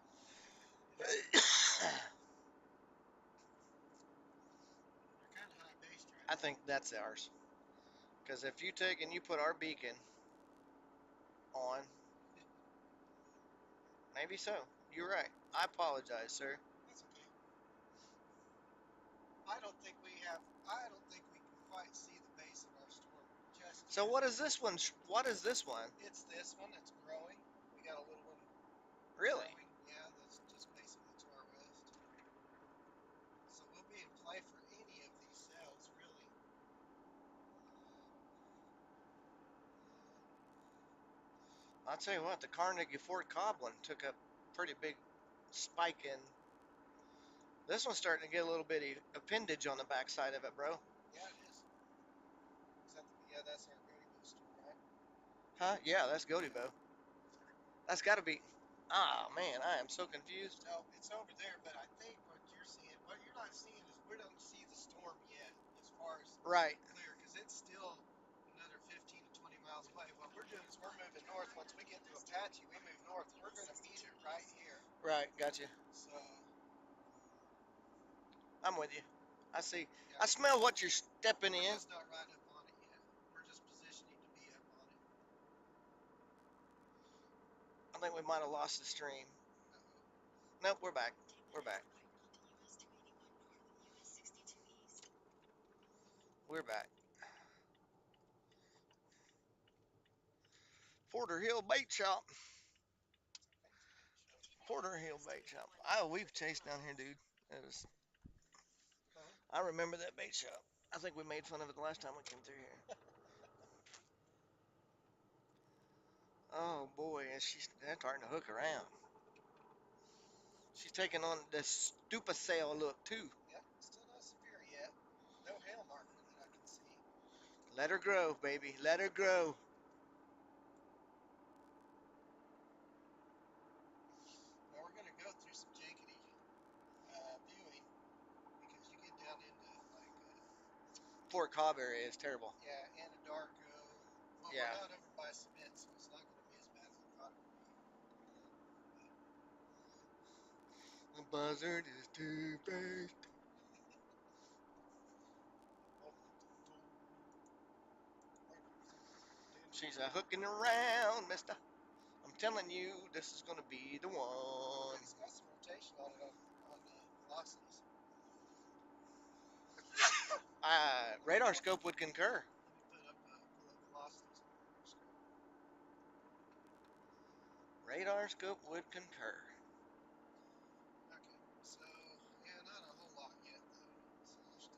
They're kind of high based right
I
now.
think that's ours. Because if you take and you put our beacon on, maybe so. You're right. I apologize, sir.
That's okay. I don't think we can quite see the base of our storm just
So
yet.
what is this one? What is this one?
It's this one that's growing. We got a little one
Really?
Yeah, that's just basically to our west. So we'll be in play for any of these cells, really.
I'll tell you what, the Carnegie Ford Cobb one took a pretty big spike in. This one's starting to get a little bitty appendage on the backside of it, bro.
Yeah, it is. Yeah, that's our Godibo store, right?
Huh? Yeah, that's Godibo. That's got to be. Ah, man, I am so confused.
No, it's over there, but I think what you're not seeing is we don't see the storm yet as far as
Right,
clear, because it's still another 15 to 20 miles away. What we're doing is we're moving north. Once we get through Apache, we move north. We're going to meet it right here.
right, gotcha.
So,
I'm with you. I see.
yeah,
I smell what you're stepping
we're
in.
just not right up on it yet. We're just positioning to be up on it.
I think we might have lost the stream.
Uh-oh.
Nope, we're back. We're back. We're back. Porter Hill Bait Shop. Porter Hill Bait Shop. We've chased down here, dude. It was.
Huh?
I remember that bait shop. I think we made fun of it the last time we came through here. Oh boy, they're starting to hook around. She's taking on the Stupacel look too.
Yeah, still not severe yet. No hail marker that I can see.
Let her grow, baby. Let her grow.
Now we're going to go through some jankety viewing, because you get down into like
Fort Cobb area is terrible.
yeah, Anadarko. Well,
Yeah.
we're not over by cement, so it's not going to be as bad as I thought it would be.
The buzzard is two-faced. She's a hooking around, mister. I'm telling you, this is going to be the one.
It's got some rotation on it on velocities.
Radar scope would concur.
Let me pull up velocities on the radar scope.
Radar scope would concur.
Okay, so yeah, not a whole lot yet though. So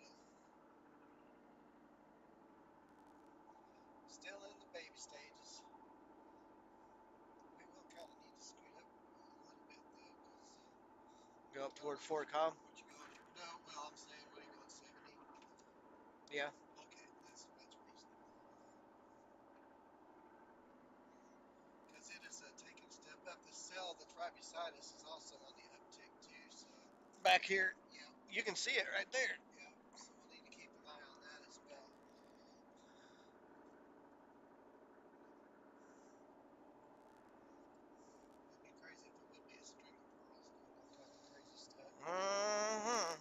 we're still in the baby stages. We will kind of need to scoot up a little bit though, because
Go up toward Fort Cobb.
what you going? No, well I'm saying what are you going 70?
Yeah.
Okay, that's reasonable. Because it is taking a step up. The cell that's right beside us is also on the uptick too. So
Back here,
yeah,
you can see it right there.
yeah. So we'll need to keep an eye on that as well. It'd be crazy if it would be a string of pearls doing all kinds of crazy stuff.
Mm-hmm.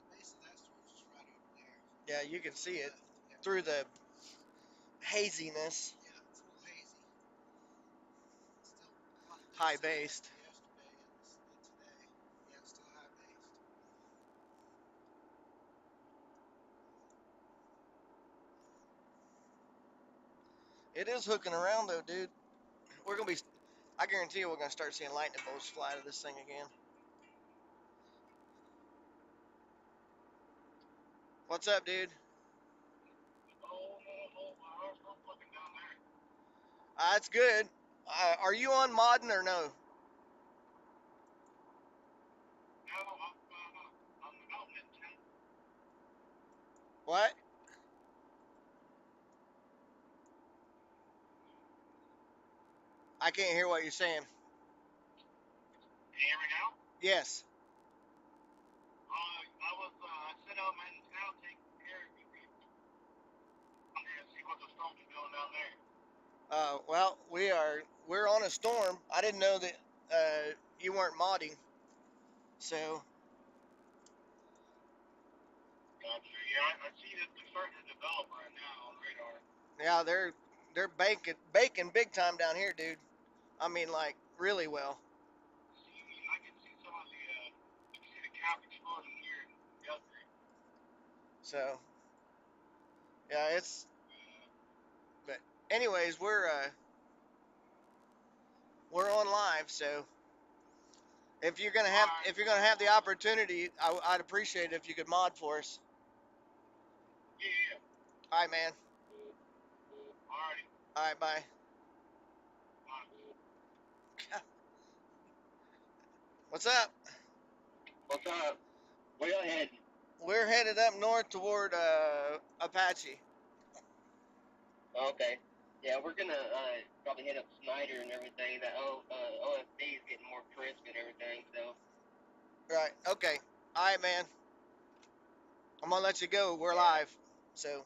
The base of that store is just right over there.
Yeah, you can see it
Yeah.
through the haziness.
Yeah, it's a little hazy. It's still a lot of days
High
similar
based.
to yesterday and today. Yeah, it's still high based.
It is hooking around though, dude. We're gonna be. I guarantee you, we're gonna start seeing lightning bolts fly to this thing again. What's up, dude?
Looking down there.
It's good. Are you on modding or no?
No, I'm out in 10.
What? I can't hear what you're saying.
Can you hear me now?
Yes.
I set out my antenna, taking care of you. I'm gonna see what the storm's doing down there.
Well, we're on a storm. I didn't know that you weren't modding. So
Gotcha. Yeah, I see that they're starting to develop right now on radar.
yeah, they're baking big time down here, dude. I mean, like really well.
See, I can
So yeah, it's. But anyways, we're on live, so
Alright.
if you're gonna have the opportunity, I'd appreciate it if you could mod for us.
Yeah.
All right, man.
Alrighty.
All right, bye. What's up?
What's up? Where y'all heading?
We're headed up north toward Apache.
Okay. Yeah, we're gonna probably hit up Snyder and everything. That OSD is getting more crisp and everything. So
Right. Okay. All right, man. I'm gonna let you go. We're
yeah.
live. So,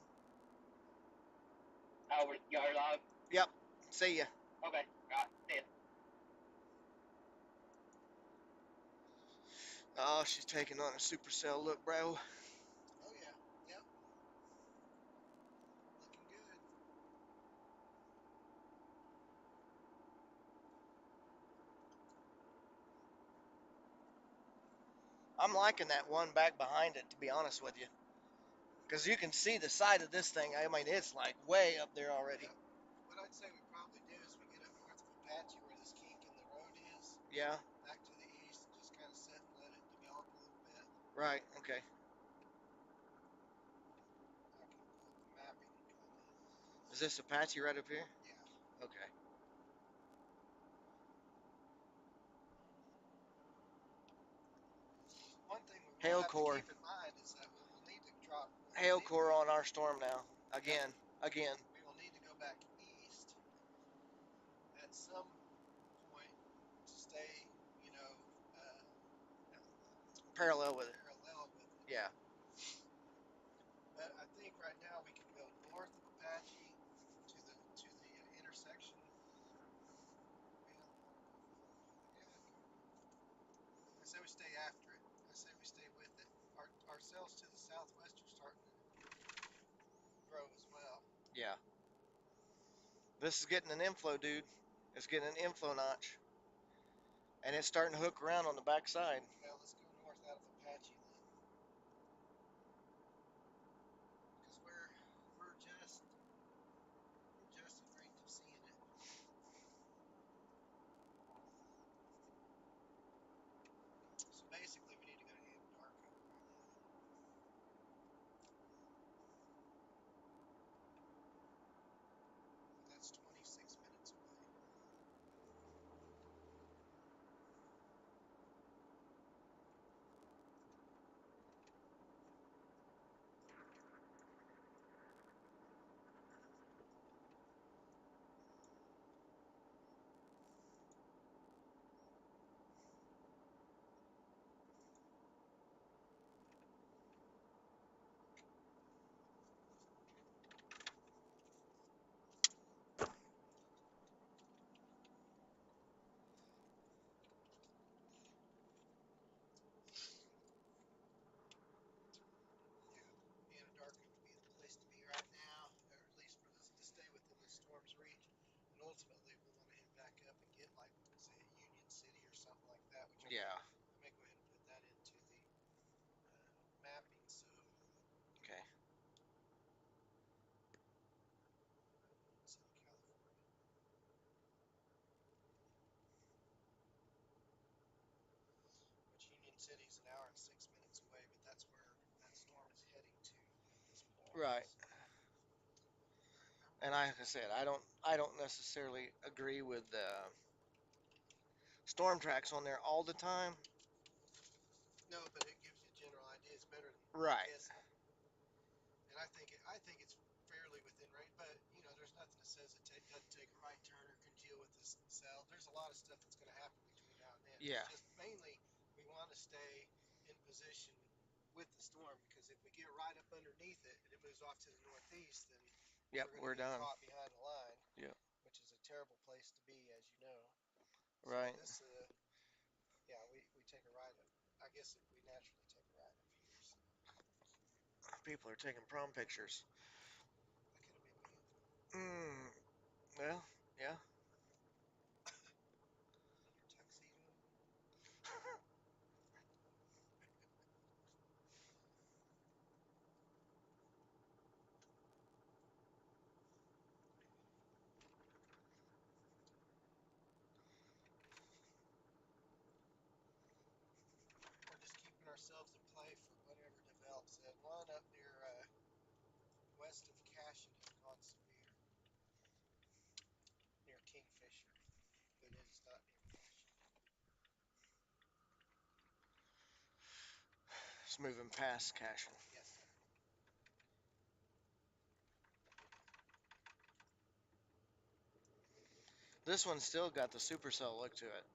Y'all are live.
yep. See ya.
Okay. Right. See ya.
Oh, she's taking on a supercell look, bro.
Oh yeah. Yep. Looking good.
I'm liking that one back behind it, to be honest with you, because you can see the side of this thing. I mean, it's like way up there already.
Yep. What I'd say we probably do is we get up north of Apache where this kink in the road is,
Yeah.
back to the east, and just kind of sit and let it develop a little bit.
Right. Okay.
I can pull up the mapping and kind of.
Is this Apache right up here?
Yeah.
Okay.
One thing we will
Hail
have to
core.
keep in mind is that we will need to drop.
Hail core on our storm now. Again. Again.
We will need to go back east at some point to stay, you know,
Parallel with it.
parallel with it.
Yeah.
But I think right now we can go north of Apache to the intersection. Well, yeah. I say we stay after it. I say we stay with it. Our cells to the southwest are starting to grow as well.
Yeah. This is getting an inflow, dude. It's getting an inflow notch. And it's starting to hook around on the backside.
Well, let's go north out of Apache then, because we're just in range of seeing it. So basically, we need to go to Anadarko. That's 26 minutes away. Yeah, Anadarko would be the place to be right now, or at least for this to stay within the storm's reach. And ultimately, we'll want to head back up and get, like, say, a Union City or something like that. Which
Yeah.
I may go ahead and put that into the mapping. So,
Okay.
Southern California. Which Union City is an hour and 6 minutes away, but that's where that storm is heading to at this point.
Right.
So,
And like I said, I don't necessarily agree with storm tracks on there all the time.
no, but it gives you a general idea. It's better than
Right.
guessing. And I think it's fairly within range. But you know, there's nothing that says it doesn't take a right turn or congeal with this cell. There's a lot of stuff that's going to happen between now and then.
Yeah.
It's just mainly we want to stay in position with the storm, because if we get right up underneath it and it moves off to the northeast, then
Yep,
we're going
we're
to get
done.
caught behind the line.
Yep.
Which is a terrible place to be, as you know.
Right.
So this, yeah, we take a ride. I guess we naturally take a ride up here. So
People are taking prom pictures.
that could have been me.
Well, yeah.
In your tuxedo. west of Cashion has gone severe, near Kingfisher, but it is not near Cashion.
It's moving past Cashion.
Yes, sir.
This one's still got the supercell look to it.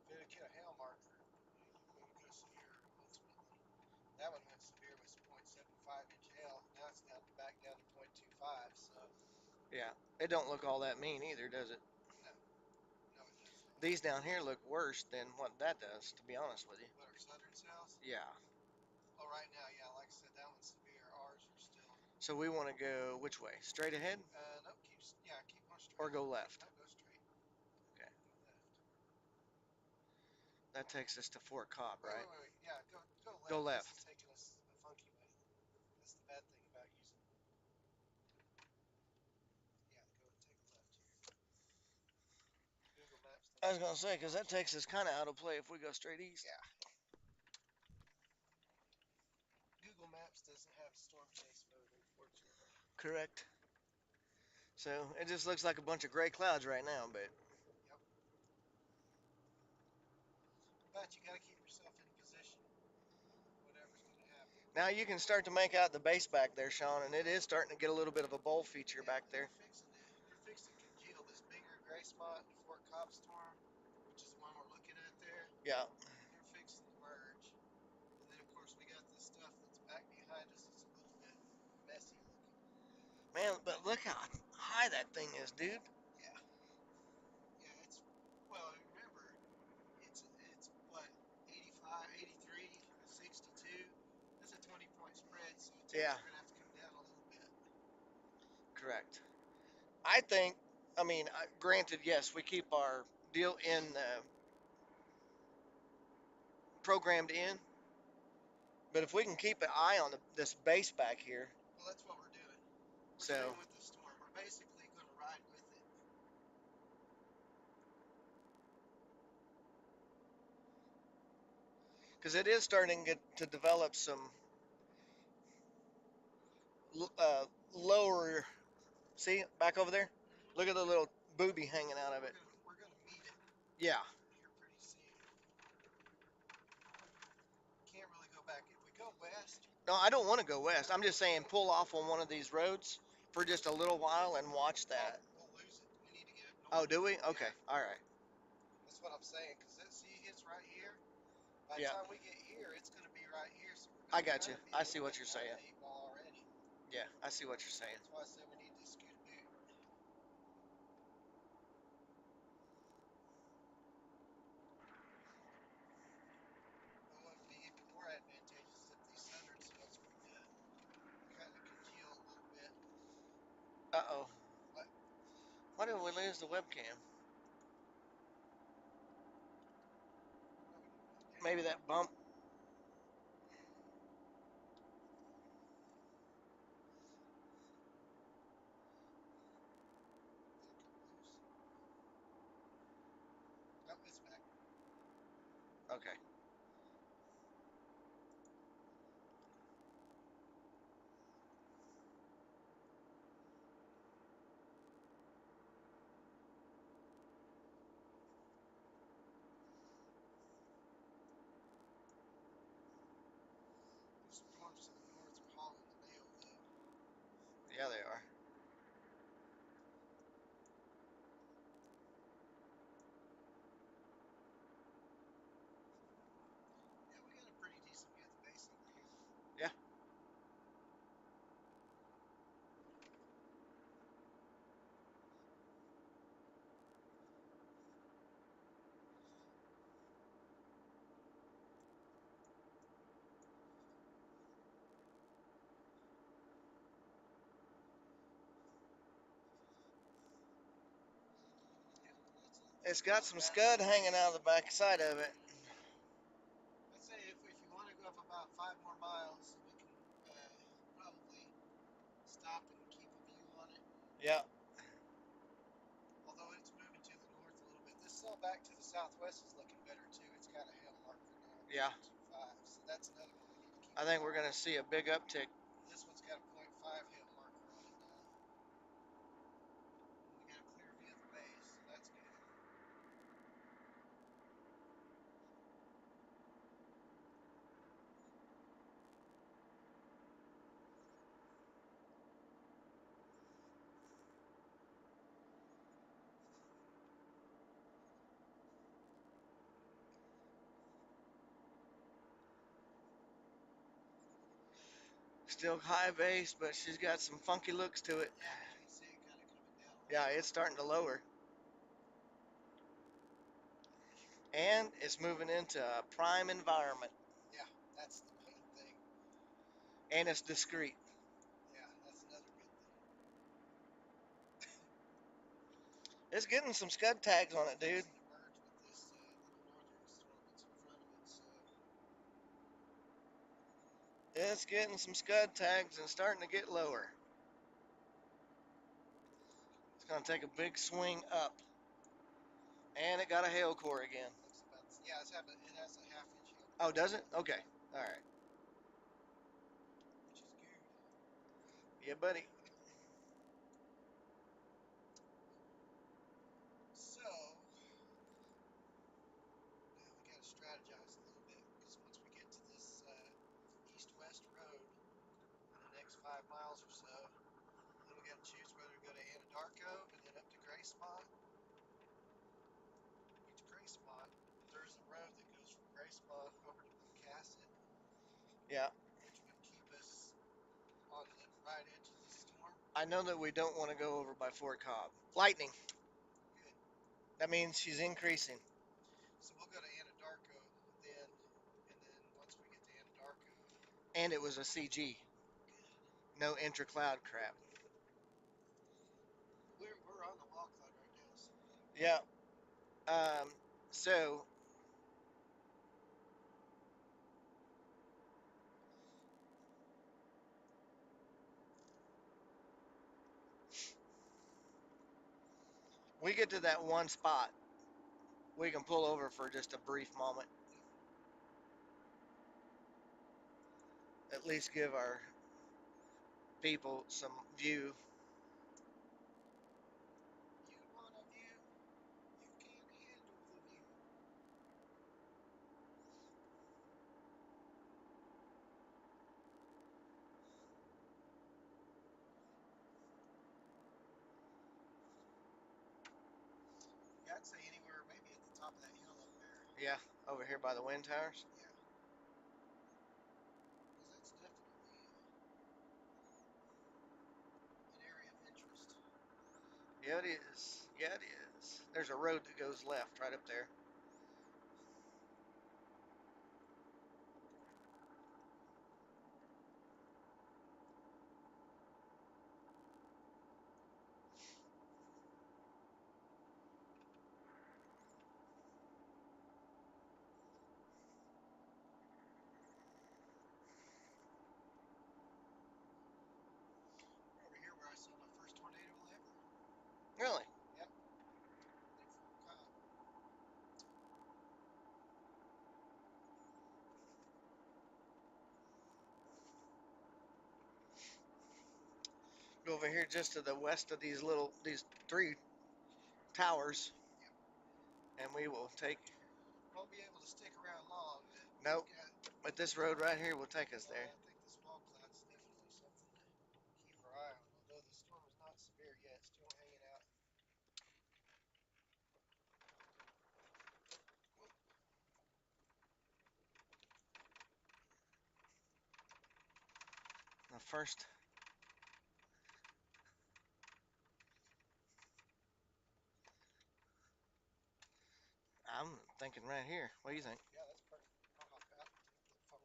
If it get a hail marker, it would go severe ultimately. That one went severe with 0.75-inch hail. Now it's down back down to 0.25. So
Yeah, it don't look all that mean either, does it?
no, no, it does not.
These down here look worse than what that does, to be honest with you.
What are southern cells?
Yeah.
Oh, right now, yeah, like I said, that one's severe. Ours are still.
So we want to go which way? Straight ahead
Nope, keep on straight.
or go left?
No, go straight.
Okay.
Go left.
That takes us to Fort Cobb,
Wait,
right?
wait. Yeah, go left.
Go left.
This is taking us a funky way. That's the bad thing about using. Yeah, go take a left here. Google Maps.
I was gonna say because that takes us kind of out of play if we go straight east.
Yeah. Google Maps doesn't have storm chase mode, unfortunately.
Correct. So it just looks like a bunch of gray clouds right now, but
Yep. But you got to keep yourself in position. Whatever's going to happen.
now you can start to make out the base back there, Sean, and it is starting to get a little bit of a bowl feature back there.
They're fixing to congeal this bigger gray spot in the Fort Cobb storm, which is the one we're looking at there.
Yeah.
They're fixing to merge. And then, of course, we got this stuff that's back behind us. It's a little bit messy looking.
Man, but look how high that thing is, dude.
Yeah. Yeah, well, remember, it's what, 85, 83, 62. That's a 20-point spread, so
Yeah.
we're going to have to come down a little bit.
Correct. I think, I mean, granted, yes, we keep our deal in programmed in, but if we can keep an eye on this base back here.
Well, that's what we're doing. We're
So
staying with the storm. We're basically going to ride with it.
because it is starting to develop some lower. See back over there? Look at the little booby hanging out of it.
We're gonna meet it
Yeah.
here pretty soon. Can't really go back. If we go west.
No, I don't want to go west. I'm just saying pull off on one of these roads for just a little while and watch that.
We'll lose it. We need to get it
Oh,
north.
do we? Okay.
Yeah.
All right.
That's what I'm saying. Because see, it's right here. By the
Yeah.
time we get here, it's going to be right here. So
I got you. I see what you're saying.
Already.
Yeah, I see what you're saying.
That's why I said we need to scoot a boot. But what would be even more advantageous is if these southern cells would kind of congeal a little bit.
Uh-oh.
What?
Why did we lose the webcam? Maybe that bump.
Nope, it's back.
Okay.
The storms to the north are hauling the mail, though.
Yeah, they are.
Yeah, we got a pretty decent view of the base over here.
Yeah. It's got some scud hanging out of the back side of it.
I'd say if you want to go up about 5 more miles, we can probably stop and keep a view on it.
Yeah.
Although it's moving to the north a little bit. This cell back to the southwest is looking better too. It's got a hail marker now.
Yeah.
0.25. So that's another one we need to keep.
I think we're going to see a big uptick.
This one's got a 0.5 5 hill marker on it now. We got a clear view of the base, so that's good.
Still high base, but she's got some funky looks to it.
Yeah, you can see it kind of coming down.
Yeah, it's starting to lower. And it's moving into a prime environment.
Yeah, that's the main thing.
And it's discreet.
Yeah, that's another good thing.
It's getting some scud tags on it, dude.
Fixing to merge with this little northern storm that's in front of it, so
It's getting some scud tags and starting to get lower. It's going to take a big swing up. And it got a hail core again.
looks about. Yeah, it has a 1/2 inch hill.
Oh, does it? Okay. All right.
Which is good.
Yeah, buddy.
So now we got to strategize a little bit because once we get to this east-west road in the next 5 miles or so, then we got to choose whether to go to Anadarko and then up to Graysmont. Get to Graysmont. There's a road that goes from Graysmont over to Placasset.
Yeah.
Which would keep us on the right edge of the storm.
I know that we don't want to go over by Fort Cobb. Lightning.
Good.
That means she's increasing.
So we'll go to Anadarko then, and then once we get to Anadarko.
And it was a CG.
Good.
No intra-cloud crap.
We're on the wall cloud right now. So.
Yeah. So we get to that one spot, we can pull over for just a brief moment. At least give our people some view.
You want a view? You can't handle the view. Yeah, I'd say anywhere, maybe at the top of that hill up there.
Yeah, over here by the wind towers.
Yeah. Because that's definitely an area of interest.
Yeah, it is. Yeah, it is. There's a road that goes left right up there.
We're over here where I saw my first tornado ever.
Really?
Yep. Near Fort Cobb.
Go over here just to the west of these 3 towers.
Yep.
And we will take.
Won't be able to stick around long.
Nope. But this road right here will take us there.
I think this wall cloud's definitely something to keep our eye on. Although the storm is not severe yet, still hanging out.
The first. I'm thinking right here. What do you think?
Yeah, that's perfect. I'll hop out and take a little phone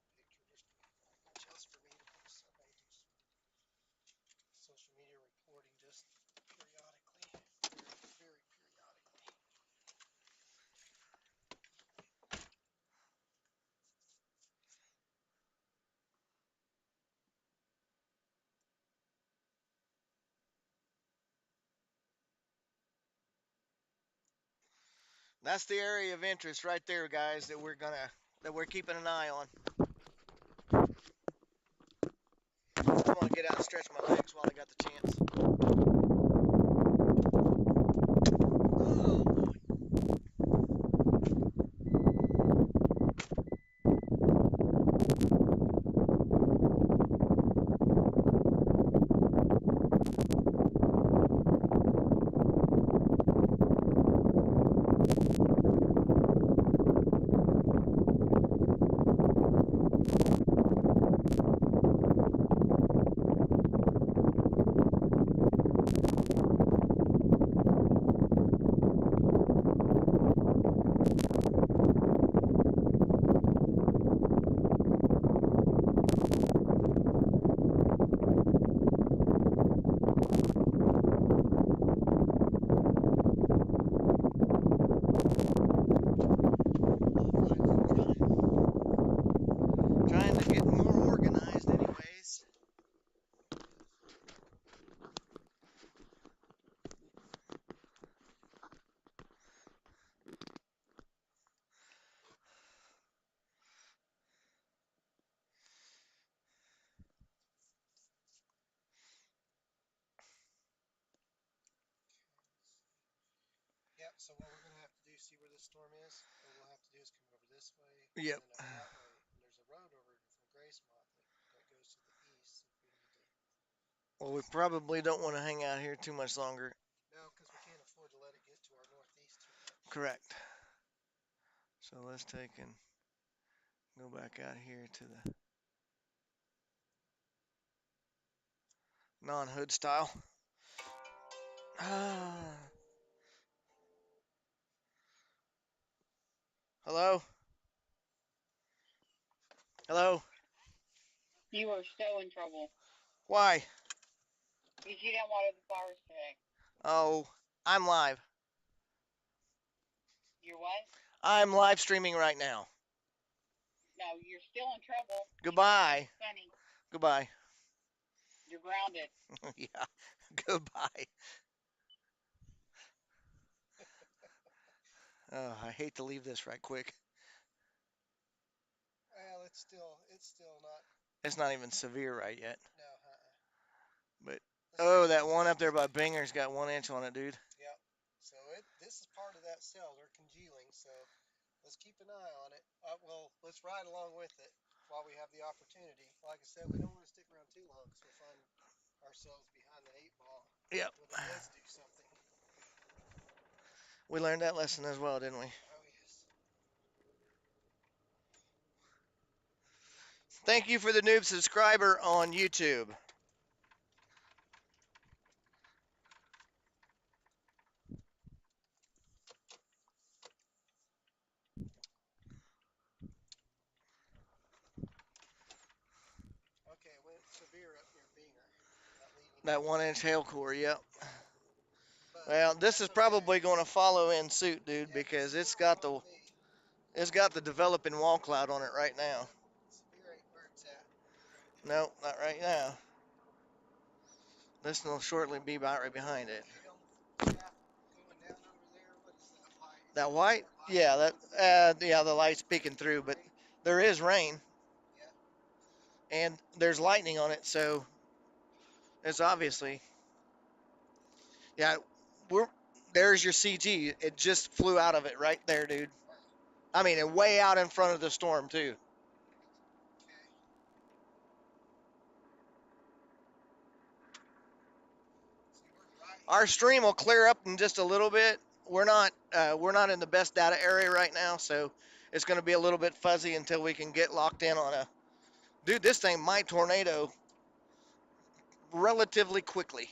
picture just for me to post. I may do some social media reporting just periodically, very, very periodically.
That's the area of interest right there, guys, that we're keeping an eye on. I'm gonna get get out and stretch my legs while I got the chance. Oh, boy. Trying to get more organized anyways.
Yep, so what we're going to have to do, see where this storm is? What we'll have to do is come over this way
Yep.
and then over that way. And there's a road over from Gracemont that goes to the east. If we need to.
Well, we probably don't want to hang out here too much longer.
No, because we can't afford to let it get to our northeast too much.
Correct. So let's take and go back out here to the non-hood style. Hello? Hello?
You are so in trouble
Why?
because you didn't water the flowers today.
Oh, I'm live.
You're what?
I'm live streaming right now.
No, you're still in trouble.
Goodbye.
Funny.
Goodbye.
You're grounded.
Yeah. Goodbye. Oh, I hate to leave this right quick.
Well, it's still not.
It's not even severe right yet.
No,
But
This
oh,
is-
that one up there by Binger's got 1 inch on it, dude.
Yep. So this is part of that cell. They're congealing. So let's keep an eye on it. Well, let's ride along with it while we have the opportunity. Like I said, we don't want to stick around too long because we'll find ourselves behind the 8 ball
Yep.
when it does do something.
We learned that lesson as well, didn't we?
Oh yes.
Thank you for the noob subscriber on YouTube.
Okay, it went severe up near Binger.
That 1 inch hail core, yep.
But
Well, this is
that's
probably
okay.
going to follow in suit, dude,
Yeah,
because it's
severe
got
won't
the
be.
developing wall cloud on it right now.
Severe ain't where it's at.
Nope, not right now. This will shortly be about right behind it.
Hail shaft going down over there. What is that light? Is
That
that
white?
more light?
Yeah, yeah, the light's peeking through, but there is rain.
Yeah.
And there's lightning on it, so it's obviously, yeah, there's your CG. It just flew out of it right there, dude. I mean, and way out in front of the storm, too.
Okay. See, we're right.
Our stream will clear up in just a little bit. We're not in the best data area right now, so it's going to be a little bit fuzzy until we can get locked in on a. Dude, this thing might tornado relatively quickly.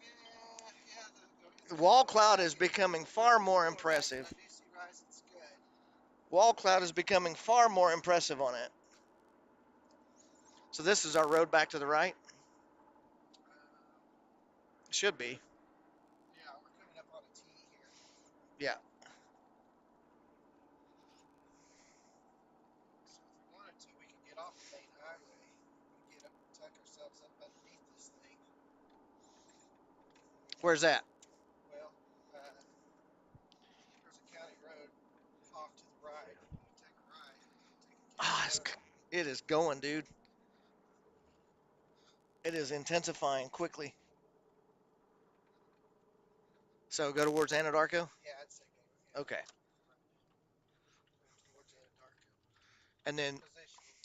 Yeah.
The wall cloud is becoming far more impressive.
I do see rising's good.
Wall cloud is becoming far more impressive on it. So this is our road back to the right. Should be.
Yeah, we're coming up on a T here.
Yeah.
So if we wanted to, we could get off the main highway and get up, tuck ourselves up underneath this thing.
Where's that?
Well, there's a county road off to the right. We take a right, take a county road.
It is going, dude. It is intensifying quickly. So go towards Anadarko?
Yeah, I'd say go.
Okay.
Move towards Anadarko.
And then,
Positioning.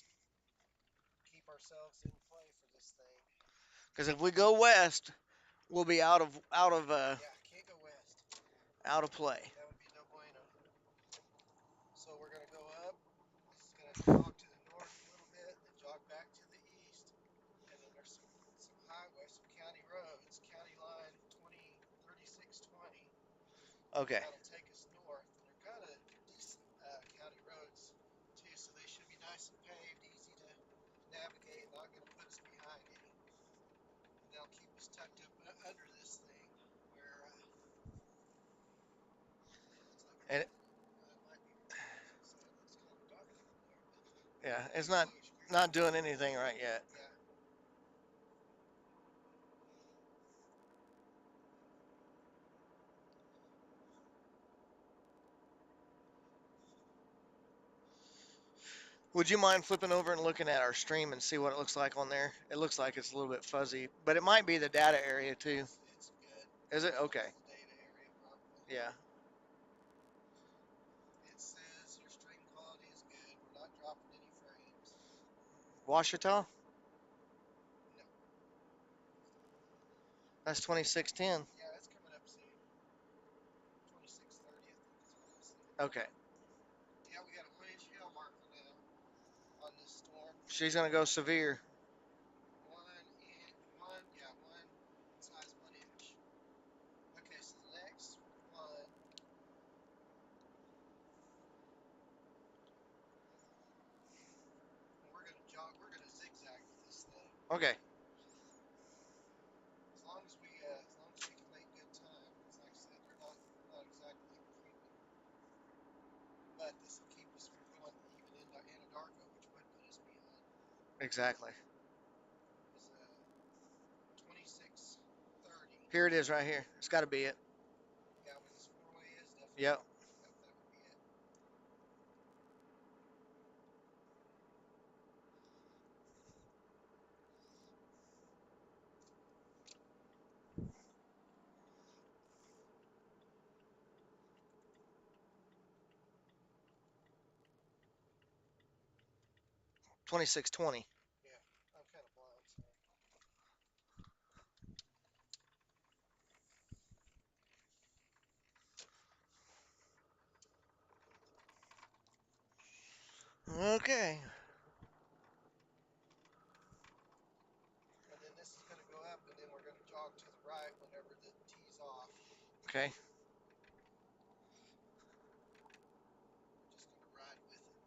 Keep ourselves in play for this thing.
because if we go west, we'll be out of
Yeah, can't go west.
play.
That would be no bueno. So we're gonna go up. This is gonna jog to the north a little bit, then jog back to the east, and then there's some highways, some county roads. County line 3620.
Okay.
That'll take us north. They're kind of decent county roads too, so they should be nice and paved, easy to navigate, not going to put us behind any. And they'll keep us tucked up under this thing where looks like
And
might be so it looks kind of dark over there.
yeah, it's not doing anything right yet.
Yeah.
Would you mind flipping over and looking at our stream and see what it looks like on there? It looks like it's a little bit fuzzy, but it might be the data area too.
It's good.
Is it? Okay.
It's the data area probably.
Yeah.
It says your stream quality is good. We're not dropping any frames.
Washita?
No.
That's 2610.
Yeah, it's coming up soon. 2630, I think is what I said.
Okay.
Yeah, we got a 1-inch hail marker now on this storm.
She's gonna go severe.
1 size 1 inch. Okay, so the next one. We're gonna jog. We're gonna zigzag with this thing.
Okay.
As long as we can make good time. Because like I said, they're not exactly creeping. But this will keep us from going even into Anadarko, which would put us behind.
Exactly.
It was 2630.
Here it is right here. It's got to be it.
Yeah, where this 4-way is definitely.
Yep.
That would be it.
$26.20.
Yeah, I'm kind of blind, so.
Okay.
And then this is going to go up, and then we're going to jog to the right whenever the tee's off.
Okay.
We're just going to ride with it. If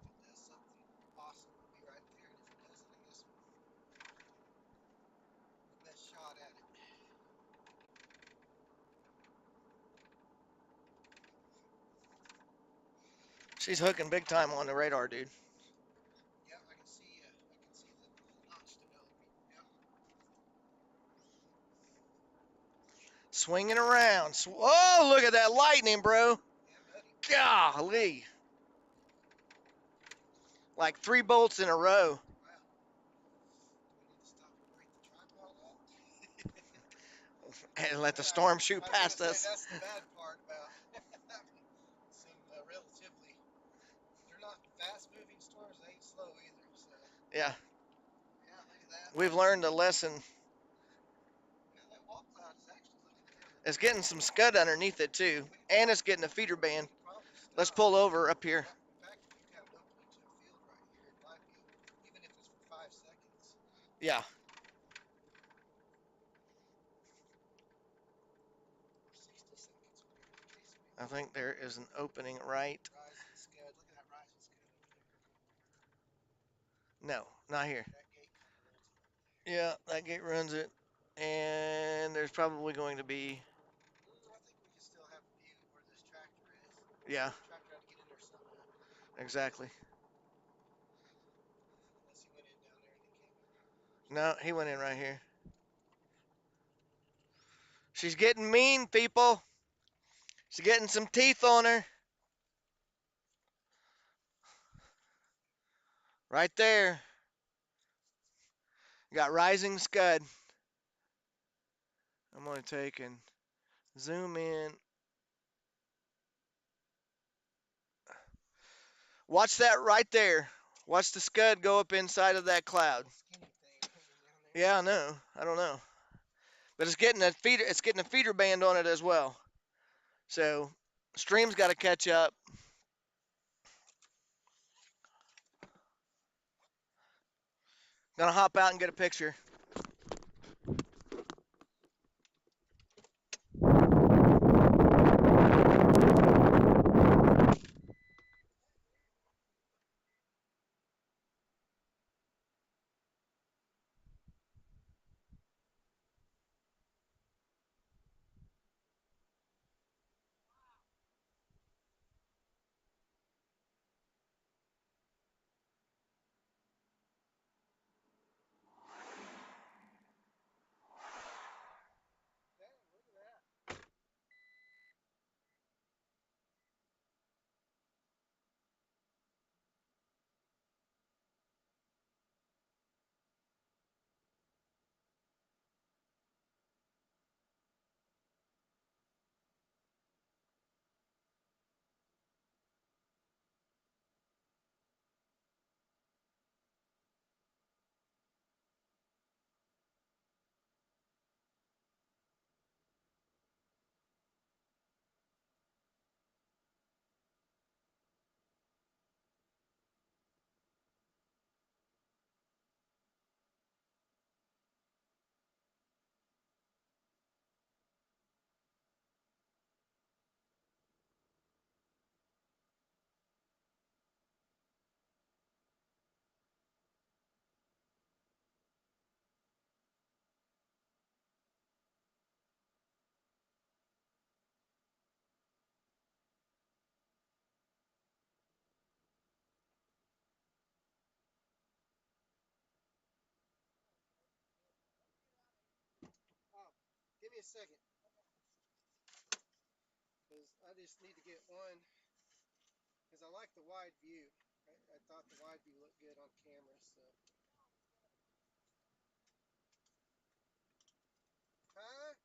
it does something awesome, we'll be right there. And if it doesn't, I guess the best shot at it.
She's hooking big time on the radar, dude.
Yeah, I can see the notch developing. Yep.
Swinging around. Whoa, look at that lightning, bro.
Yeah, buddy.
Golly. Like 3 bolts in a row.
Wow. Do we need to stop and break the tripod out?
And let the storm shoot
I was
past
gonna
us.
say, that's the bad part about having some relatively. They're not fast-moving storms. They ain't slow either. So.
Yeah.
Yeah, look at that.
We've learned a lesson.
Yeah, that wall cloud is actually looking good.
It's getting some scud underneath it too, and it's getting a feeder band.
We could probably stop.
Let's pull over up here.
In fact, if you've got an opening to a field right here, it might be, even if it's for 5 seconds.
Yeah.
60 seconds would be the case.
I think there is an opening right.
Rising scud. Look at that rising scud over there.
No, not here.
That gate kind of runs it right there.
Yeah, that gate runs it. And there's probably going to be,
I think we can still have a view where this tractor is.
yeah,
The tractor had to get in there somehow.
exactly.
Unless he went in down there and then came in.
No, he went in right here. She's getting mean, people. She's getting some teeth on her. Right there. Got rising scud. I'm going to take and zoom in. Watch that right there. Watch the scud go up inside of that cloud.
Skinny thing hanging down there.
Yeah, I know. I don't know. But it's getting a feeder. It's getting a feeder band on it as well. So stream's got to catch up. Gonna hop out and get a picture.
Damn, look at that. Give me a second. Because I just need to get one. Because I like the wide view. I thought the wide view looked good on camera. So. Huh?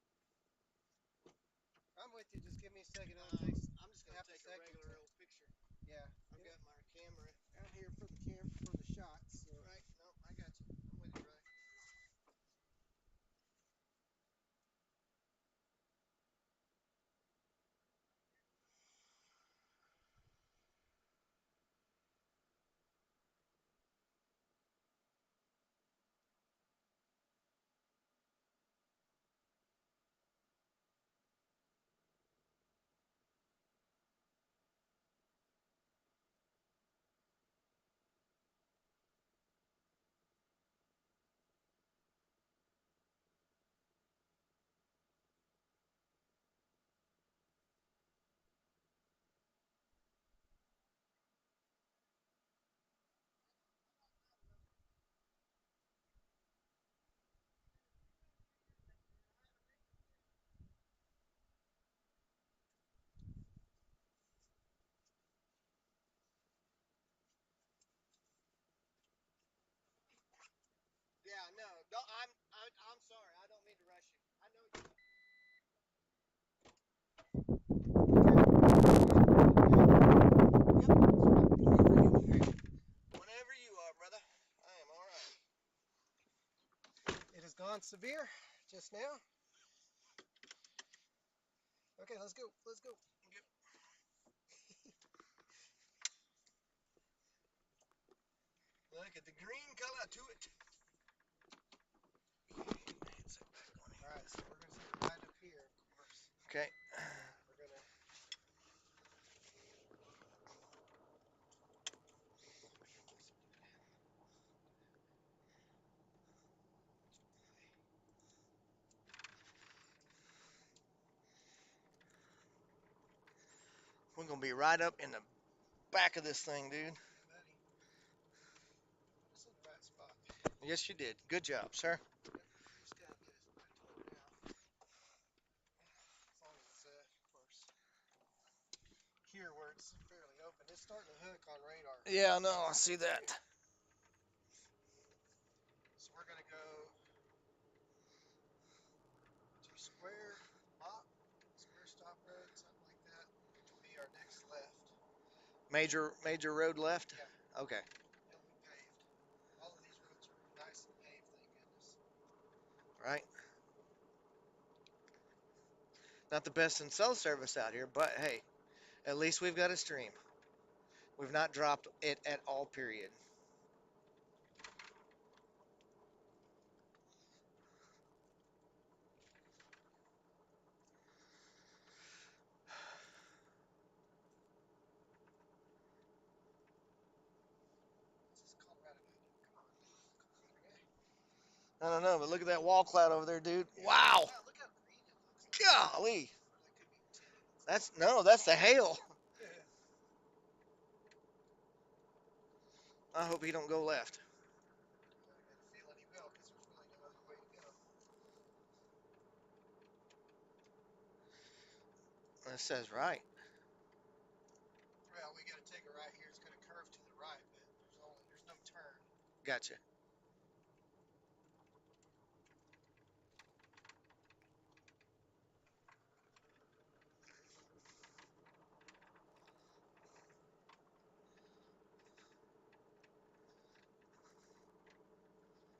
I'm with you. Just give me a second.
I'm just
gonna take a regular old picture. Yeah. I've got my camera out here for the shots. So.
Right. No, I got you. I'm with you, right?
Yeah, no, I'm sorry. I don't mean to rush you. I know you.
Whenever you are, brother. I am all right.
It has gone severe just now. Okay, let's go. Let's go.
Look at the green color to it.
All right, so we're gonna sit right up here, of course.
Okay.
We're gonna.
We're gonna be right up in the back of this thing, dude.
Buddy. This is the right spot.
Yes, you did. Good job, sir.
Just gotta get his right toward now. As long as it's, of course, here where it's fairly open. It's starting to hook on radar.
Yeah, no, I see that.
So we're gonna go Top Road, something like that, will be our next left.
Major road left?
Yeah.
Okay.
It'll be paved. All of these roads are nice and paved, thank goodness.
Right. Not the best in cell service out here, but hey, at least we've got a stream. We've not dropped it at all, period.
What's this Colorado guy doing? Come on, Colorado guy.
I don't know, but look at that wall cloud over there, dude.
Yeah.
Wow.
Wow, look how green it looks like.
Golly.
Or that could be tinted.
That's the hail.
Yeah.
I hope he don't go left.
I got a feeling he will, because there's really no other way to go.
That says right.
Well, we got to take a right here. It's going to curve to the right, but there's no turn.
Gotcha.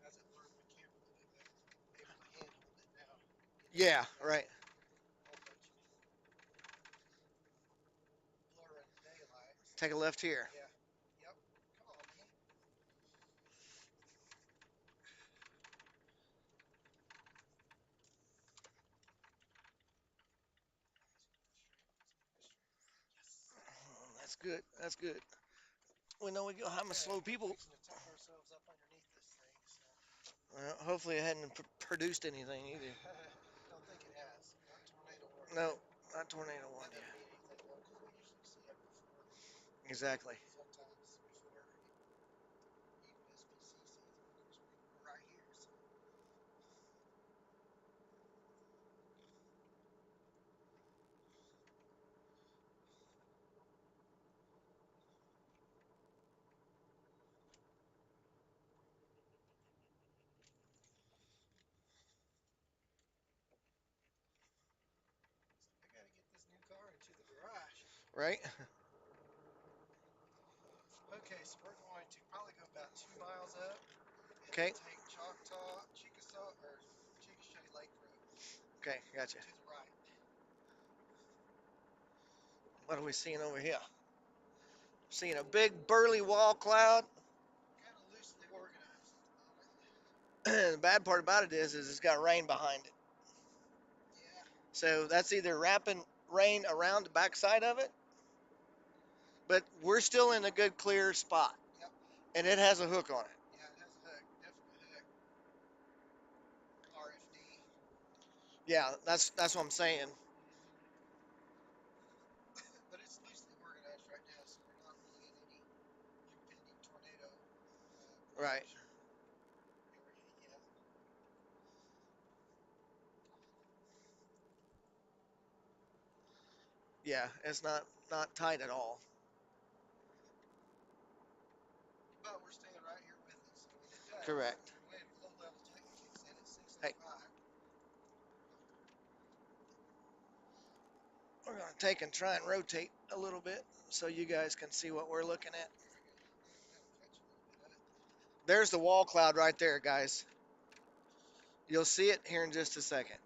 As it blurred my camera a little bit better, I'm able to handhold it now.
Yeah, right.
Whole bunch of blur in the daylight. So,
Take a left here.
yeah. Yep. Come on, man.
That's good. That's good. We know we go have
Yeah,
slow people.
We're fixing to tuck ourselves up underneath this thing, so.
Well, hopefully it hadn't produced anything either.
Don't think it has. Not tornado warning.
No, not tornado
That
one.
doesn't
Yeah.
mean anything though, because we usually see it before.
Exactly.
Sometimes before even SPC sees them. Of course, we're right here, so. I gotta get this new car into the garage.
Right.
Okay, so we're going to probably go about 2 miles up and
Okay.
then take Chickasha Lake Road
Okay. Gotcha.
to the right.
What are we seeing over here? Seeing a big burly wall cloud.
Kind of loosely organized at the moment.
The bad part about it is it's got rain behind it.
Yeah.
So that's either wrapping rain around the backside of it, but we're still in a good clear spot.
Yep.
And it has a hook on it.
Yeah, it has a hook. Definitely a hook. RFD.
Yeah, that's what I'm saying.
But it's loosely organized right now, so we're not really in any impending tornado
Right.
area yet.
Yeah, it's not tight at all.
But we're staying right here with it, so when it does,
Correct.
when low level tightening kicks in at 6:05.
Hey. We're going to take and try and rotate a little bit so you guys can see what we're looking at.
That'll catch a little bit of it.
There's the wall cloud right there, guys. You'll see it here in just a second.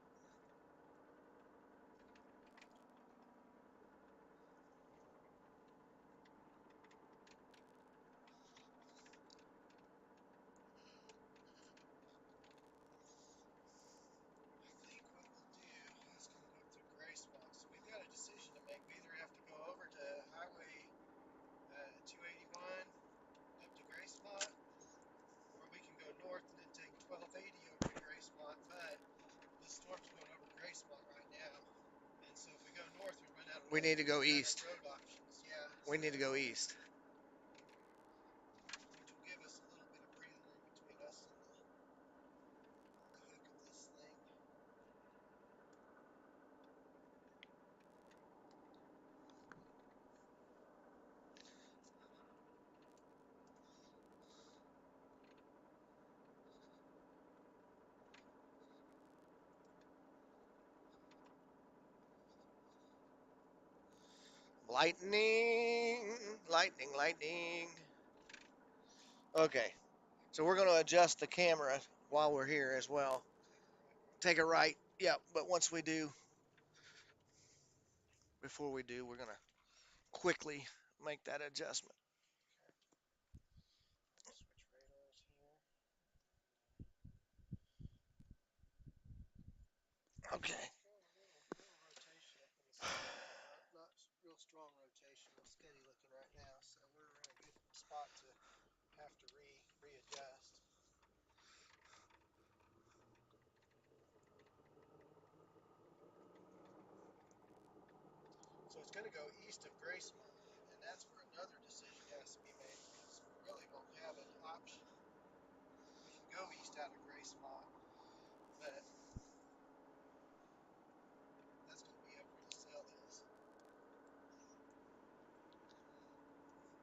I think what we'll do is going to go through Gray Spot. So we've got a decision to make. We either have to go over to Highway 281 up to Gray Spot, or we can go north and then take 1280 over to Gray Spot. But the storm's going over Gray Spot right now, and so if we go north, we run out of
We need to go east.
road options. Yeah.
We need to go east.
Which will give us a little bit of breathing room between us and the hook of this thing.
Lightning, lightning, lightning. Okay, so we're going to adjust the camera while we're here as well. Take a right. Yep, but once we do, before we do, we're going to quickly make that adjustment.
Switch radars here.
Okay.
Little rotation up in the center. Not real strong rotation. Real steady looking right now. So we're in a good spot to have to readjust. So it's going to go east of Gracemont, and that's where another decision has to be made because we really don't have an option. We can go east out of Gracemont, but that's going to be up where the cell is.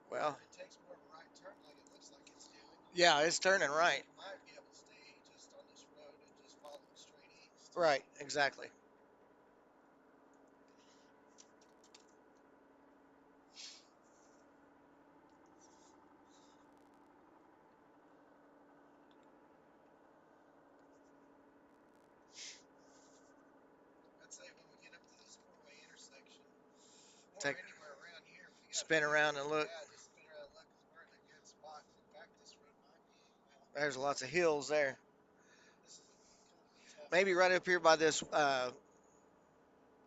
Well,
If it takes more of a right turn like it looks like it's doing,
yeah, it's turning right.
it might be able to stay just on this road and just follow it straight east.
Right, exactly.
I'd say when we get up to this four-way intersection, or
Take-
anywhere around here, if you got
Spin around and look.
Yeah, just spin around and look because we're in a good spot. In fact, this road might be. Well,
There's lots of hills there.
this is kind of a tough.
Maybe right up here by this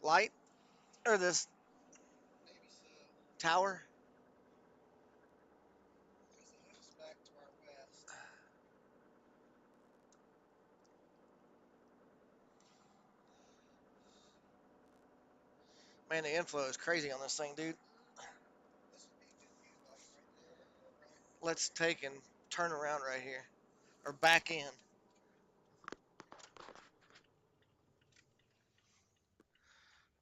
light or this
Maybe so.
tower.
Because the hook's back to our west.
Man, the inflow is crazy on this thing, dude.
This would be a good view, like right there, or right.
Let's take and turn around right here, or back in.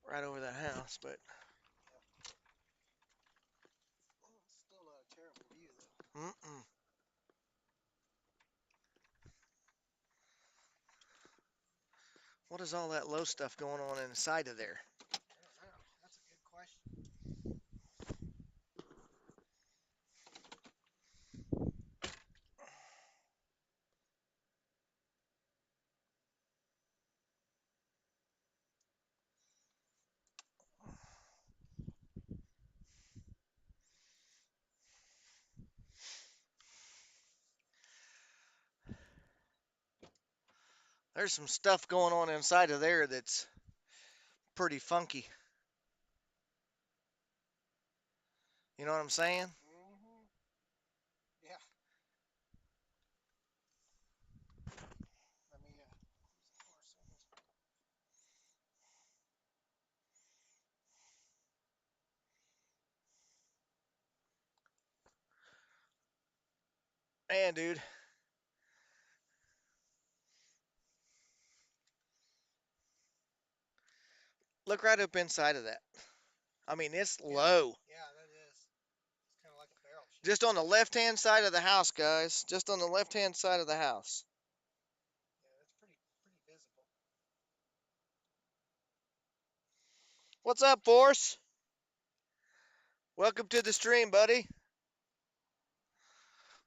Right over that house, but
Well, it's still not a terrible view though.
mm-mm. What is all that low stuff going on inside of there?
I don't know. That's a good question.
There's some stuff going on inside of there that's pretty funky. You know what I'm saying?
Mm-hmm. Yeah. Let me use the horse on this.
Man, dude. Look right up inside of that. I mean, it's low.
Yeah, that is. It's kind of like a barrel shape.
Just on the left-hand side of the house, guys. Just on the left-hand side of the house.
Yeah, that's pretty visible.
What's up, Force? Welcome to the stream, buddy.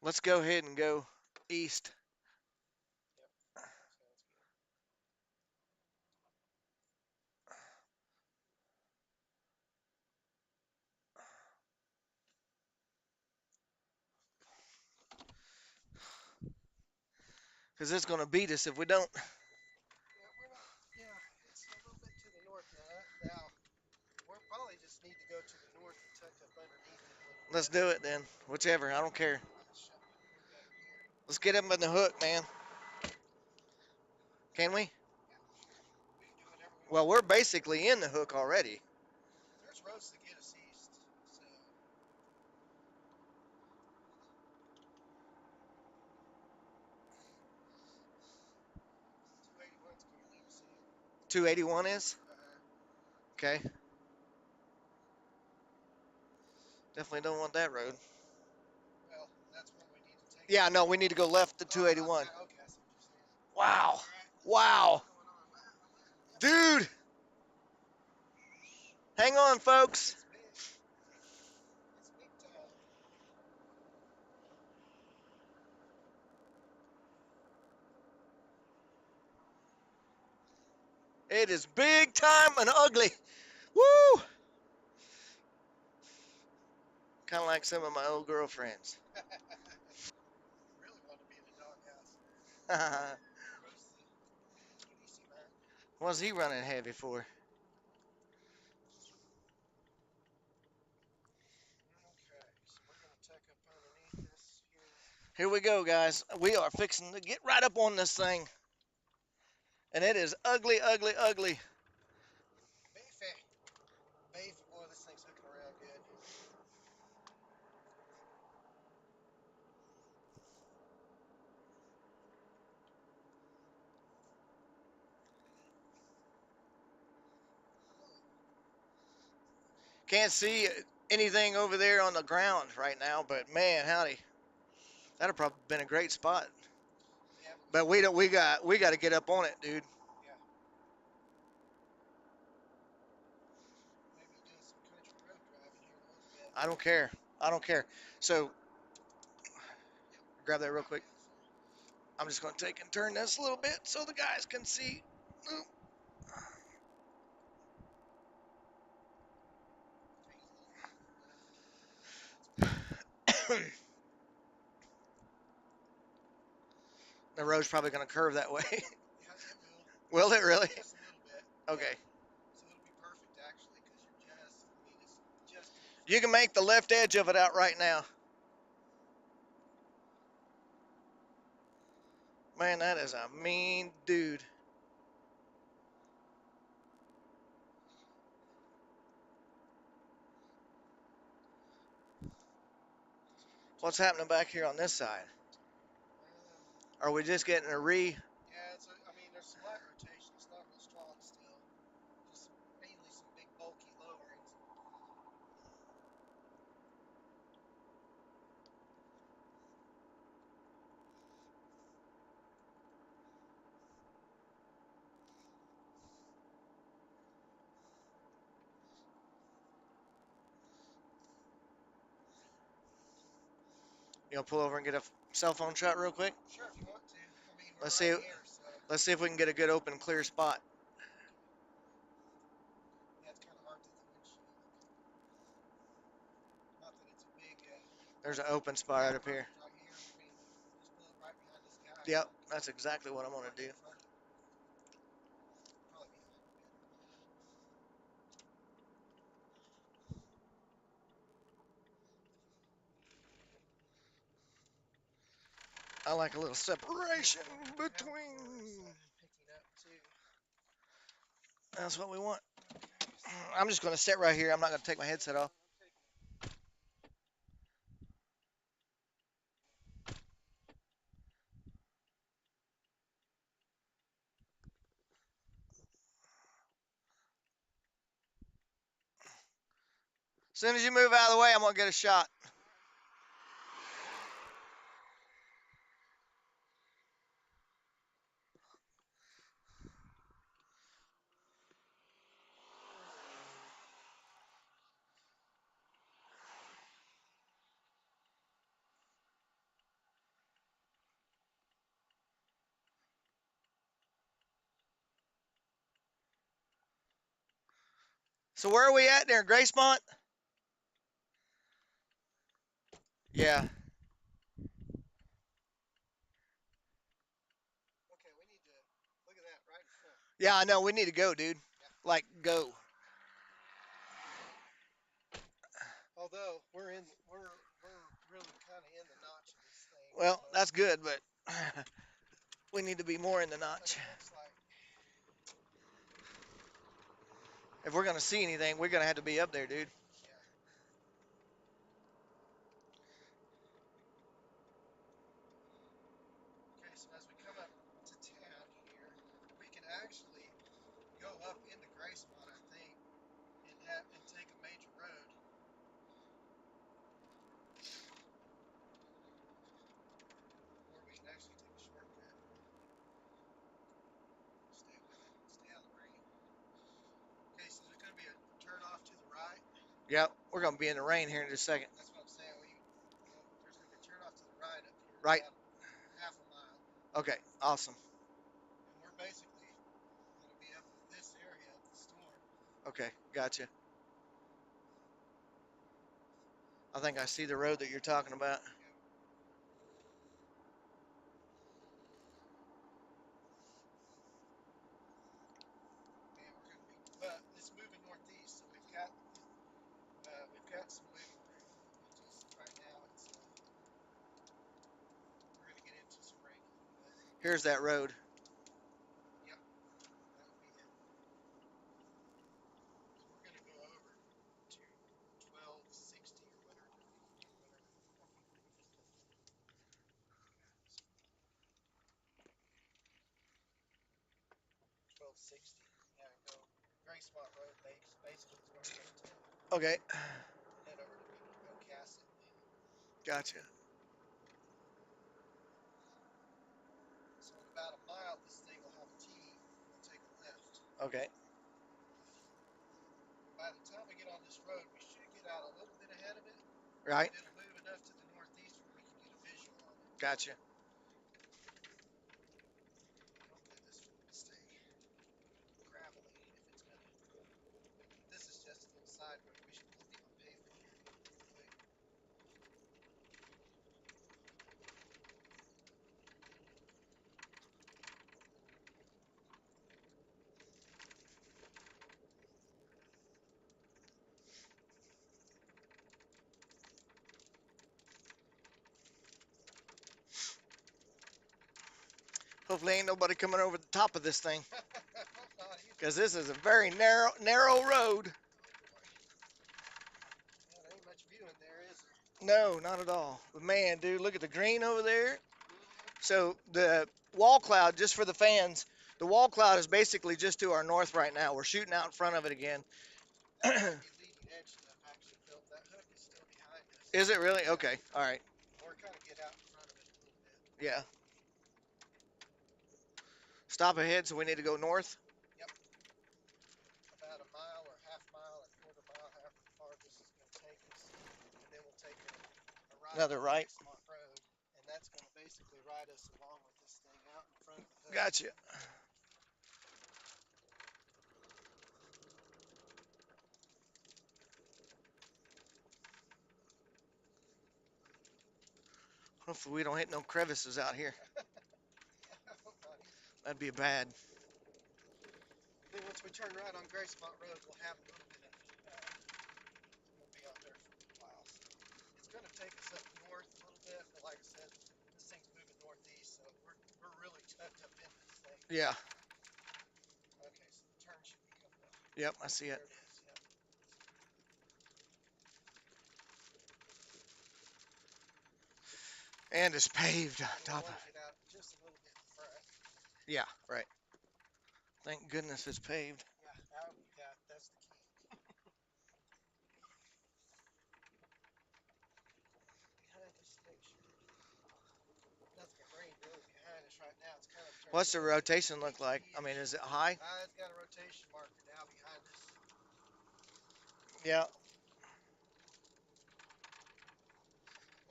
Let's go ahead and go east.
Yep. Sounds good.
Because it's going to beat us if we don't.
Yeah, we're not. Yeah, it's a little bit to the north now. Now, we'll probably just need to go to the north and tuck up underneath it a little bit.
Let's do it then. Whichever. I don't care.
I'll shut my hook up here.
Let's get him in the hook, man. Can we?
We can do whatever we
Well,
want.
we're basically in the hook already.
There's roads to get us east, so. 281's gonna let us in.
281 is? Okay. Definitely don't want that road.
Well, that's what we need to take.
Yeah, no, we need to go left to 281.
Okay, I see what you're saying.
Wow.
What's
Wow.
going on?
Dude. Hang on, folks.
It's big.
It is big time and ugly. Woo! Kind of like some of my old girlfriends.
Really want to be in the doghouse.
What's
Roast the easy man.
he running heavy for?
Okay, so we're gonna tuck up underneath this here.
Here we go, guys. We are fixing to get right up on this thing. And it is ugly, ugly, ugly.
Beefy. Beef. Boy, this thing's hooking around good.
Can't see anything over there on the ground right now, but man, howdy. That'd probably been a great spot.
Yeah,
But we don't. We got to get up on it, dude.
maybe doing some country road driving here in a little bit.
I don't care. I don't care. So grab that real quick. I'm just going to take and turn this a little bit so the guys can see. The road's probably going to curve that way.
Yeah, it will.
Will it really?
Just a little bit.
Okay.
So it'll be perfect actually, because you're just. I mean, it's just.
You can make the left edge of it out right now. Man, that is a mean dude. What's happening back here on this side? Are we just getting a re?
Yeah, it's. I mean, there's some light rotation. It's not real strong still. Just mainly some big bulky lowerings.
You gonna pull over and get a cell phone shot real quick?
Sure, if you want to. I mean, we're
Let's
right
see.
here, so
Let's see if we can get a good open clear spot.
yeah, it's kind of hard through the windshield. Not that it's a big.
There's an open spot right up here.
Right here. I mean, just pull it right behind this guy.
Yep, that's exactly what I'm gonna do.
Probably behind a bit.
I like a little separation between.
Picking up too.
That's what we want. I'm just gonna sit right here. I'm not gonna take my headset off. As soon as you move out of the way, I'm gonna get a shot. So where are we at there, Gracemont? Yeah.
Okay, we need to look at that right in front.
Yeah, I know. We need to go, dude. Like, go.
Although we're really kind of in the notch of this thing.
Well,
so
that's good, but we need to be more in the
but
notch.
it looks like
If we're gonna see anything, we're gonna have to be up there, dude.
okay. So as we come up to town here, we can actually go up into Gracemont, I think, and take a major road. Or we can actually take a shortcut. Stay with it. Stay out of the rain. Okay, so there's going to be a turn off to the right.
Yep, we're gonna be in the rain here in just a second.
That's what I'm saying. There's going to be a turn off to the right up here.
Right.
About half a mile.
Okay, awesome.
And we're basically going to be up this
Okay, gotcha. I think I see the road that you're talking about.
And we're going to be, but it's moving northeast, so we've got some wiggle room. It just right now we're going to get into some braking. But
Here's that road.
yep, that would be it. So we're going to go over to 1260 or whatever. 1260. Yeah, go Gracemont Road basically is where we're going to take.
Okay,
Head over to Cassett.
gotcha.
So in about a mile, this thing will have a T, and we'll take a left.
Okay,
By the time we get on this road, we should get out a little bit ahead of it.
right,
But it'll move enough to the northeast where we can get a visual on it.
gotcha.
Hopefully this will stay gravelly if it's gonna. This is just a little side road. We'll be on pavement here real quick.
Hopefully ain't nobody coming over the top of this thing,
Hope not either.
because this is a very narrow road.
Oh boy. Yeah, there ain't much view in there, is there?
No, not at all. But man, dude, look at the green over there. So the wall cloud, just for the fans, the wall cloud is basically just to our north right now. We're shooting out in front of it again.
That might be leading edge stuff, actually, Phil. That hook is still behind us.
Is it really? Okay, all right.
Or kind of get out in front of it a little bit.
Yeah. Stop ahead, so we need to go north.
Yep. About a mile or half mile or quarter mile, however far this is going to take us. And then we'll take a right
Another
on
right.
Gracemont Road. And that's going to basically ride us along with this thing out in front of the hook.
Gotcha. Hopefully we don't hit no crevices out here.
I hope not either.
That'd be bad.
Then once we turn right on Gracemont Road, we'll have a little bit of, we'll be out there for a while. So it's going to take us up north a little bit, but like I said, this thing's moving northeast, so we're really tucked up in this thing.
Yeah.
Okay, so the turn should be coming up.
Yep, I see it.
There it is. Yep.
And it's paved on
We
top
want
of
to get out just a little bit in front.
it. Yeah, right. Thank goodness it's paved.
Yeah, that's the key. Behind us, make sure nothing but rain really behind us right now. It's kind of turning.
What's the rotation look like? I mean, is it high?
It's got a rotation marker now behind us.
Yeah.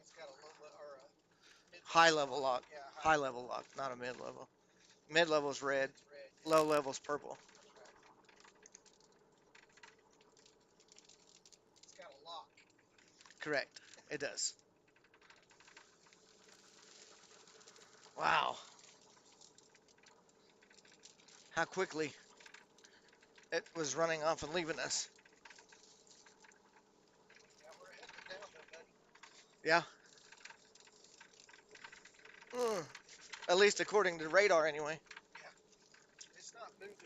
It's got a low or a mid
High level lock.
Yeah,
High level lock, not a mid level. Mid level's red.
It's red.
Low level's purple.
That's right. It's got a lock.
Correct. It does. Wow. How quickly it was running off and leaving us.
Yeah, we're ahead of it now, though, buddy.
Yeah. At least according to radar, anyway.
Yeah. It's not moving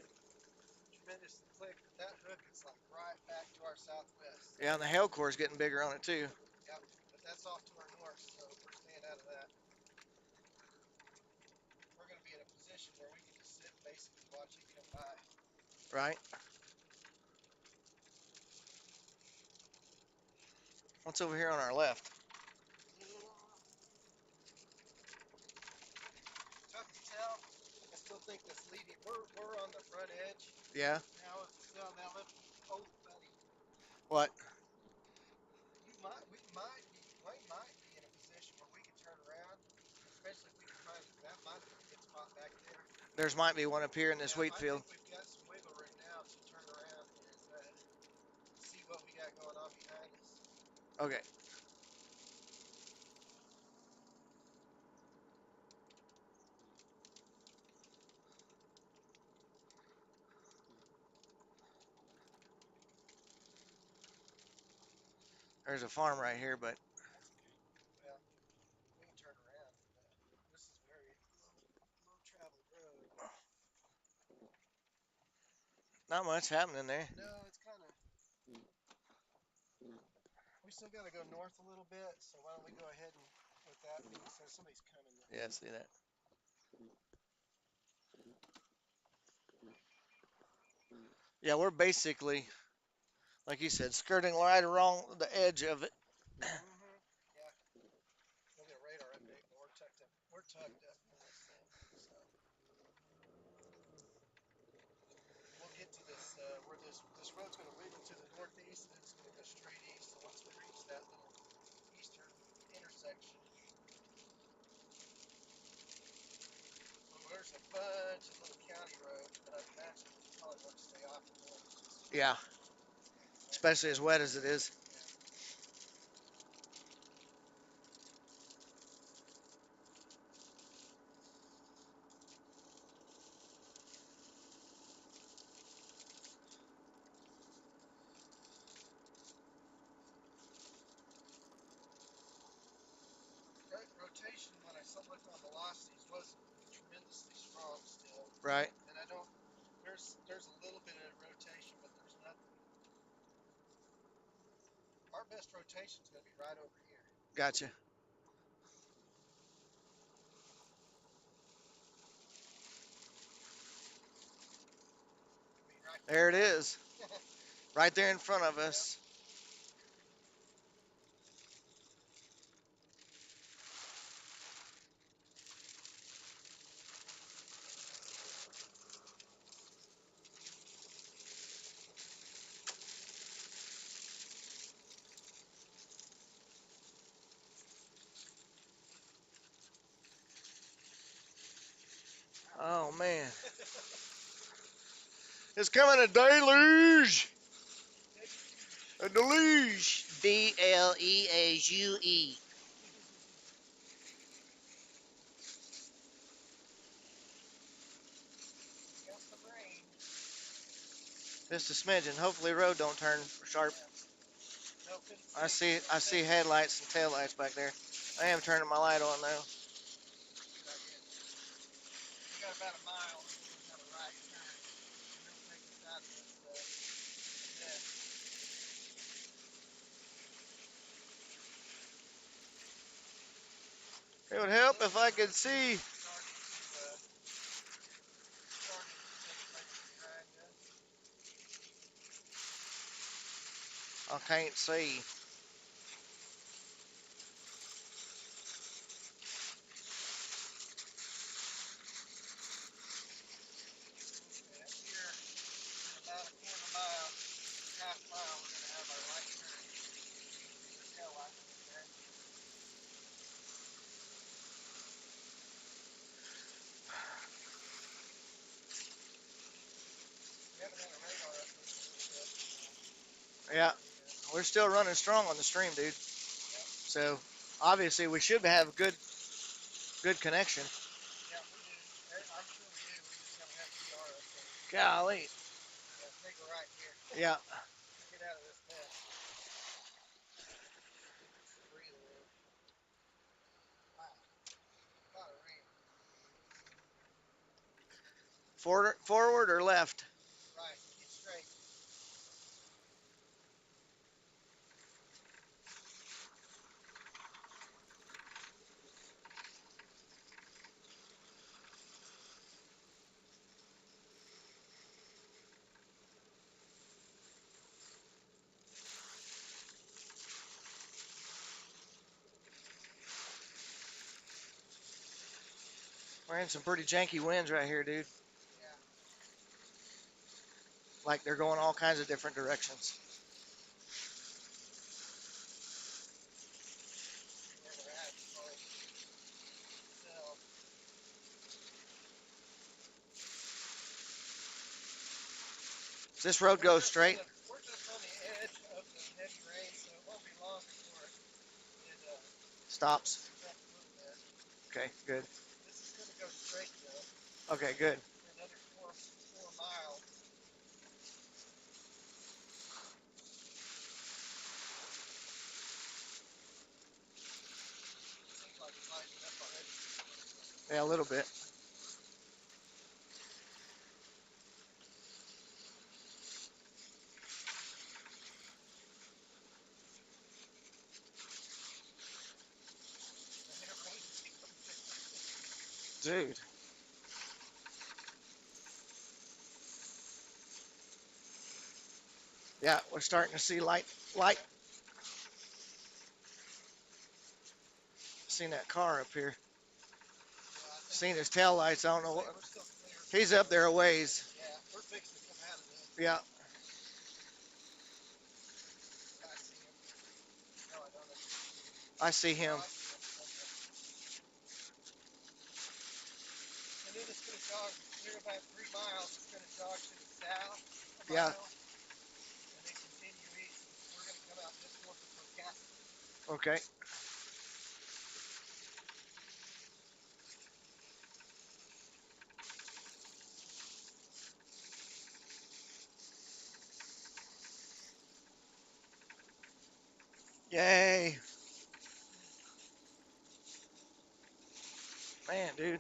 tremendously quick, but that hook is like right back to our southwest.
Yeah, and the hail core is getting bigger on it too.
Yep. But that's off to our north, so we're staying out of that. We're going to be in a position where we can just sit and basically watch it come by.
Right. What's over here on our left?
Tough to tell. I still think that's leading. We're on the front edge.
Yeah.
Now let me. Oh, buddy.
What?
We might be in a position where we can turn around, especially if we can find that might be a good spot back there.
There's might be one up here in this wheat
I
field.
think we've got some wiggle room now to turn around and
Okay. There's a farm right here, but
Well, we can turn around. This is very low traveled road.
not much happening there.
No, it's kind of. We still got to go north a little bit. So why don't we go ahead and with that being said, somebody's coming.
Yeah, see that. Yeah, we're basically, like you said, skirting right along the edge of it.
Mm-hmm. Yeah. We'll get a radar update, but we're tucked up. We're tucked up in this thing. So we'll get to this where this road's going to wiggle to the northeast, and it's going to go straight east. And once we reach that little eastern intersection, well, there's a bunch of little county roads, but I'd imagine you probably want to stay off of those.
Yeah, especially as wet as it is.
Yeah. Rotation, when I looked on velocities, wasn't tremendously strong still,
Right.
and I don't. There's a little bit of rotation, but there's nothing. Our best rotation is going to be right over here.
Gotcha.
I mean, right
There it is, right there in front of us. Oh man, it's coming a deluge. A deluge. DLEAUE.
Got some rain.
Just a smidgen. Hopefully, road don't turn sharp.
No, couldn't
I see. I see
couldn't
headlights and taillights back there. I am turning my light on though.
Good idea. We got about a mile, and we're gonna have a right turn, and it'll take us out of this mess.
It would help if I could see.
Starting to take place behind us.
I can't see.
Okay, up here in about a quarter mile, half mile, we're gonna have our right turn. You can see the tail lights right there. We haven't had a radar update in a little bit.
Yeah, we're still running strong on the stream, dude.
Yep.
So obviously we should have good connection.
Yeah, we do. I'm sure we do. We just haven't had a DR update.
Golly.
Yeah, take a right here.
Yeah.
Get out of this mess. Get some breathing room. Wow. A lot of rain.
Forward or left?
Right. Keep straight.
We're in some pretty janky winds right here, dude.
Yeah.
Like they're going all kinds of different directions.
Yeah, they're at probably still.
Does this road go straight?
We're just on the edge of the heavy rain, so it won't be long before
Stops.
Back a little bit.
Okay, good.
This is going to go straight though
Okay, good.
for another four miles. Seems like it's lighting up already.
Yeah, a little bit.
And it rains to come down.
Dude. Yeah, we're starting to see light. Seen that car up here.
Yeah, I think
Seen his tail lights. I don't know what.
we're still clear.
He's up there a ways.
Yeah, we're fixing to come out of this.
Yeah,
I see him. No, I don't.
I see him.
Oh, I see him. Okay. And then it's going to jog. We're about 3 miles. It's going to jog to the south a
Yeah.
mile. And then continue east. We're going to come out just north of Perkasie.
Okay. Yay. Man, dude.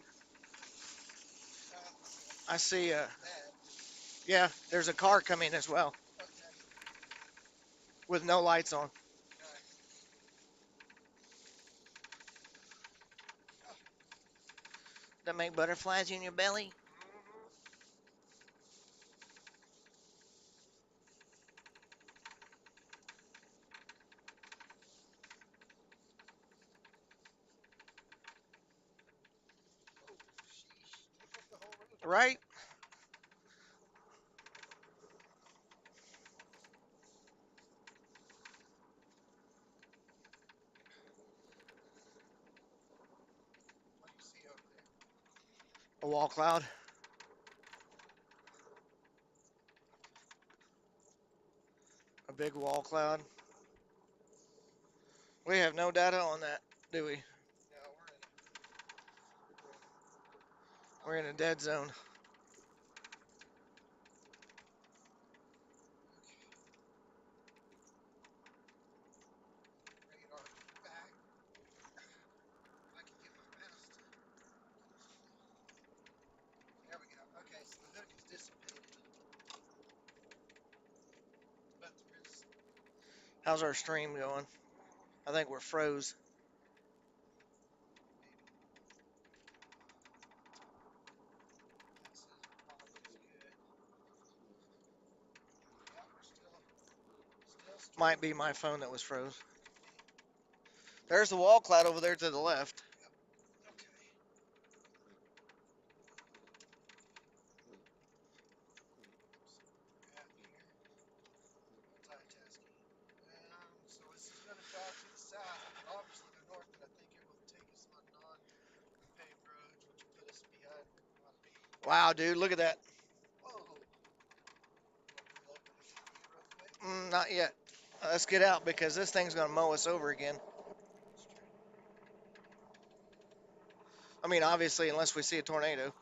I see
Bad.
yeah, there's a car coming as well
Okay.
with no lights on.
Right.
That make butterflies in your belly?
Oh, sheesh. Took up the whole road.
Right?
What do you see over there?
A wall cloud. A big wall cloud. We have no data on that, do we?
No,
We're in a dead zone.
radar back. If I can get my mouse to. There we go. Okay, so the hook is dissipated. But there is.
How's our stream going? I think we're froze.
That says our quality is good. Yeah, we're still
Might be my phone that was froze. There's the wall cloud over there to the left.
Okay. At here. Multitasking. So this is going to jog to the south. It could obviously go north, but I think it will take us on non-paved roads, which will put us behind where we want to be.
Wow, dude, look at that.
Whoa. Want to pull over and shoot you real quick?
Not yet. Let's get out because this thing's going to mow us over again.
That's true.
I mean, obviously, unless we see a tornado.